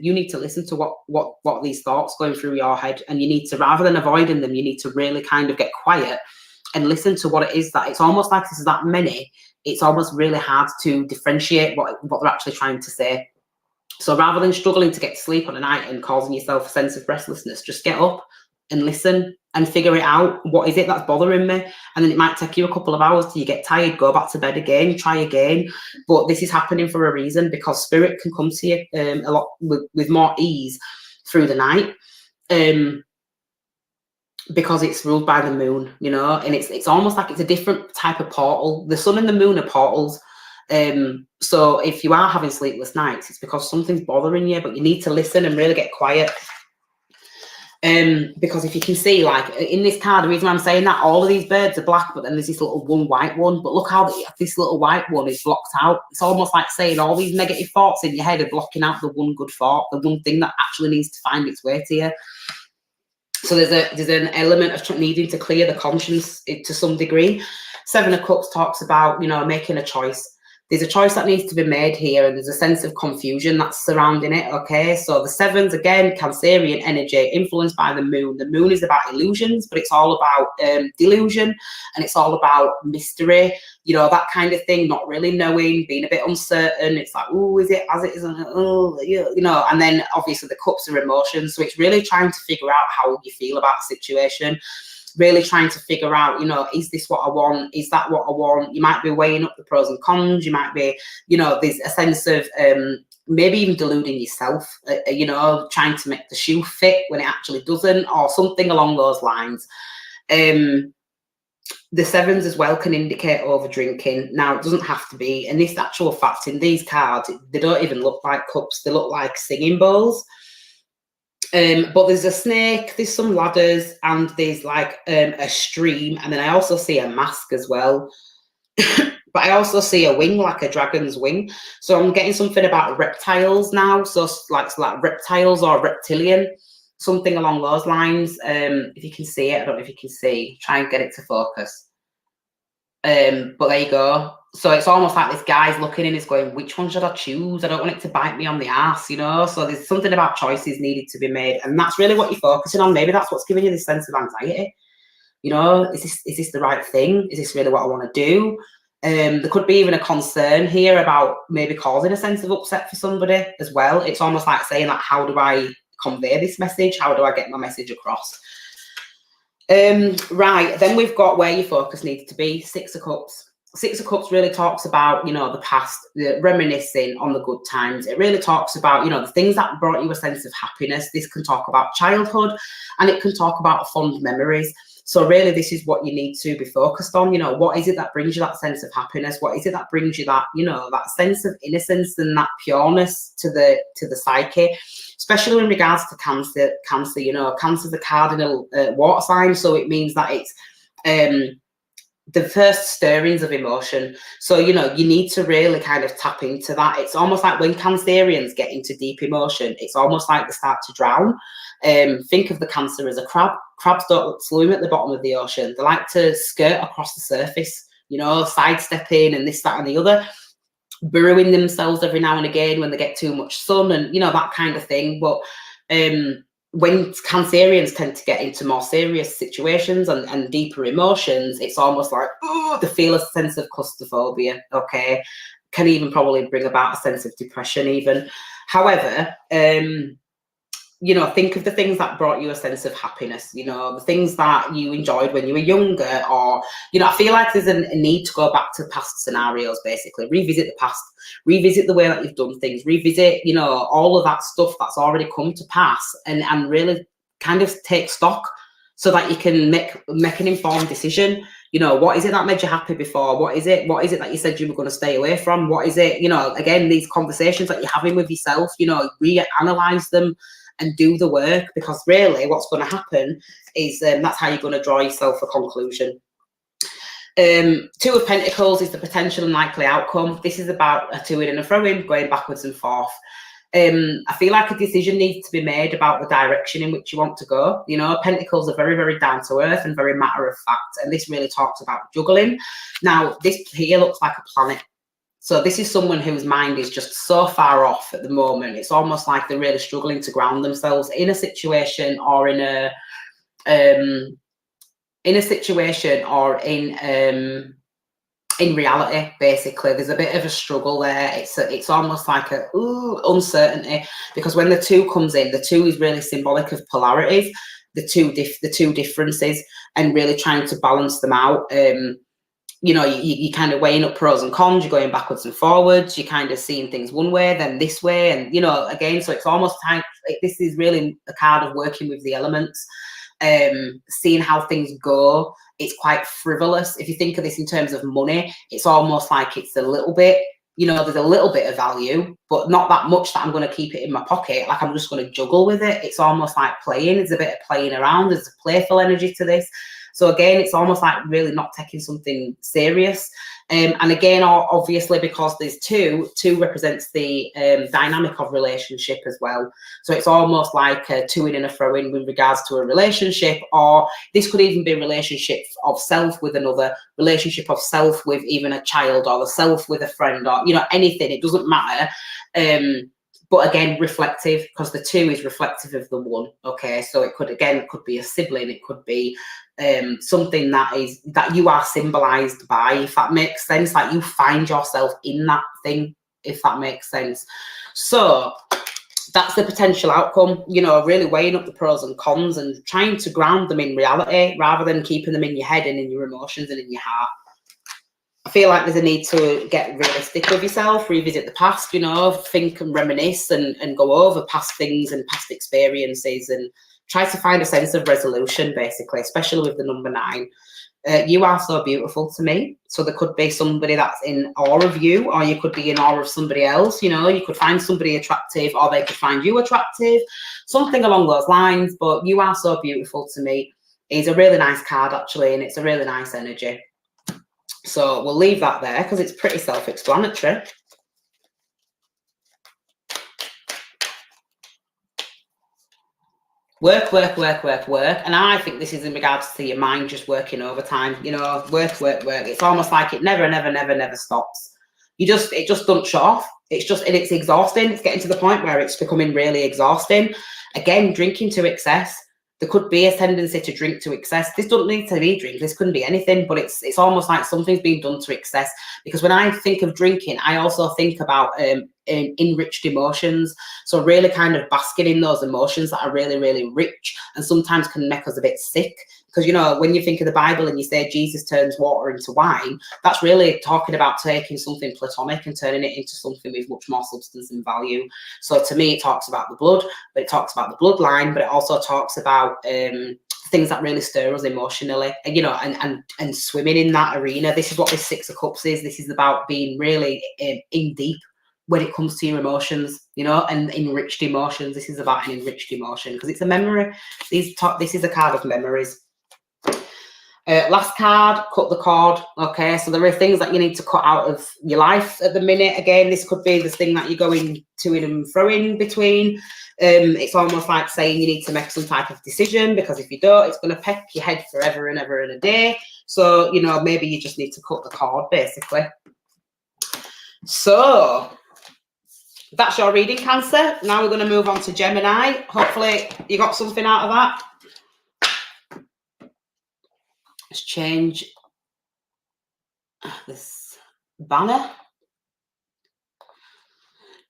you need to listen to what these thoughts going through your head, and you need to, rather than avoiding them, you need to really kind of get quiet and listen to what it is. That it's almost like there's that many, it's almost really hard to differentiate what they're actually trying to say. So rather than struggling to get to sleep on a night and causing yourself a sense of restlessness, just get up and listen and figure it out. What is it that's bothering me? And then it might take you a couple of hours till you get tired, go back to bed again, try again. But this is happening for a reason, because spirit can come to you a lot with more ease through the night, because it's ruled by the moon, you know, and it's almost like it's a different type of portal. The sun and the moon are portals. So if you are having sleepless nights, it's because something's bothering you, but you need to listen and really get quiet. Because if you can see, like in this card, the reason why I'm saying that, all of these birds are black, but then there's this little one white one. But look how this little white one is blocked out. It's almost like saying all these negative thoughts in your head are blocking out the one good thought, the one thing that actually needs to find its way to you. So there's an element of needing to clear the conscience to some degree. 7 of Cups talks about, you know, making a choice. There's a choice that needs to be made here, and there's a sense of confusion that's surrounding it, okay? So the 7s, again, Cancerian energy, influenced by the moon. The moon is about illusions, but it's all about delusion, and it's all about mystery, you know, that kind of thing, not really knowing, being a bit uncertain. It's like, oh, is it as it isn't? Oh, yeah, you know, and then obviously the Cups are emotions, so it's really trying to figure out how you feel about the situation. Really trying to figure out, you know, is this what I want? Is that what I want? You might be weighing up the pros and cons. You might be, you know, there's a sense of maybe even deluding yourself, you know, trying to make the shoe fit when it actually doesn't, or something along those lines. The 7s as well can indicate over drinking. Now, it doesn't have to be. And this actual fact, in these cards, they don't even look like cups. They look like singing bowls. But there's a snake, there's some ladders, and there's like a stream, and then I also see a mask as well. But I also see a wing, like a dragon's wing. So I'm getting something about reptiles now. So like reptiles or reptilian, something along those lines. If you can see it, I don't know if you can see. Try and get it to focus. But there you go. So it's almost like this guy's looking and he's going, which one should I choose? I don't want it to bite me on the ass, you know? So there's something about choices needed to be made. And that's really what you're focusing on. Maybe that's what's giving you this sense of anxiety. You know, is this the right thing? Is this really what I want to do? There could be even a concern here about maybe causing a sense of upset for somebody as well. It's almost like saying, like, how do I convey this message? How do I get my message across? Right, then we've got where your focus needs to be. 6 of Cups. 6 of Cups really talks about, you know, the past, the reminiscing on the good times. It really talks about, you know, the things that brought you a sense of happiness. This can talk about childhood, and it can talk about fond memories. So really, this is what you need to be focused on. You know, what is it that brings you that sense of happiness? What is it that brings you that, you know, that sense of innocence and that pureness to the psyche? Especially in regards to Cancer, you know, Cancer's the cardinal water sign, so it means that it's the first stirrings of emotion. So, you know, you need to really kind of tap into that. It's almost like when Cancerians get into deep emotion, it's almost like they start to drown. Think of the Cancer as a crab. Crabs don't swim at the bottom of the ocean. They like to skirt across the surface, you know, sidestepping and this, that, and the other, burrowing themselves every now and again when they get too much sun and, you know, that kind of thing. But when Cancerians tend to get into more serious situations and deeper emotions, it's almost like, oh, they feel a sense of claustrophobia, okay? Can even probably bring about a sense of depression even. However, you know, think of the things that brought you a sense of happiness, you know, the things that you enjoyed when you were younger, or, you know, I feel like there's a need to go back to past scenarios, basically, revisit the past, revisit the way that you've done things, revisit, you know, all of that stuff that's already come to pass, and really kind of take stock so that you can make an informed decision. You know, what is it that made you happy before? What is it that you said you were going to stay away from? What is it, you know, again, these conversations that you're having with yourself, you know, reanalyze them and do the work, because really what's going to happen is that's how you're going to draw yourself a conclusion. Two of Pentacles is the potential and likely outcome. This is about a to-in and a throw-in, going backwards and forth. I feel like a decision needs to be made about the direction in which you want to go. You know, Pentacles are very, very down to earth and very matter of fact, and this really talks about juggling. Now, this here looks like a planet. So this is someone whose mind is just so far off at the moment. It's almost like they're really struggling to ground themselves in a situation, or in reality. Basically, there's a bit of a struggle there. It's almost like a uncertainty, because when the two comes in, the two is really symbolic of polarities, the two differences, and really trying to balance them out. You know, you kind of weighing up pros and cons, you're going backwards and forwards, you're kind of seeing things one way, then this way, and, you know, again, so it's almost like this is really a card of working with the elements, seeing how things go. It's quite frivolous. If you think of this in terms of money, it's almost like it's a little bit, you know, there's a little bit of value, but not that much that I'm going to keep it in my pocket. Like, I'm just going to juggle with it. It's almost like playing. There's a bit of playing around. There's a playful energy to this. So again, it's almost like really not taking something serious. And again, obviously, because there's two represents the dynamic of relationship as well. So it's almost like a to-in and a throw-in with regards to a relationship, or this could even be a relationship of self with another, relationship of self with even a child, or the self with a friend, or, you know, anything. It doesn't matter. But again, reflective, because the two is reflective of the one. Okay, so it could be a sibling, it could be something that you are symbolized by, if that makes sense. Like, you find yourself in that thing, if that makes sense. So that's the potential outcome, you know, really weighing up the pros and cons and trying to ground them in reality rather than keeping them in your head and in your emotions and in your heart. I feel like there's a need to get realistic with yourself, revisit the past, you know, think and reminisce and go over past things and past experiences, and try to find a sense of resolution, basically, especially with the number 9. You are so beautiful to me. So there could be somebody that's in awe of you, or you could be in awe of somebody else. You know, you could find somebody attractive, or they could find you attractive, something along those lines. But you are so beautiful to me is a really nice card, actually, and it's a really nice energy. So we'll leave that there because it's pretty self-explanatory. Work. And I think this is in regards to your mind just working overtime, you know, work. It's almost like it never stops. It just doesn't shut off. It's exhausting. It's getting to the point where it's becoming really exhausting. Again, drinking to excess. There could be a tendency to drink to excess. This doesn't need to be drink. This couldn't be anything, but it's almost like something's being done to excess. Because when I think of drinking, I also think about enriched emotions. So really kind of basking in those emotions that are really, really rich, and sometimes can make us a bit sick. Because, you know, when you think of the Bible and you say Jesus turns water into wine, that's really talking about taking something platonic and turning it into something with much more substance and value. So to me, it talks about the blood, but it talks about the bloodline, but it also talks about things that really stir us emotionally, and, you know, and swimming in that arena. This is what this 6 of Cups is. This is about being really in deep when it comes to your emotions, you know, and enriched emotions. This is about an enriched emotion because it's a memory. This is a card of memories. Last card, cut the cord. Okay, so there are things that you need to cut out of your life at the minute. Again, this could be the thing that you're going to and fro in between. It's almost like saying you need to make some type of decision, because if you don't, it's going to peck your head forever and ever and a day. So, you know, maybe you just need to cut the cord, basically. So that's your reading, Cancer. Now we're going to move on to Gemini. Hopefully you got something out of that. Let's change this banner.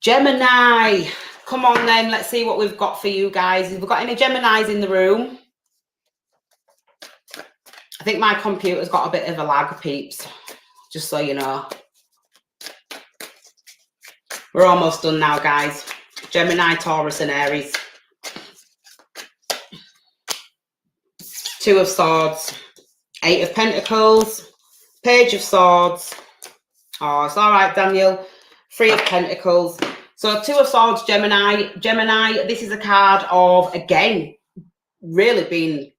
Gemini, come on then, let's see what we've got for you guys. Have we got any Geminis in the room? I think my computer's got a bit of a lag, peeps, just so you know. We're almost done now, guys. Gemini, Taurus and Aries. Two of Swords, Eight of Pentacles, Page of Swords. Oh, it's all right, Daniel. Three of Pentacles. So Two of Swords, Gemini. Gemini, this is a card of, again, really being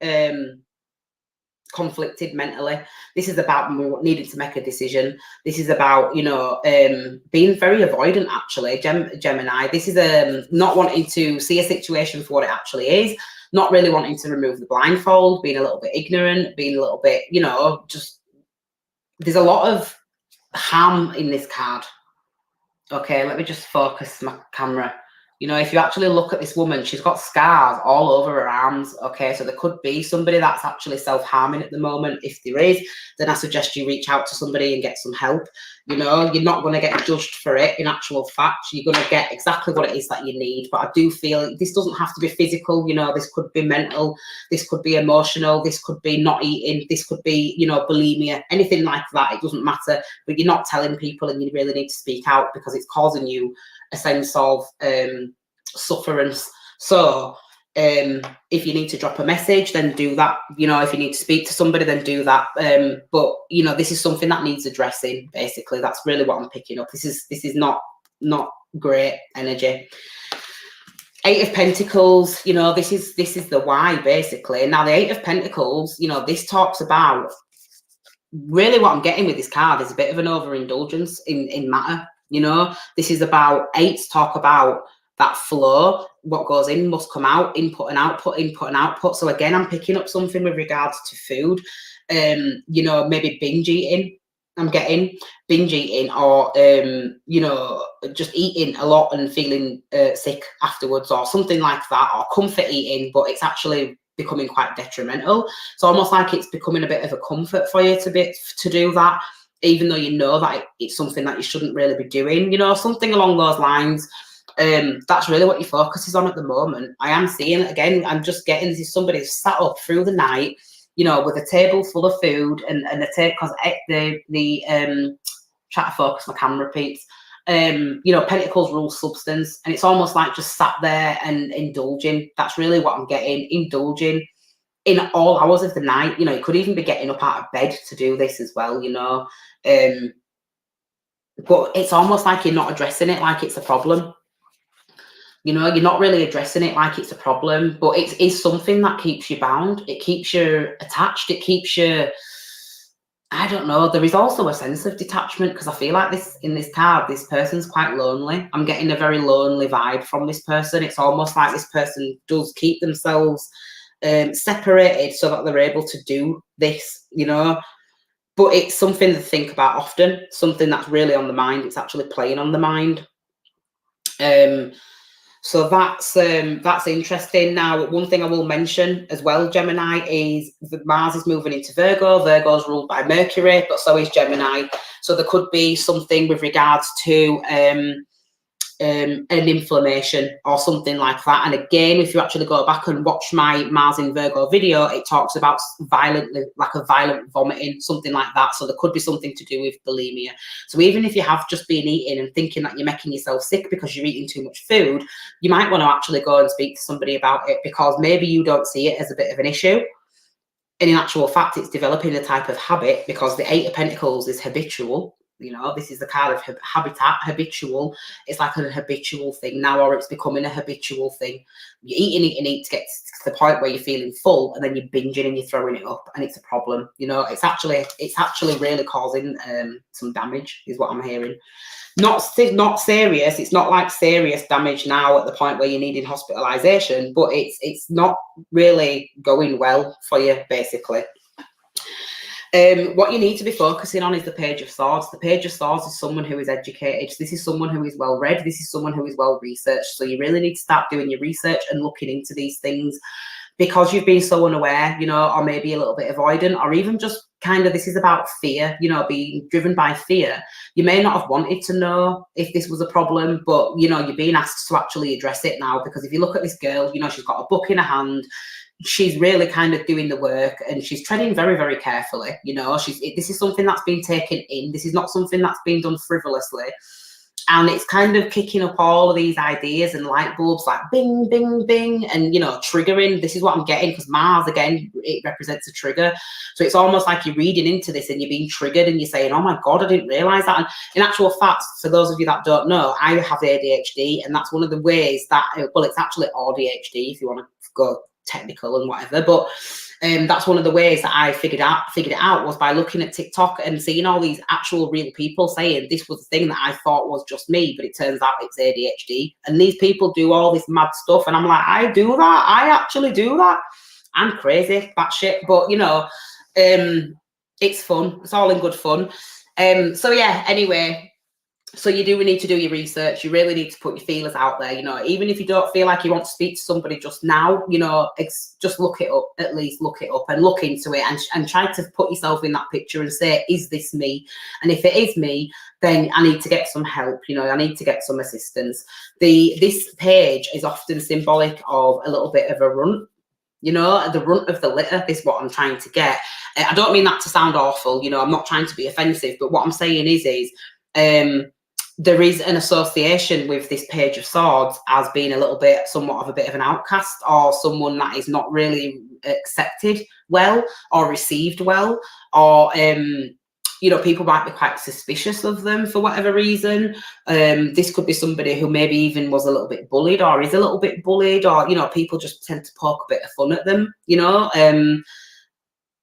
conflicted mentally. This is about needing to make a decision. This is about, you know, being very avoidant, actually, Gemini. This is not wanting to see a situation for what it actually is, not really wanting to remove the blindfold, being a little bit ignorant, being a little bit, you know, just, there's a lot of harm in this card. Okay, let me just focus my camera. You know, if you actually look at this woman, she's got scars all over her arms. Okay, so there could be somebody that's actually self-harming at the moment. If there is, then I suggest you reach out to somebody and get some help. You know, you're not going to get judged for it. In actual fact, you're going to get exactly what it is that you need. But I do feel this doesn't have to be physical. You know, this could be mental. This could be emotional. This could be not eating. This could be, you know, bulimia, anything like that. It doesn't matter. But you're not telling people, and you really need to speak out, because it's causing you a sense of sufferance. So if you need to drop a message, then do that. You know, if you need to speak to somebody, then do that. But you know, this is something that needs addressing. Basically, that's really what I'm picking up. This is not great energy. Eight of Pentacles, you know, this is the why, basically. Now the Eight of Pentacles, you know, this talks about, really what I'm getting with this card is a bit of an overindulgence in matter. You know, this is about, eights talk about that flow. What goes in must come out, input and output, input and output. So again, I'm picking up something with regards to food. You know, maybe binge eating. I'm getting binge eating, or you know, just eating a lot and feeling sick afterwards, or something like that, or comfort eating, but it's actually becoming quite detrimental. So almost like it's becoming a bit of a comfort for you to do that, even though you know that it's something that you shouldn't really be doing, you know, something along those lines. That's really what your focus is on at the moment. I am seeing it again. I'm just getting, this is somebody sat up through the night, you know, with a table full of food and a table, because try to focus my camera, peeps. You know, Pentacles rule substance, and it's almost like just sat there and indulging. That's really what I'm getting, indulging in all hours of the night. You know, you could even be getting up out of bed to do this as well, you know. But it's almost like you're not addressing it like it's a problem. You know, you're not really addressing it like it's a problem, but it is something that keeps you bound. It keeps you attached. It keeps you, I don't know. There is also a sense of detachment, because I feel like this, in this card, this person's quite lonely. I'm getting a very lonely vibe from this person. It's almost like this person does keep themselves separated so that they're able to do this, you know. But it's something to think about often, something that's really on the mind. It's actually playing on the mind. So that's interesting. Now, one thing I will mention as well, Gemini, is that Mars is moving into Virgo. Virgo's ruled by Mercury, but so is Gemini. So there could be something with regards to an inflammation or something like that. And again, if you actually go back and watch my Mars in Virgo video, it talks about violently, like a violent vomiting, something like that. So there could be something to do with bulimia. So even if you have just been eating and thinking that you're making yourself sick because you're eating too much food, you might want to actually go and speak to somebody about it, because maybe you don't see it as a bit of an issue. And in actual fact, it's developing a type of habit, because the Eight of Pentacles is habitual. You know, this is the card of habitat, habitual. It's like a habitual thing now, or it's becoming a habitual thing. You're eating to get to the point where you're feeling full, and then you're binging and you're throwing it up, and it's a problem. You know, it's actually really causing some damage, is what I'm hearing. Not serious. It's not like serious damage now at the point where you're needing hospitalization, but it's not really going well for you, basically. What you need to be focusing on is the Page of Swords. The Page of Swords is someone who is educated. This is someone who is well read. This is someone who is well researched. So you really need to start doing your research and looking into these things, because you've been so unaware, you know, or maybe a little bit avoidant, or even just kind of, this is about fear, you know, being driven by fear. You may not have wanted to know if this was a problem, but, you know, you're being asked to actually address it now, because if you look at this girl, you know, she's got a book in her hand. She's really kind of doing the work, and she's treading very, very carefully. You know, this is something that's been taken in. This is not something that's been done frivolously. And it's kind of kicking up all of these ideas and light bulbs, like bing, bing, bing, and, you know, triggering. This is what I'm getting, because Mars, again, it represents a trigger. So it's almost like you're reading into this and you're being triggered, and you're saying, oh my God, I didn't realize that. And in actual fact, for those of you that don't know, I have ADHD, and that's one of the ways that, well, it's actually ADHD if you want to go technical and whatever, but that's one of the ways that I figured it out was by looking at TikTok and seeing all these actual real people saying this was the thing that I thought was just me, but it turns out it's ADHD. And these people do all this mad stuff, and I'm like, I do that. I actually do that. I'm crazy, batshit, but you know, it's fun. It's all in good fun. So yeah, anyway. So you do need to do your research. You really need to put your feelers out there. You know, even if you don't feel like you want to speak to somebody just now, you know, just look it up, at least look it up and look into it, and try to put yourself in that picture and say, is this me? And if it is me, then I need to get some help. You know, I need to get some assistance. This page is often symbolic of a little bit of a runt. You know, the runt of the litter is what I'm trying to get. I don't mean that to sound awful. You know, I'm not trying to be offensive, but what I'm saying is there is an association with this Page of Swords as being a little bit, somewhat of a bit of an outcast, or someone that is not really accepted well or received well, or you know, people might be quite suspicious of them for whatever reason. This could be somebody who maybe even was a little bit bullied, or is a little bit bullied, or, you know, people just tend to poke a bit of fun at them, you know,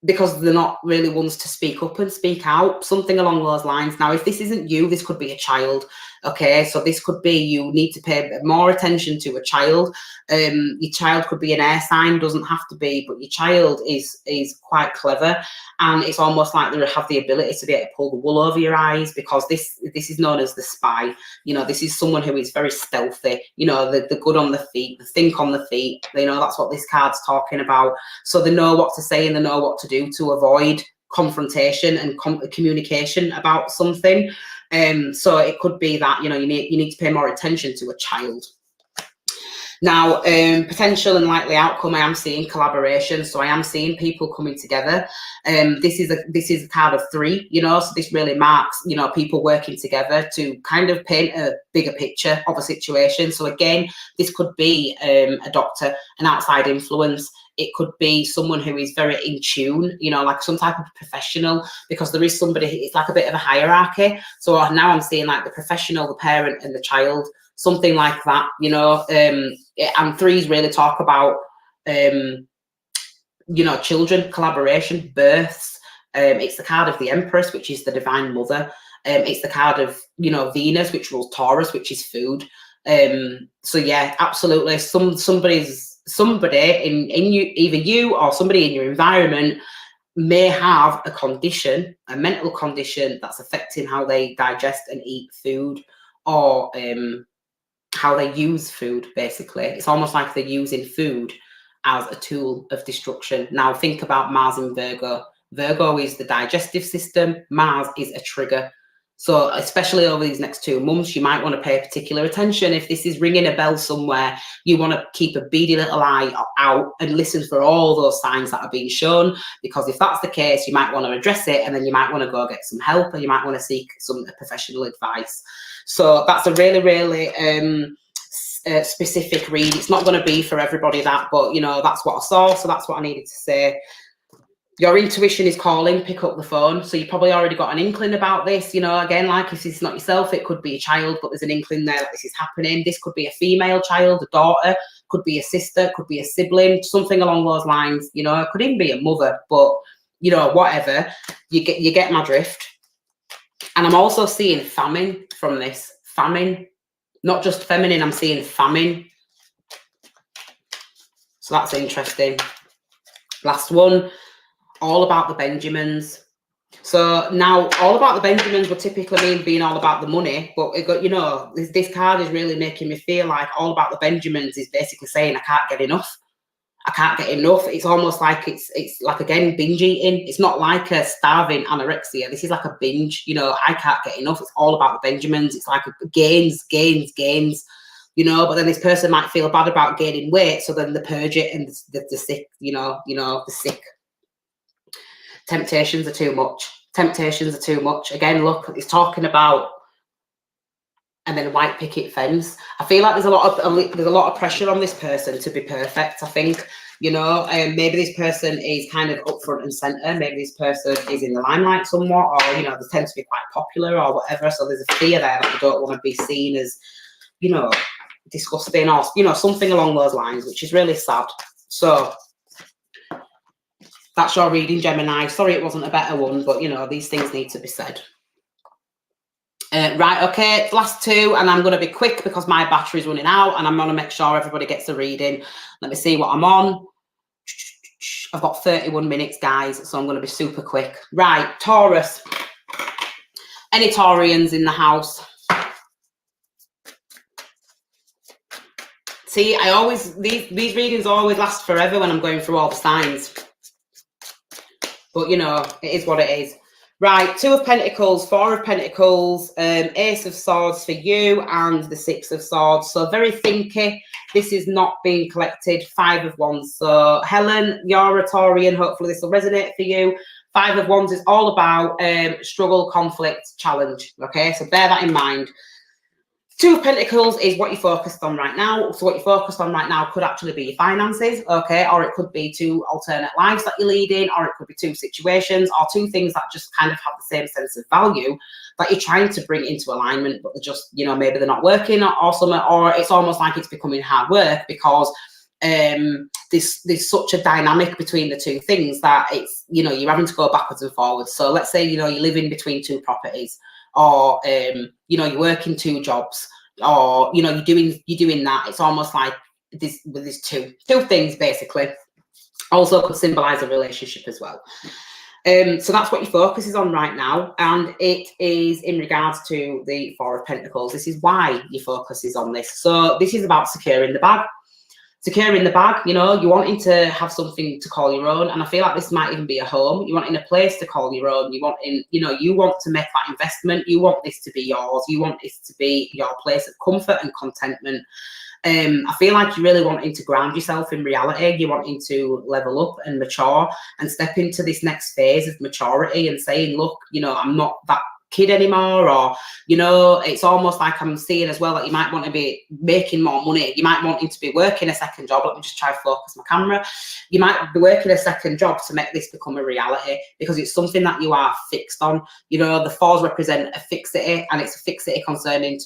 because they're not really ones to speak up and speak out, something along those lines. Now, if this isn't you, this could be a child. Okay, so this could be, you need to pay more attention to a child. Your child could be an air sign, doesn't have to be, but your child is quite clever, and it's almost like they have the ability to be able to pull the wool over your eyes, because this is known as the spy. You know, this is someone who is very stealthy. You know, the good on the feet, the think on the feet. You know, that's what this card's talking about. So they know what to say and they know what to do to avoid confrontation and communication about something. So it could be that, you know, you need to pay more attention to a child. Now, potential and likely outcome, I am seeing collaboration. So I am seeing people coming together. This is a card of 3, you know, so this really marks, you know, people working together to kind of paint a bigger picture of a situation. So again, this could be a doctor, an outside influence. It could be someone who is very in tune, you know, like some type of professional, because there is somebody, it's like a bit of a hierarchy. So now I'm seeing like the professional, the parent and the child, something like that, you know. And 3s really talk about, you know, children, collaboration, births. It's the card of the Empress, which is the divine mother. It's the card of, you know, Venus, which rules Taurus, which is food. So yeah, absolutely. Somebody in you, either you or somebody in your environment, may have a condition, a mental condition that's affecting how they digest and eat food, or how they use food. Basically, it's almost like they're using food as a tool of destruction. Now think about Mars in Virgo. Virgo is the digestive system. Mars is a trigger. So especially over these next 2 months, you might want to pay particular attention. If this is ringing a bell somewhere, you want to keep a beady little eye out and listen for all those signs that are being shown, because if that's the case, you might want to address it, and then you might want to go get some help, or you might want to seek some professional advice. So that's a really, really specific read. It's not going to be for everybody, that, but, you know, that's what I saw, so that's what I needed to say. Your intuition is calling, pick up the phone. So you probably already got an inkling about this, you know, again, like if it's not yourself, it could be a child, but there's an inkling there that this is happening. This could be a female child, a daughter, could be a sister, could be a sibling, something along those lines, you know, it could even be a mother, but you know, whatever, you get my drift. And I'm also seeing famine from this, famine, not just feminine, I'm seeing famine. So that's interesting. Last one. All about the Benjamins. So now all about the Benjamins would typically mean being all about the money, but it got, you know, this card is really making me feel like all about the Benjamins is basically saying I can't get enough. I can't get enough. It's almost like it's like, again, binge eating. It's not like a starving anorexia. This is like a binge, you know, I can't get enough. It's all about the Benjamins. It's like gains, you know, but then this person might feel bad about gaining weight. So then they purge it and the sick, you know, the sick. Temptations are too much. Temptations are too much. Again, look, it's talking about, and then a white picket fence. I feel like there's a lot of pressure on this person to be perfect. I think, you know, maybe this person is kind of up front and center. Maybe this person is in the limelight somewhat, or you know, they tend to be quite popular or whatever. So there's a fear there that they don't want to be seen as, you know, disgusting or, you know, something along those lines, which is really sad. So that's your reading, Gemini. Sorry it wasn't a better one, but, you know, these things need to be said. Right, okay, last two, and I'm going to be quick because my battery's running out, and I'm going to make sure everybody gets a reading. Let me see what I'm on. I've got 31 minutes, guys, so I'm going to be super quick. Right, Taurus. Any Taurians in the house? See, I always, these readings always last forever when I'm going through all the signs. But, you know, it is what it is. Right, 2 of Pentacles, 4 of Pentacles, Ace of Swords for you, and the 6 of Swords. So very thinky. This is not being collected. 5 of Wands. So Helen, you're a Taurian. Hopefully this will resonate for you. 5 of Wands is all about struggle, conflict, challenge. Okay, so bear that in mind. 2 of Pentacles is what you're focused on right now. So what you're focused on right now could actually be your finances, okay? Or it could be 2 alternate lives that you're leading, or it could be 2 situations, or 2 things that just kind of have the same sense of value that you're trying to bring into alignment, but they're just, you know, maybe they're not working or something, or it's almost like it's becoming hard work because there's such a dynamic between the 2 things that it's, you know, you're having to go backwards and forwards. So let's say, you know, you're living between 2 properties, or you know, you're working 2 jobs, or you know, you're doing that. It's almost like this with these two things basically. Also could symbolize a relationship as well. So that's what your focus is on right now, and it is in regards to the 4 of Pentacles. This is why your focus is on this. So this is about securing the bag. Securing the bag, you know, you're wanting to have something to call your own, and I feel like this might even be a home. You want in a place to call your own. You want in, you know, you want to make that investment. You want this to be yours. You want this to be your place of comfort and contentment. I feel like you're really wanting to ground yourself in reality. You're wanting to level up and mature and step into this next phase of maturity and saying, look, you know, I'm not that kid anymore, or you know, it's almost like I'm seeing as well that you might want to be making more money. You might want to be working a second job. Let me just try to focus my camera. You might be working a second job to make this become a reality, because it's something that you are fixed on. You know, the 4s represent a fixity, and it's a fixity concerning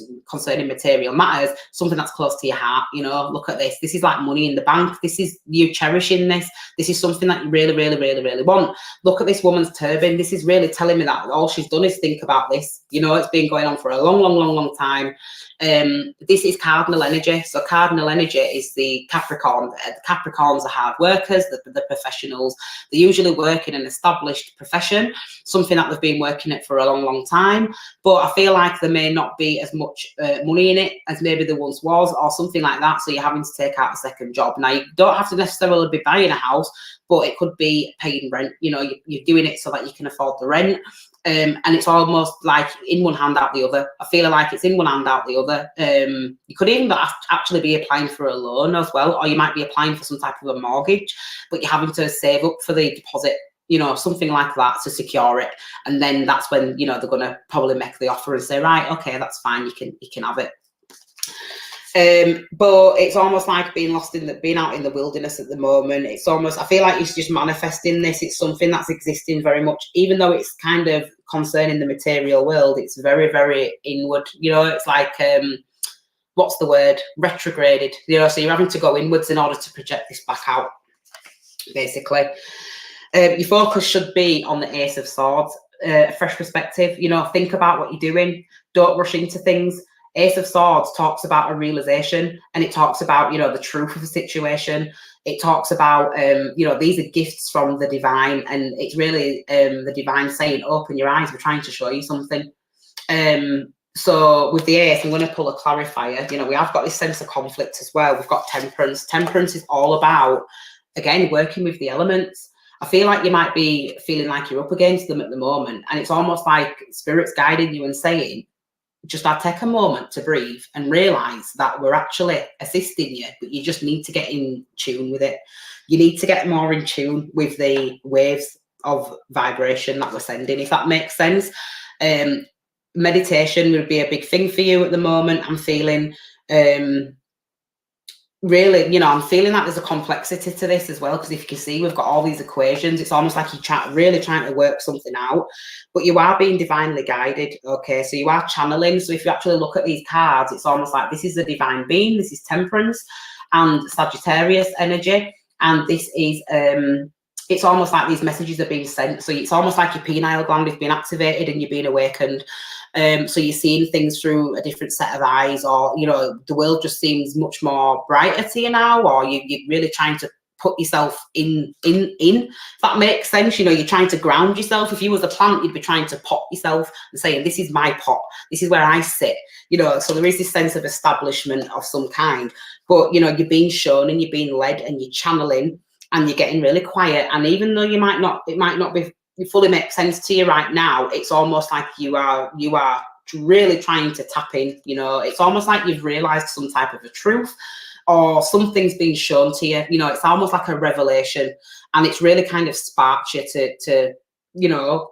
material matters, something that's close to your heart. You know, look at this. This is like money in the bank. This is you cherishing this. This is something that you really, really, really, really want. Look at this woman's turban. This is really telling me that all she's done is think about this. You know, it's been going on for a long time. This is cardinal energy. So cardinal energy is the Capricorn. The Capricorns are hard workers, the professionals. They usually work in an established profession, something that they've been working at for a long time. But I feel like there may not be as much money in it as maybe there once was, or something like that. So you're having to take out a second job. Now, you don't have to necessarily be buying a house, but it could be paying rent. You know, you're doing it so that you can afford the rent. And it's almost like in one hand out the other. I feel like it's in one hand out the other. You could even actually be applying for a loan as well, or you might be applying for some type of a mortgage, but you're having to save up for the deposit, you know, something like that to secure it. And then that's when, you know, they're going to probably make the offer and say, right, okay, that's fine, you can have it. But it's almost like being out in the wilderness at the moment. It's almost, I feel like it's just manifesting this. It's something that's existing very much, even though it's kind of concerning the material world. It's very, very inward. You know, it's like, what's the word? Retrograded. You know, so you're having to go inwards in order to project this back out, basically. Your focus should be on the Ace of Swords, a fresh perspective. You know, think about what you're doing. Don't rush into things. Ace of Swords talks about a realization, and it talks about, you know, the truth of the situation. It talks about, you know, these are gifts from the divine, and it's really the divine saying, open your eyes, we're trying to show you something. So with the Ace, I'm going to pull a clarifier. You know, we have got this sense of conflict as well. We've got Temperance. Temperance is all about, again, working with the elements. I feel like you might be feeling like you're up against them at the moment, and it's almost like Spirit's guiding you and saying, just take a moment to breathe and realize that we're actually assisting you, but you just need to get in tune with it. You need to get more in tune with the waves of vibration that we're sending, if that makes sense. Meditation would be a big thing for you at the moment. I'm feeling really, you know, I'm feeling like there's a complexity to this as well, because if you can see, we've got all these equations. It's almost like you're really trying to work something out, but you are being divinely guided. Okay, so you are channeling. So if you actually look at these cards, it's almost like this is the divine being, this is Temperance and Sagittarius energy, and this is it's almost like these messages are being sent. So it's almost like your pineal gland is being activated and you're being awakened. So you're seeing things through a different set of eyes, or, you know, the world just seems much more brighter to you now, or you're really trying to put yourself in. If that makes sense. You know, you're trying to ground yourself. If you was a plant, you'd be trying to pot yourself and saying, this is my pot, this is where I sit, you know. So there is this sense of establishment of some kind, but, you know, you're being shown and you're being led and you're channeling and you're getting really quiet. And even though it might not be fully make sense to you right now, it's almost like you are really trying to tap in. You know, it's almost like you've realized some type of a truth, or something's being shown to you. You know, it's almost like a revelation, and it's really kind of sparked you to you know,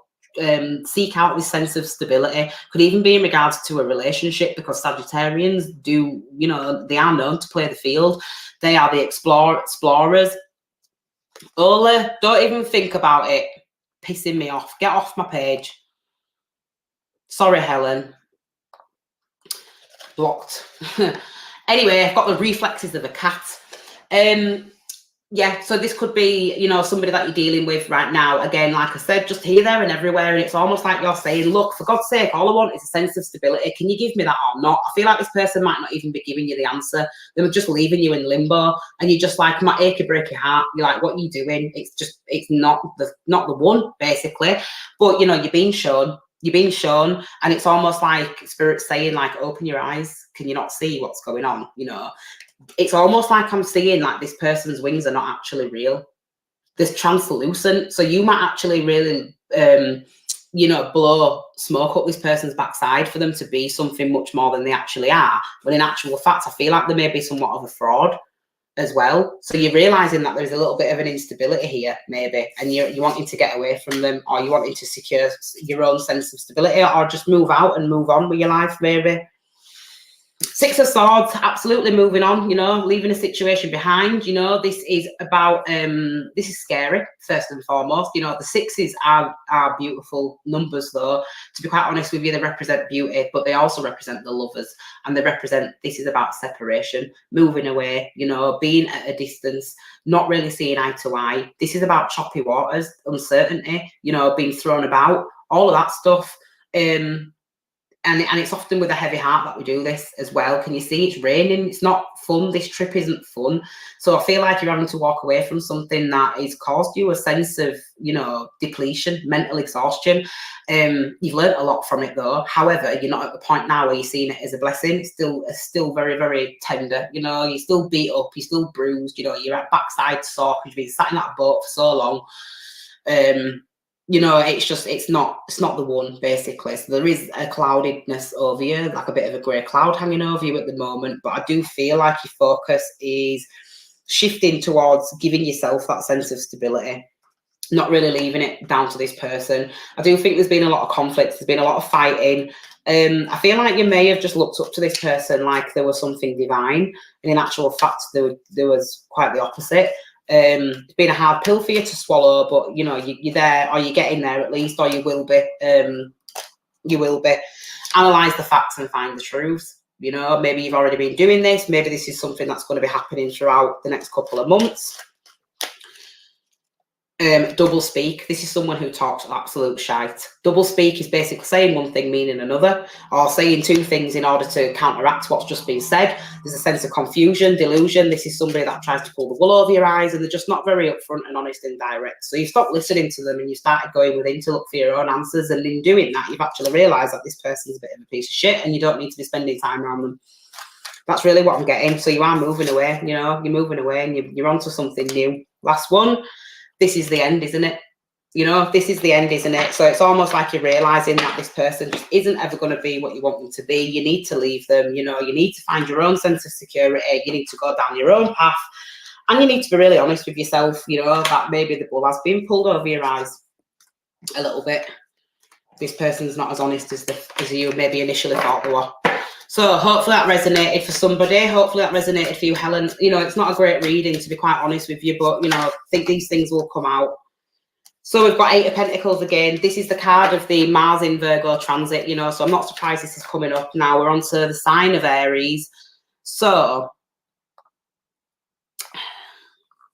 seek out this sense of stability. Could even be in regards to a relationship, because Sagittarians do, you know, they are known to play the field. They are the explorers. Ola, don't even think about it. Pissing me off. Get off my page. Sorry, Helen. Blocked. Anyway, I've got the reflexes of a cat. Yeah, so this could be, you know, somebody that you're dealing with right now. Again, like I said, just here, there and everywhere. And it's almost like you're saying, look, for God's sake, all I want is a sense of stability. Can you give me that or not? I feel like this person might not even be giving you the answer. They were just leaving you in limbo. And you're just like, my achy, break your heart. You're like, what are you doing? It's not the one, basically. But, you know, you're being shown. You're being shown. And it's almost like Spirit saying, like, open your eyes. Can you not see what's going on? You know, it's almost like I'm seeing like this person's wings are not actually real. There's translucent. So you might actually really, you know, blow smoke up this person's backside for them to be something much more than they actually are. But in actual fact, I feel like they may be somewhat of a fraud as well. So you're realizing that there's a little bit of an instability here, maybe, and you're wanting to get away from them, or you're wanting to secure your own sense of stability, or just move out and move on with your life, maybe. Six of Swords, absolutely moving on, you know, leaving a situation behind. You know, this is about, this is scary, first and foremost. You know, the sixes are beautiful numbers, though. To be quite honest with you, they represent beauty, but they also represent the lovers, and they represent, this is about separation, moving away, you know, being at a distance, not really seeing eye to eye. This is about choppy waters, uncertainty, you know, being thrown about, all of that stuff. And it's often with a heavy heart that we do this as well. Can you see it's raining? It's not fun. This trip isn't fun. So I feel like you're having to walk away from something that has caused you a sense of, you know, depletion, mental exhaustion. You've learned a lot from it, though. However, you're not at the point now where you're seeing it as a blessing. It's still very, very tender. You know, you're still beat up. You're still bruised. You know, you're at backside sore because you've been sat in that boat for so long. You know, it's not the one, basically. So there is a cloudedness over you, like a bit of a grey cloud hanging over you at the moment. But I do feel like your focus is shifting towards giving yourself that sense of stability, not really leaving it down to this person. I do think there's been a lot of conflicts. There's been a lot of fighting. I feel like you may have just looked up to this person like there was something divine, and in actual fact, there was quite the opposite. It's been a hard pill for you to swallow, but you know, you're there, or you're getting there at least, or you will be. You will be. Analyze the facts and find the truth. You know, maybe you've already been doing this. Maybe this is something that's going to be happening throughout the next couple of months. Double speak. This is someone who talks absolute shite. Double speak is basically saying one thing meaning another, or saying two things in order to counteract what's just been said. There's a sense of confusion, delusion. This is somebody that tries to pull the wool over your eyes, and they're just not very upfront and honest and direct. So you stop listening to them and you started going within to look for your own answers. And in doing that, you've actually realised that this person's a bit of a piece of shit, and you don't need to be spending time around them. That's really what I'm getting. So you are moving away. You know, you're moving away, and you're onto something new. Last one. This is the end, isn't it? You know, this is the end, isn't it? So it's almost like you're realizing that this person just isn't ever going to be what you want them to be. You need to leave them. You know, you need to find your own sense of security. You need to go down your own path, and you need to be really honest with yourself. You know, that maybe the wool has been pulled over your eyes a little bit. This person's not as honest as you maybe initially thought they were. So hopefully that resonated for somebody. Hopefully that resonated for you, Helen. You know, it's not a great reading, to be quite honest with you, but, you know, I think these things will come out. So we've got 8 of Pentacles again. This is the card of the Mars in Virgo transit, you know, so I'm not surprised this is coming up now. We're on to the sign of Aries. So,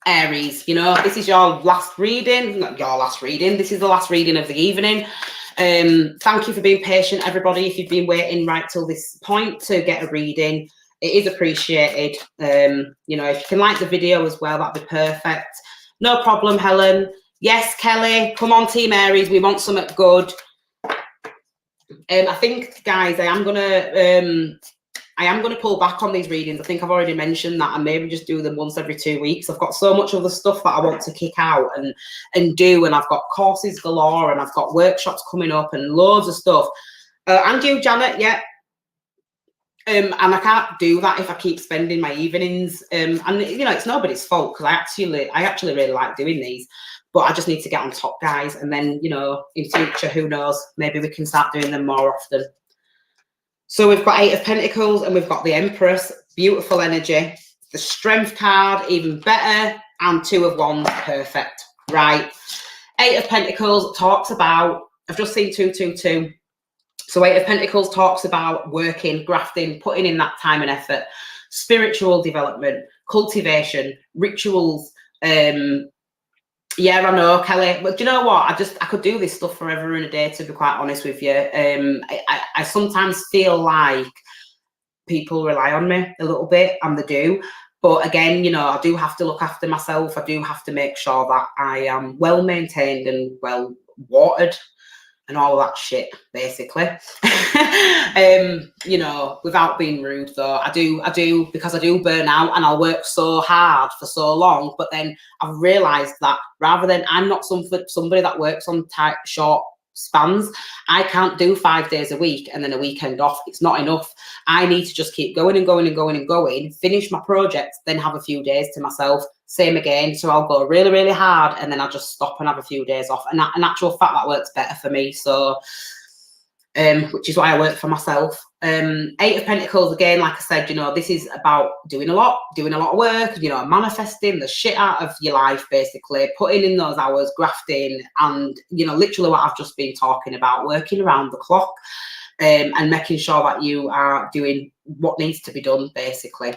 Aries, you know, this is your last reading. Not your last reading. This is the last reading of the evening. Thank you for being patient, everybody. If you've been waiting right till this point to get a reading, it is appreciated. You know, if you can like the video as well, that'd be perfect. No problem, Helen. Yes, Kelly, come on, Team Aries. We want something good. I think, guys, I am gonna pull back on these readings. I think I've already mentioned that, and maybe just do them once every 2 weeks. I've got so much other stuff that I want to kick out and do, and I've got courses galore, and I've got workshops coming up, and loads of stuff. And you, Janet, yeah. And I can't do that if I keep spending my evenings. And you know, it's nobody's fault, because I actually really like doing these. But I just need to get on top, guys. And then, you know, in future, who knows? Maybe we can start doing them more often. So we've got 8 of Pentacles, and we've got the Empress. Beautiful energy. The Strength card, even better. And 2 of Wands, perfect. Right. 8 of Pentacles talks about, I've just seen 222. So 8 of Pentacles talks about working, grafting, putting in that time and effort, spiritual development, cultivation, rituals. Yeah, I know, Kelly. But do you know what? I could do this stuff forever and a day, to be quite honest with you. I sometimes feel like people rely on me a little bit, and they do. But again, you know, I do have to look after myself. I do have to make sure that I am well maintained and well watered and all of that shit, basically. You know, without being rude though, I do, because I do burn out, and I'll work so hard for so long. But then I've realised that rather than, I'm not somebody that works on tight, short spans. I can't do 5 days a week and then a weekend off. It's not enough. I need to just keep going and going and going and going, finish my project, then have a few days to myself. Same again. So I'll go really, really hard, and then I'll just stop and have a few days off. And in actual fact, that works better for me. So, which is why I work for myself. 8 of Pentacles, again, like I said, you know, this is about doing a lot of work, you know, manifesting the shit out of your life, basically, putting in those hours, grafting, and, you know, literally what I've just been talking about, working around the clock, and making sure that you are doing what needs to be done, basically.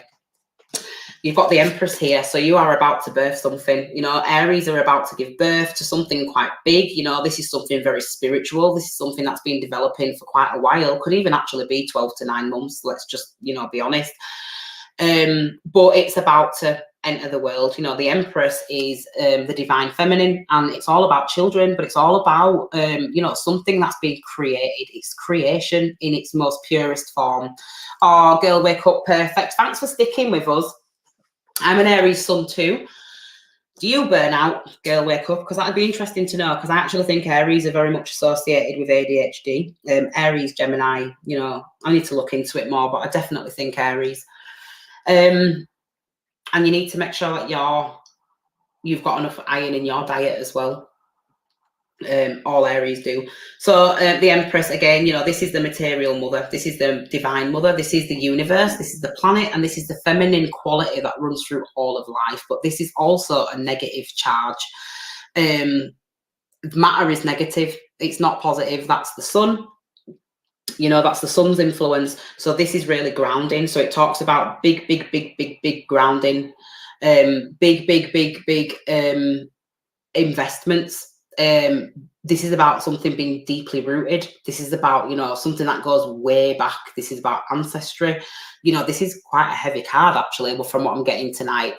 You've got the Empress here, so you are about to birth something. You know, Aries are about to give birth to something quite big. You know, this is something very spiritual. This is something that's been developing for quite a while. Could even actually be 12 to 9 months. Let's just, you know, be honest. But it's about to enter the world. You know, the Empress is the divine feminine, and it's all about children, but it's all about, you know, something that's been created. It's creation in its most purest form. Oh, girl, wake up, perfect. Thanks for sticking with us. I'm an Aries sun too. Do you burn out, girl, wake up? Because that'd be interesting to know, because I actually think Aries are very much associated with ADHD. Aries, Gemini, you know, I need to look into it more, but I definitely think Aries. And you need to make sure that you've got enough iron in your diet as well. All Aries do. So the Empress, again, you know, this is the material mother, this is the divine mother, this is the universe, this is the planet, and this is the feminine quality that runs through all of life. But this is also a negative charge. Matter is negative, it's not positive. That's the sun, you know, that's the sun's influence. So this is really grounding. So it talks about big grounding, big investments. This is about something being deeply rooted. This is about, you know, something that goes way back. This is about ancestry. You know, this is quite a heavy card, actually, well, from what I'm getting tonight.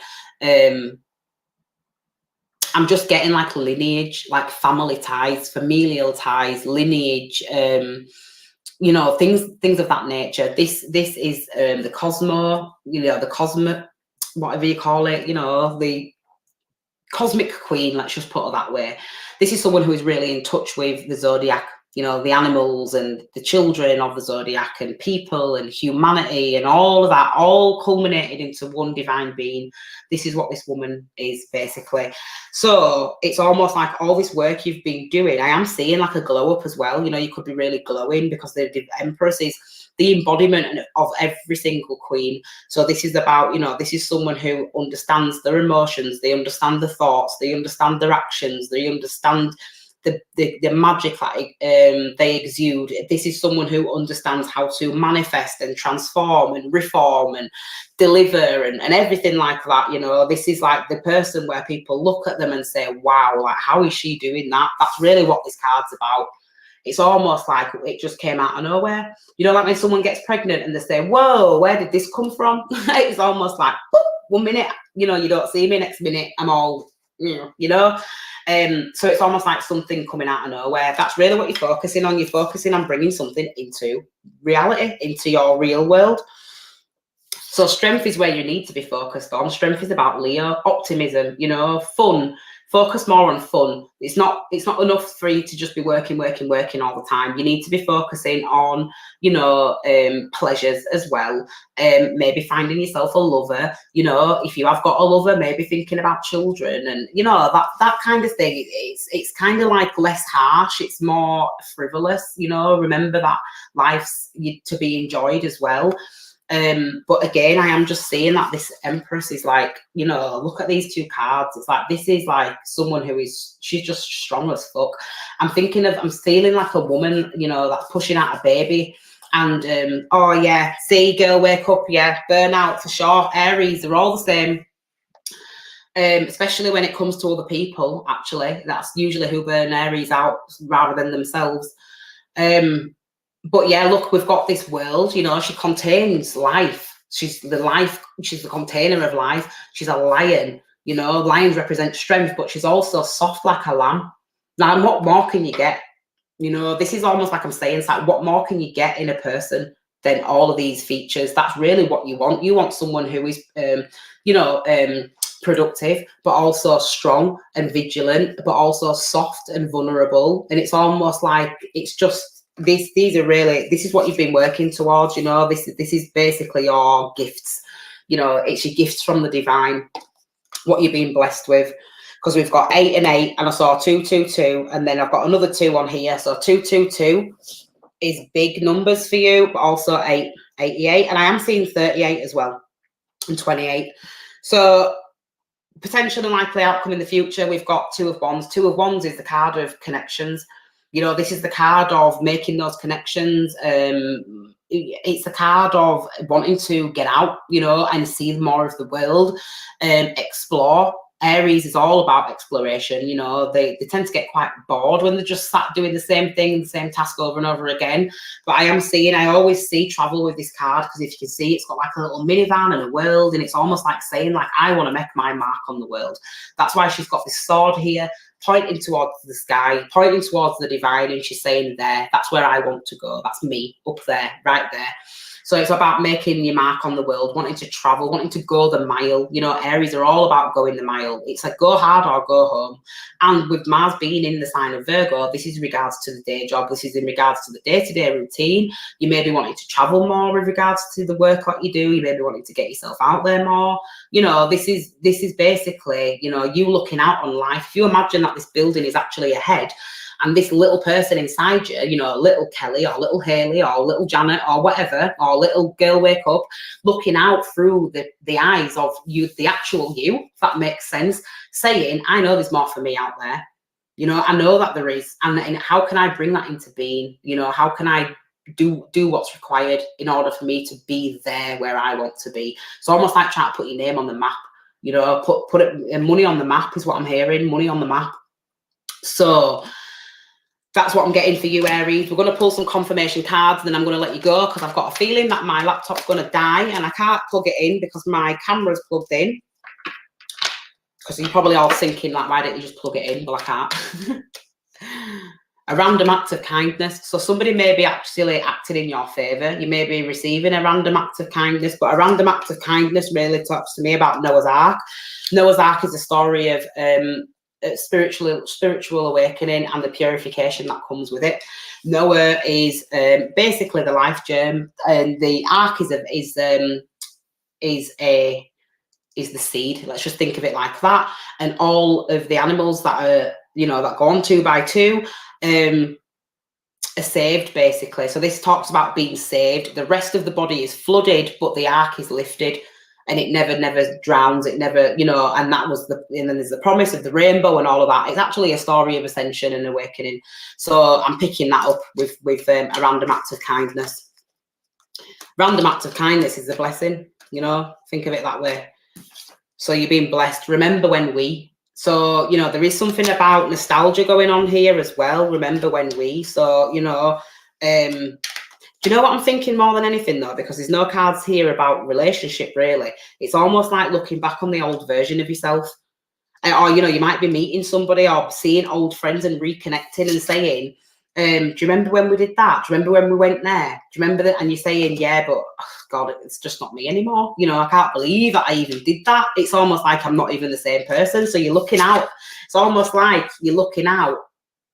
I'm just getting like lineage, like family ties, familial ties, lineage, you know, things of that nature. This is the cosmo, you know, the cosmic, whatever you call it, you know, the cosmic queen, let's just put it that way. This is someone who is really in touch with the zodiac, you know, the animals and the children of the zodiac and people and humanity and all of that, all culminated into one divine being. This is what this woman is, basically. So it's almost like all this work you've been doing, I am seeing like a glow up as well. You know, you could be really glowing because the Empress is the embodiment of every single queen. So this is about, you know, this is someone who understands their emotions, they understand the thoughts, they understand their actions, they understand the magic that they exude. This is someone who understands how to manifest and transform and reform and deliver and everything like that. You know, this is like the person where people look at them and say, wow, like, how is she doing that? That's really what this card's about. It's almost like it just came out of nowhere. You know, like when someone gets pregnant and they say, whoa, where did this come from? It's almost like, whoop, 1 minute, you know, you don't see me, next minute I'm all, you know. So it's almost like something coming out of nowhere. That's really what you're focusing on. You're focusing on bringing something into reality, into your real world. So strength is where you need to be focused on. Strength is about Leo, optimism, you know, fun. Focus more on fun. It's not enough for you to just be working all the time. You need to be focusing on, you know, pleasures as well. Maybe finding yourself a lover, you know, if you have got a lover, maybe thinking about children and, you know, that kind of thing. It's kind of like less harsh. It's more frivolous, you know. Remember that life's to be enjoyed as well. But again, I am just seeing that this Empress is like, you know, look at these two cards. It's like, this is like someone who is, she's just strong as fuck. I'm feeling like a woman, you know, that's pushing out a baby. And, oh yeah, see, girl, wake up, yeah, burnout for sure. Aries, they're all the same. Especially when it comes to other people, actually. That's usually who burn Aries out rather than themselves. But yeah, look, we've got this world, you know, she contains life. She's the container of life. She's a lion, you know, lions represent strength, but she's also soft like a lamb. Now, what more can you get? You know, this is almost like I'm saying, it's like, what more can you get in a person than all of these features? That's really what you want. You want someone who is, you know, productive, but also strong and vigilant, but also soft and vulnerable. And it's almost like, it's just, this is what you've been working towards, you know. This is basically your gifts, you know. It's your gifts from the divine, what you've been blessed with, because we've got 8 and 8, and I saw 2 2 2, and then I've got another 2 on here. So 2 2 2 is big numbers for you, but also 8 88, and I am seeing 38 as well, and 28. So potentially likely outcome in the future. We've got 2 of Wands. 2 of Wands is the card of connections. You know, this is the card of making those connections. It's the card of wanting to get out, you know, and see more of the world, explore. Aries is all about exploration. You know, they tend to get quite bored when they're just sat doing the same thing, the same task over and over again. But I always see travel with this card, because if you can see, it's got like a little minivan and a world, and it's almost like saying, like, I want to make my mark on the world. That's why she's got this sword here, pointing towards the sky, pointing towards the divine, and she's saying, there, that's where I want to go. That's me, up there, right there. So it's about making your mark on the world, wanting to travel, wanting to go the mile. You know, Aries are all about going the mile. It's like go hard or go home. And with Mars being in the sign of Virgo, this is in regards to the day job. This is in regards to the day-to-day routine. You may be wanting to travel more with regards to the work that you do. You may be wanting to get yourself out there more. You know, this is basically, you know, you looking out on life. If you imagine that this building is actually a head, And this little person inside you, you know, little Kelly or little Haley or little Janet or whatever, or little girl wake up, looking out through the eyes of you, the actual you, if that makes sense, saying, I know there's more for me out there. You know, I know that there is. And how can I bring that into being? You know, how can I do what's required in order for me to be there where I want to be? It's almost like trying to put your name on the map. You know, put it, money on the map is what I'm hearing, money on the map. So that's what I'm getting for you, Aries. We're going to pull some confirmation cards, and then I'm going to let you go because I've got a feeling that my laptop's going to die and I can't plug it in because my camera's plugged in. Because you're probably all thinking, like, why don't you just plug it in? Well, I can't. A random act of kindness. So somebody may be actually acting in your favour. You may be receiving a random act of kindness, but a random act of kindness really talks to me about Noah's Ark. Noah's Ark is a story of spiritual awakening and the purification that comes with it. Noah is basically the life germ, and the ark is the seed. Let's just think of it like that. And all of the animals that are, you know, that go on 2 by 2 are saved, basically. So this talks about being saved. The rest of the body is flooded, but the ark is lifted, and it never drowns. It never, you know, and that was and then there's the promise of the rainbow and all of that. It's actually a story of ascension and awakening. So I'm picking that up with a random act of kindness. Random act of kindness is a blessing, you know, think of it that way. So you're being blessed. Remember when we. So, you know, there is something about nostalgia going on here as well. Remember when we. So, you know, do you know what I'm thinking more than anything, though? Because there's no cards here about relationship, really. It's almost like looking back on the old version of yourself. Or, you know, you might be meeting somebody or seeing old friends and reconnecting and saying, do you remember when we did that? Do you remember when we went there? Do you remember that? And you're saying, yeah, but oh, God, it's just not me anymore. You know, I can't believe that I even did that. It's almost like I'm not even the same person. So you're looking out. It's almost like you're looking out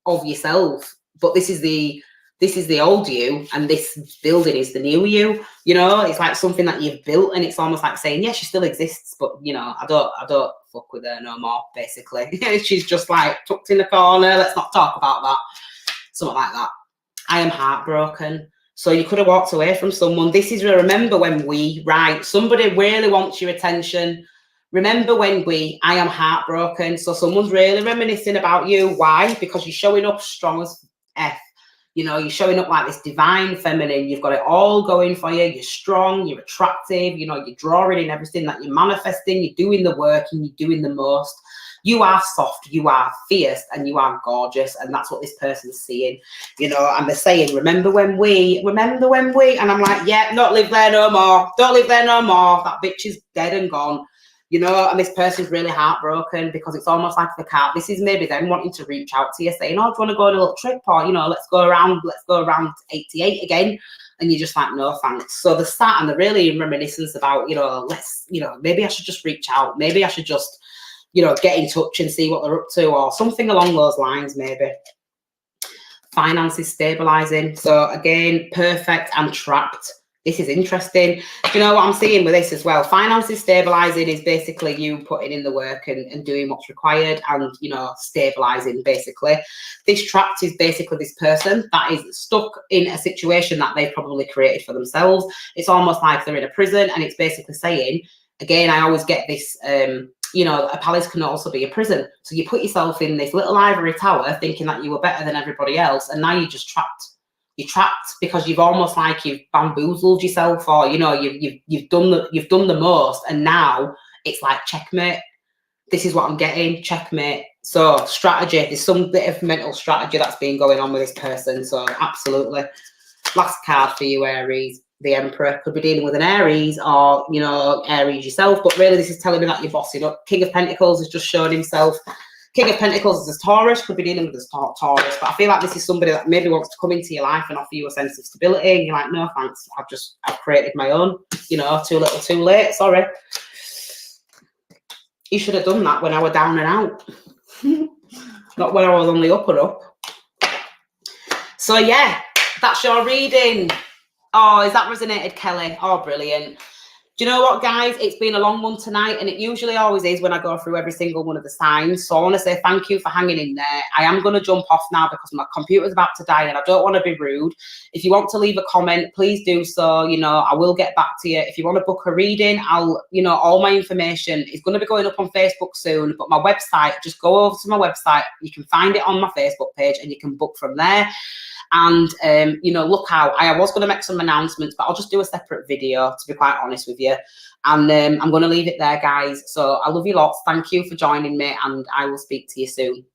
of yourself. But this is the old you, and this building is the new you. You know, it's like something that you've built, and it's almost like saying, yeah, she still exists, but you know, I don't fuck with her no more. Basically, she's just like tucked in the corner. Let's not talk about that. Something like that. I am heartbroken. So you could have walked away from someone. This is remember when we, right? Somebody really wants your attention. Remember when we, I am heartbroken. So someone's really reminiscing about you. Why? Because you're showing up strong as F. You know, you're showing up like this divine feminine. You've got it all going for you. You're strong. You're attractive. You know, you're drawing in everything that you're manifesting. You're doing the work and you're doing the most. You are soft, you are fierce, and you are gorgeous. And that's what this person's seeing, you know, and they're saying, remember when we, and I'm like, yeah, not live there no more. Don't live there no more. That bitch is dead and gone, you know, and this person's really heartbroken because it's almost like the cat. This is maybe them wanting to reach out to you saying, oh, do you want to go on a little trip? Or, you know, let's go around 88 again. And you're just like, no, thanks. So they're sat and they're really in reminiscence about, you know, maybe I should just reach out. Maybe I should just, you know, get in touch and see what they're up to, or something along those lines, maybe. Finances stabilizing. So again, perfect and trapped. This is interesting. Do you know what I'm seeing with this as well? Finances stabilizing is basically you putting in the work and doing what's required and, you know, stabilizing basically. This trapped is basically this person that is stuck in a situation that they've probably created for themselves. It's almost like they're in a prison, and it's basically saying, again, I always get this, you know, a palace can also be a prison. So you put yourself in this little ivory tower thinking that you were better than everybody else, and now you're just trapped. You're trapped because you've almost like you've bamboozled yourself, or, you know, you've done the most, and now it's like checkmate. This is what I'm getting, checkmate. So strategy, there's some bit of mental strategy that's been going on with this person. So absolutely. Last card for you, Aries. The Emperor. Could be dealing with an Aries, or, you know, Aries yourself, but really this is telling me that you're bossing up. King of Pentacles has just shown himself. King of Pentacles is a Taurus, could be dealing with a Taurus, but I feel like this is somebody that maybe wants to come into your life and offer you a sense of stability, and you're like, no thanks, I've created my own, you know, too little too late, sorry. You should have done that when I were down and out. Not when I was on the up and up. So yeah, that's your reading. Oh, is that resonated, Kelly? Oh, brilliant. Do you know what, guys? It's been a long one tonight, and it usually always is when I go through every single one of the signs. So I want to say thank you for hanging in there. I am going to jump off now because my computer's about to die, and I don't want to be rude. If you want to leave a comment, please do so. You know, I will get back to you. If you want to book a reading, all my information is going to be going up on Facebook soon. But my website, just go over to my website. You can find it on my Facebook page, and you can book from there. And, look out. I was going to make some announcements, but I'll just do a separate video, to be quite honest with you. And I'm going to leave it there, guys. So I love you lots. Thank you for joining me, and I will speak to you soon.